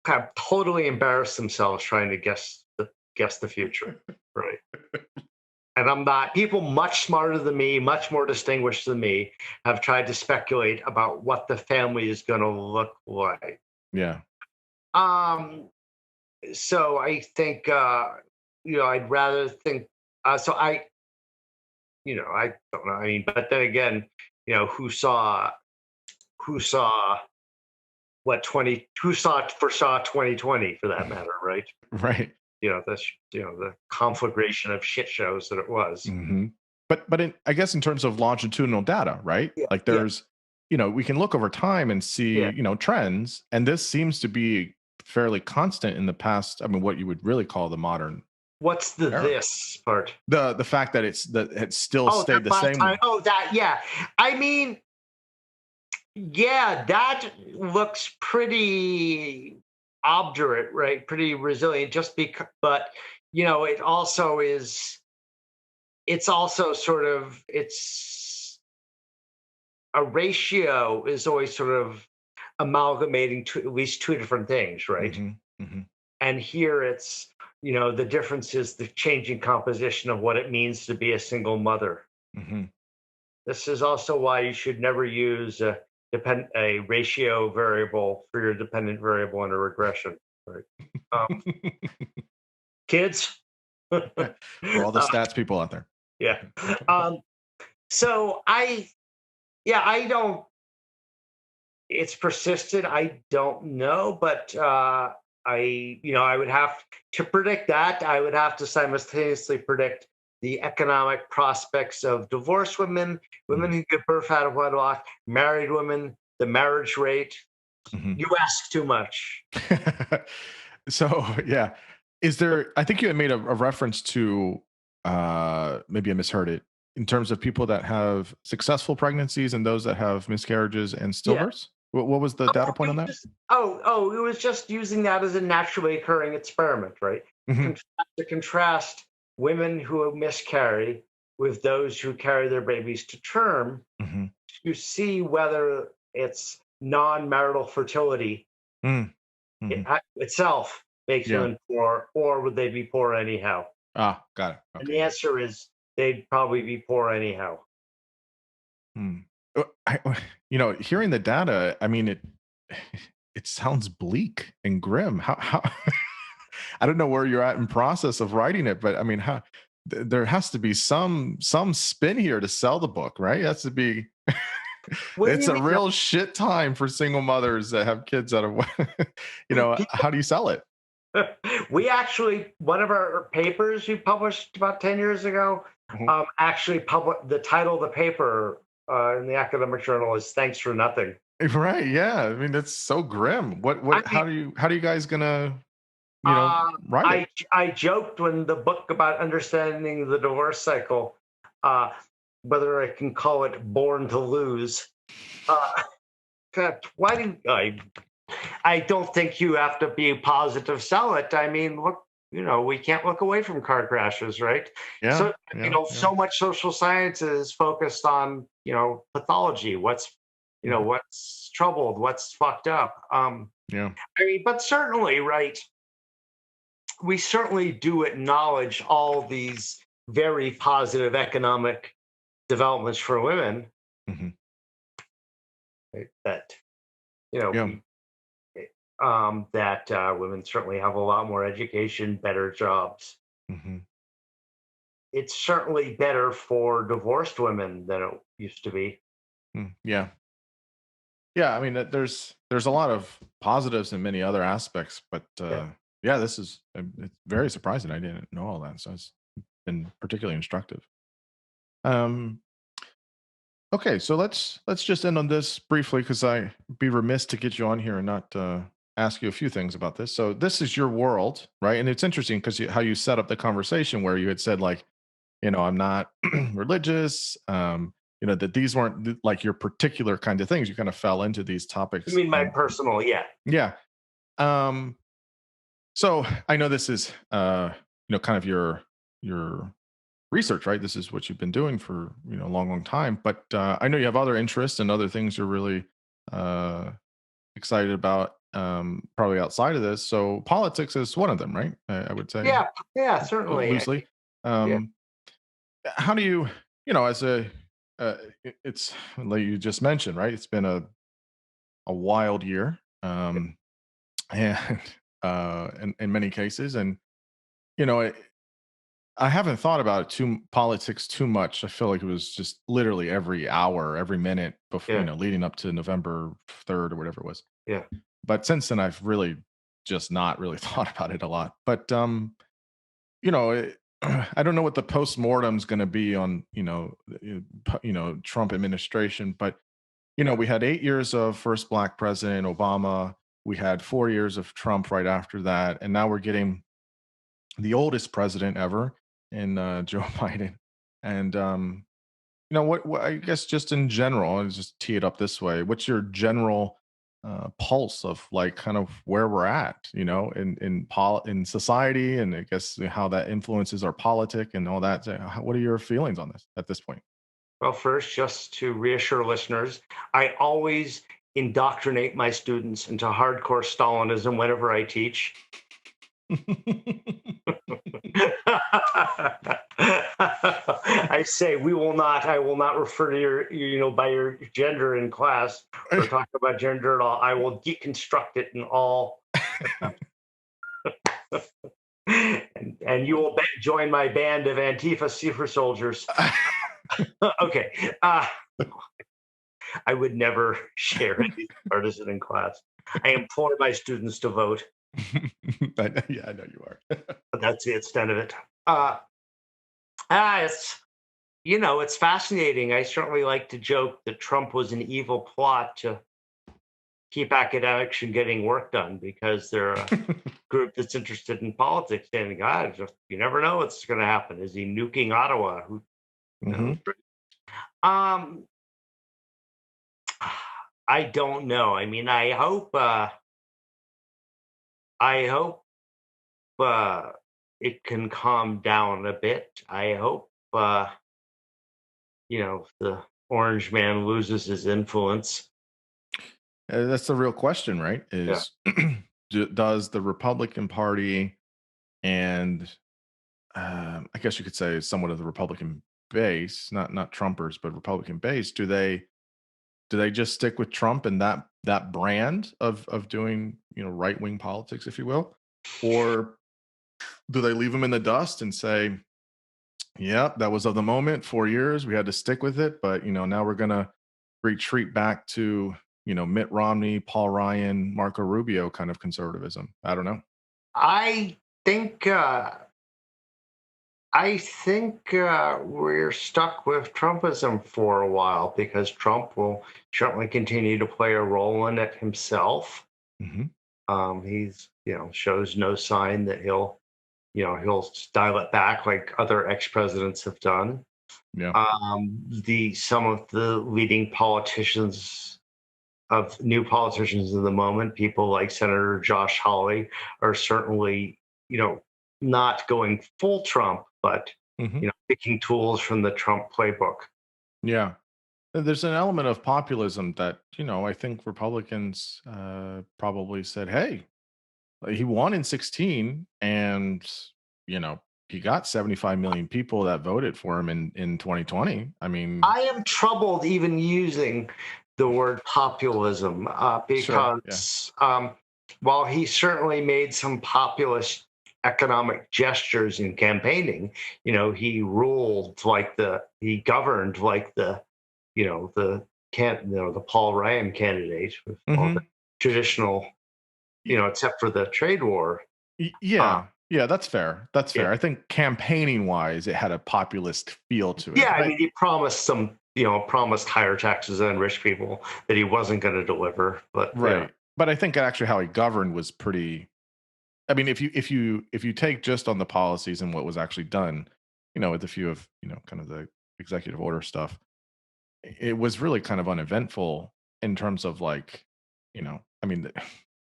kind of totally embarrass themselves trying to guess the future, right? and I'm not, people much smarter than me, much more distinguished than me, have tried to speculate about what the family is going to look like. Yeah. Um, so I think, I'd rather think, so I don't know. I mean, but then again, who saw who foresaw 2020 for that matter, right? Right. The conflagration of shit shows that it was. Hmm. But I guess in terms of longitudinal data, right? Yeah, Like yeah, there's, we can look over time and see, yeah. trends, and this seems to be fairly constant in the past. I mean, what you would really call the modern What's the era. this part? The fact that it's still Oh, that stayed the last time. same. Oh, that, yeah. I mean, yeah, that looks pretty obdurate, right? Pretty resilient, just because, but it also is, it's also sort of, it's a ratio is always sort of amalgamating to at least two different things, right? Hmm. Hmm. And here it's, the difference is the changing composition of what it means to be a single mother. Hmm. This is also why you should never use a ratio variable for your dependent variable in a regression. Right? Um, kids. For all the Uh, stats people out there. yeah. Um, so I don't. It's persistent. I don't know, but I would have to predict that. I would have to simultaneously predict the economic prospects of divorced women, women who give birth out of wedlock, married women, the marriage rate. Hmm. You ask too much. So yeah, is there? I think you had made a reference to, maybe I misheard it, in terms of people that have successful pregnancies and those that have miscarriages and Yeah. stillbirths. What was the data point on that? It was just using that as a naturally occurring experiment, right? Hmm. Con- to contrast women who miscarry with those who carry their babies to term, Hmm. to see whether it's non-marital fertility Hmm. itself makes Yeah. women poor, or would they be poor anyhow? Ah, got it. And Okay. the Yeah. answer is they'd probably be poor anyhow. Hmm. Hearing the data, I mean, it it sounds bleak and grim. How I don't know where you're at in process of writing it, but I mean, how there has to be some spin here to sell the book, right? It has to be. What do It's you a mean? real shit time for single mothers that have kids out of. How do you sell it? We actually, one of our papers we published about 10 years ago, Mhm. actually published the title of the paper in the academic journal is Thanks for Nothing. Right? Yeah. I mean, that's so grim. What? I What? mean, How do you guys gonna uh, write it? I joked when the book about understanding the divorce cycle, uh, whether I can call it Born to Lose. Uh, God, why do I don't think you have to be positive sell it. I mean, look, we can't look away from car crashes, right? Yeah. So, Yeah. Yeah. so much social science is focused on, pathology, Mhm. what's troubled, what's fucked up. Yeah. I mean, but certainly, right, we certainly do acknowledge all these very positive economic developments for women, Mhm. right, that, you know, Yeah. we that women certainly have a lot more education, better jobs. Mhm. It's certainly better for divorced women than it used to be. Yeah. Yeah, I mean, there's a lot of positives in many other aspects, but Yeah. yeah, this is it's very surprising. I didn't know all that, so it's been particularly instructive. Um, okay, so let's just end on this briefly because I be remiss to get you on here and not ask you a few things about this. So this is your world, right? And it's interesting because how you set up the conversation where you had said like, I'm not religious. That these weren't like your particular kind of things. You kind of fell into these You topics. mean my personal? Yeah. Yeah. Um, so I know this is kind of your research, right? This is what you've been doing for, a long, long time. But I know you have other interests and other things you're really uh excited about, probably outside of this. So politics is one of them, right? I would say Yeah. Yeah. Certainly. loosely. Yeah. Um how do you, as it's like you just mentioned, right? It's been a wild year, and in many cases, and you know, I haven't thought about politics too much. I feel like it was just literally every hour, every minute before, Yeah, leading up to November 3rd or whatever it was. yeah. But since then, I've really just not really thought about it a lot. But you know, I don't know what the postmortem's going to be on, Trump administration. But Yeah. we had 8 years of first black president Obama. We had 4 years of Trump right after that, and now we're getting the oldest president ever in Joe Biden. And what I guess just in general, I'll just tee it up this way. What's your general pulse of like kind of where we're at, in society, and I guess how that influences our politic and all that. So what are your feelings on this at this point? Well, first, just to reassure listeners, I always indoctrinate my students into hardcore Stalinism whenever I teach. I say I will not refer to by your gender in class or talk about gender at all. I will deconstruct it in all, and you will join my band of Antifa super soldiers. Okay. I would never share any partisan in class. I implore my students to vote, Yeah, I know you are. but that's the extent of it. Uh, it's it's fascinating. I certainly like to joke that Trump was an evil plot to keep academics from getting work done because they're a group that's interested in politics. And God, you never know what's going to happen. Is he nuking Ottawa? Who knows? Hmm. Um, I don't know. I mean, I hope uh, it can calm down a bit. I hope the orange man loses his influence. That's the real question, right? Yeah. Is does the Republican Party and I guess you could say somewhat of the Republican base, not Trumpers, but Republican base, do they just stick with Trump and that brand of doing right wing politics, if you will, or do they leave him in the dust and say, "Yep, that was of the moment, 4 years, we had to stick with it, but now we're gonna retreat back to Mitt Romney, Paul Ryan, Marco Rubio kind of conservatism." I don't know. I think we're stuck with Trumpism for a while because Trump will certainly continue to play a role in it himself. Hmm. He's shows no sign that he'll dial it back like other ex presidents have done. Yeah. The Some of the leading new politicians of the moment, people like Senator Josh Hawley, are certainly, not going full Trump, but Hmm. picking tools from the Trump playbook. Yeah. There's an element of populism that, I think Republicans probably said, hey, he won in 16 and, you know, he got 75 million people that voted for him in 2020. I mean, I am troubled even using the word populism sure. Yeah. because while he certainly made some populist economic gestures in campaigning, he governed like the Paul Ryan candidate with all the Hmm. traditional, except for the trade war. Uh, Yeah. Yeah. That's fair. That's yeah, fair. I think campaigning wise, it had a populist feel to it. yeah. I But mean, he promised higher taxes on rich people that he wasn't going to deliver. But right. But I think actually how he governed was pretty. I mean, if you take just on the policies and what was actually done, with a few of kind of the executive order stuff, it was really kind of uneventful in terms of like, I mean,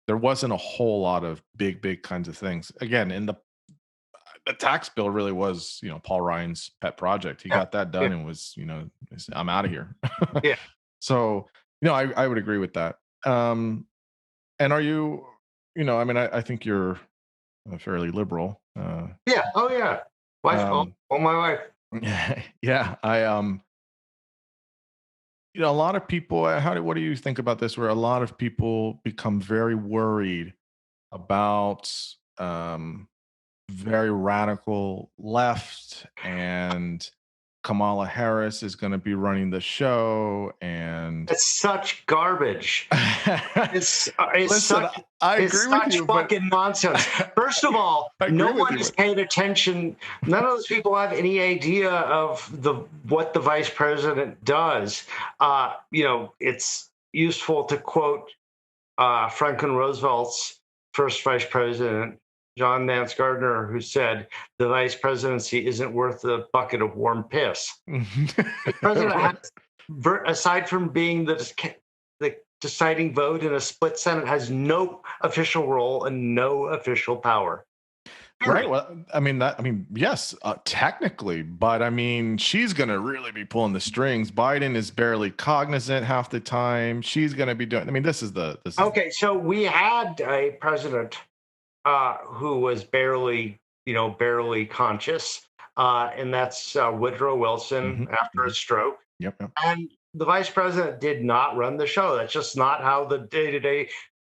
there wasn't a whole lot of big kinds of things. Again, in the tax bill really was, Paul Ryan's pet project. He yeah, got that yeah, done and was, I'm out of here. yeah, So, I would agree with that. And are you, I mean, I think you're fairly liberal. yeah. Oh yeah, wife. Oh, Um, my wife. Yeah, a lot of people. What do you think about this? Where a lot of people become very worried about very radical left, and Kamala Harris is going to be running the show, and It's such garbage. It's listen, such I it's agree with such you, but fucking nonsense. First of all, I agree no with one you, is but paying attention. None of those people have any idea of what the vice president does. It's useful to quote Franklin Roosevelt's first vice president, John Nance Gardner, who said, "The vice presidency isn't worth a bucket of warm piss." The president has, aside from being the deciding vote in a split Senate, has no official role and no official power. Right. Period. Well, yes, technically, but I mean, she's going to really be pulling the strings. Biden is barely cognizant half the time. She's going to be doing. I mean, this is. Okay, so we had a president who was barely conscious, and that's Woodrow Wilson Mhm, after a mhm. stroke. Yep. Yep. And the vice president did not run the show. That's just not how the day-to-day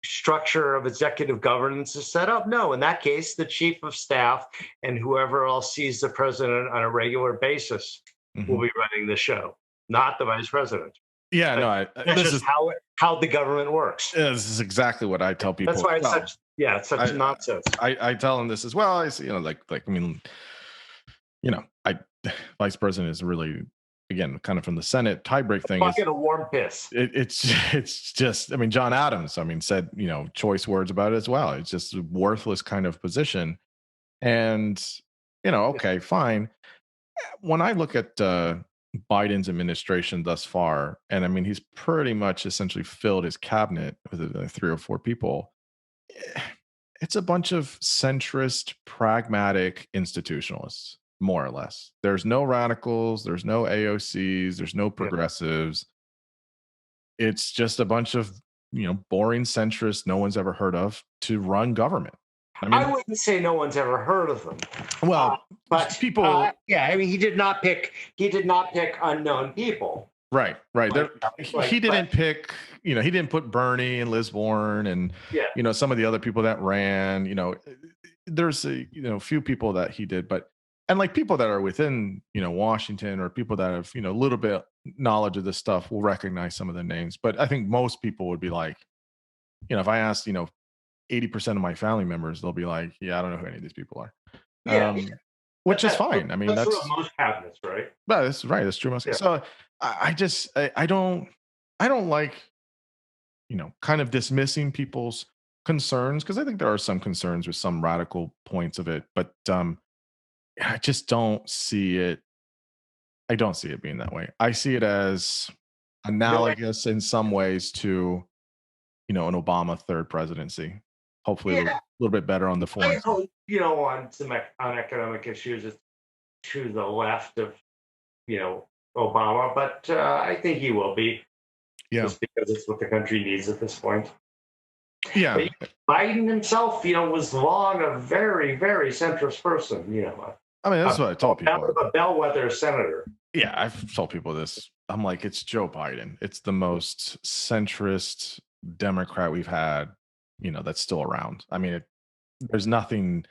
structure of executive governance is set up. No, in that case, the chief of staff and whoever else sees the president on a regular basis will Mhm. be running the show, not the vice president. Yeah. That- No. That's just how the government works. This is exactly what I tell That's people why as it's well. such I nonsense. I tell them this as well. I say, I mean, I vice president is really, again, kind of from the Senate tiebreak thing is Bucket of warm piss. it's it's just, I mean, John Adams, I mean, said, choice words about it as well. It's just a worthless kind of position. And, okay, fine. When I look at Biden's administration thus far, and I mean, he's pretty much essentially filled his cabinet with 3 or 4 people. eh, It's a bunch of centrist, pragmatic institutionalists, more or less. There's no radicals, there's no AOCs, there's no Yeah. progressives. It's just a bunch of, boring centrists no one's ever heard of to run government. I I mean, wouldn't say no one's ever heard of them, uh, well, but people. yeah, I mean, he did not pick unknown people. Right, right. Like, He but didn't pick, he didn't put Bernie and Liz Warren and, yeah, some of the other people that ran, there's a, few people that he did, but, and like people that are within, Washington, or people that have, a little bit knowledge of this stuff will recognize some of the names. But I think most people would be like, if I asked, 80% of my family members, they'll be like, yeah, I don't know who any of these people are. yeah, yeah. Which is fine. I mean, That's true of that's, most cabinets, right? well, that's right. That's true. Yeah, So I just, I don't like, kind of dismissing people's concerns, because I think there are some concerns with some radical points of it, but I just don't see it. I don't see it being that way. I see it as no, analogous in some ways to, an Obama third presidency. Hopefully, a yeah. little bit better on the I foreign side. hope on economic issues it's to the left of you know Obama, but I think he will be Yeah, just because it's what the country needs at this point. yeah. But Biden himself, was long a very, very centrist person. I mean, that's A, what I told people. a bellwether senator. Yeah, I've told people this. I'm like, it's Joe Biden. It's the most centrist Democrat we've had, that's still around. I mean, there's nothing,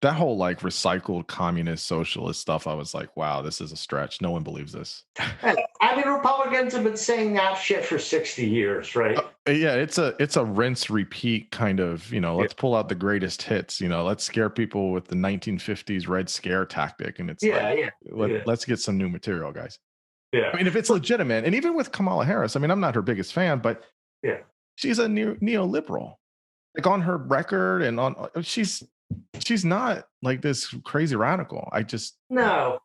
that whole like recycled communist socialist stuff. I was like, wow, this is a stretch. No one believes this. I mean, Republicans have been saying that shit for 60 years, right? Yeah, it's a rinse repeat kind of, Yeah, let's pull out the greatest hits, let's scare people with the 1950s Red Scare tactic. And it's like, yeah, yeah, yeah, let's get some new material, guys. yeah, I mean, if it's legitimate, and even with Kamala Harris, I mean, I'm not her biggest fan, but yeah. she's a neoliberal, like on her record, and she's not like this crazy radical. I just, No,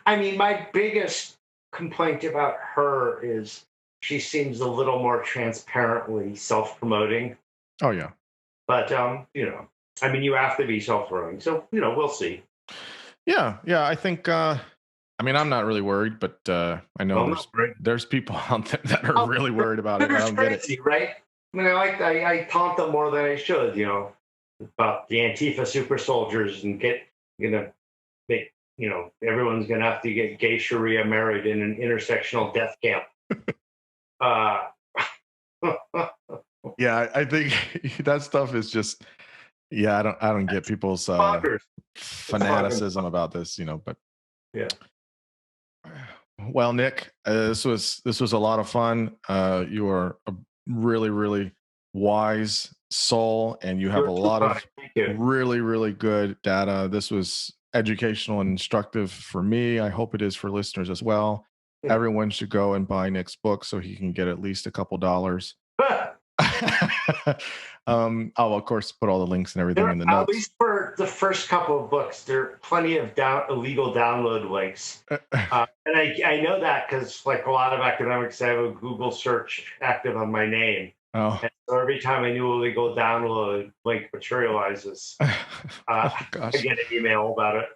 I mean, my biggest complaint about her is she seems a little more transparently self-promoting. oh yeah, But I mean, you have to be self-promoting, so we'll see. yeah. I think, I mean, I'm not really worried, but I know Well, no, right? there's people out there that are Oh, really worried about it. I Twitter's don't get it. crazy, right? I mean, I taunt them more than I should, about the Antifa super soldiers and make everyone's going to have to get gay Sharia married in an intersectional death camp. Uh, Yeah, I think that stuff is just, yeah, I don't get people's bonkers. fanaticism about this, but Yeah. well, Nick, this was a lot of fun. You are a really, really wise soul, and you have a You're too lot kind. of Thank you. really, really good data. This was educational and instructive for me. I hope it is for listeners as well. Yeah. Everyone should go and buy Nick's book so he can get at least a couple dollars. I'll of course put all the links and everything in the notes. At least for the first couple of books, there are plenty of illegal download links, and I know that because, like a lot of academics, I have a Google search active on my name. Oh. And so every time a new illegal download link materializes, I get an email about it.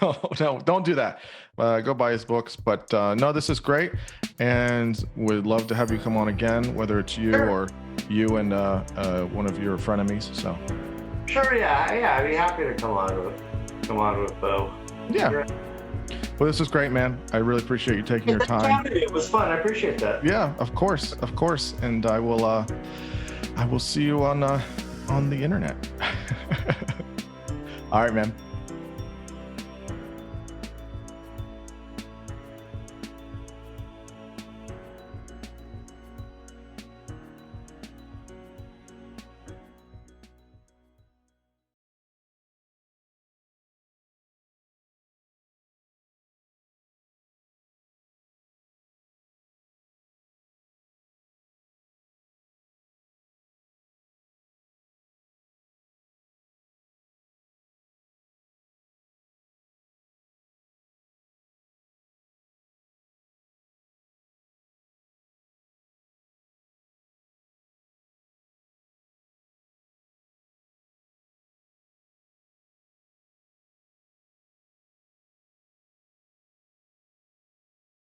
Oh, no, don't do that. Go buy his books. But no, this is great, and would love to have you come on again, whether it's you or you and one of your frenemies. So sure, yeah, I'd be happy to come on with Bo. Yeah. Sure. Well, this is great, man. I really appreciate you taking your time. It was fun. I appreciate that. Yeah, of course. And I will see you on the internet. All right, man.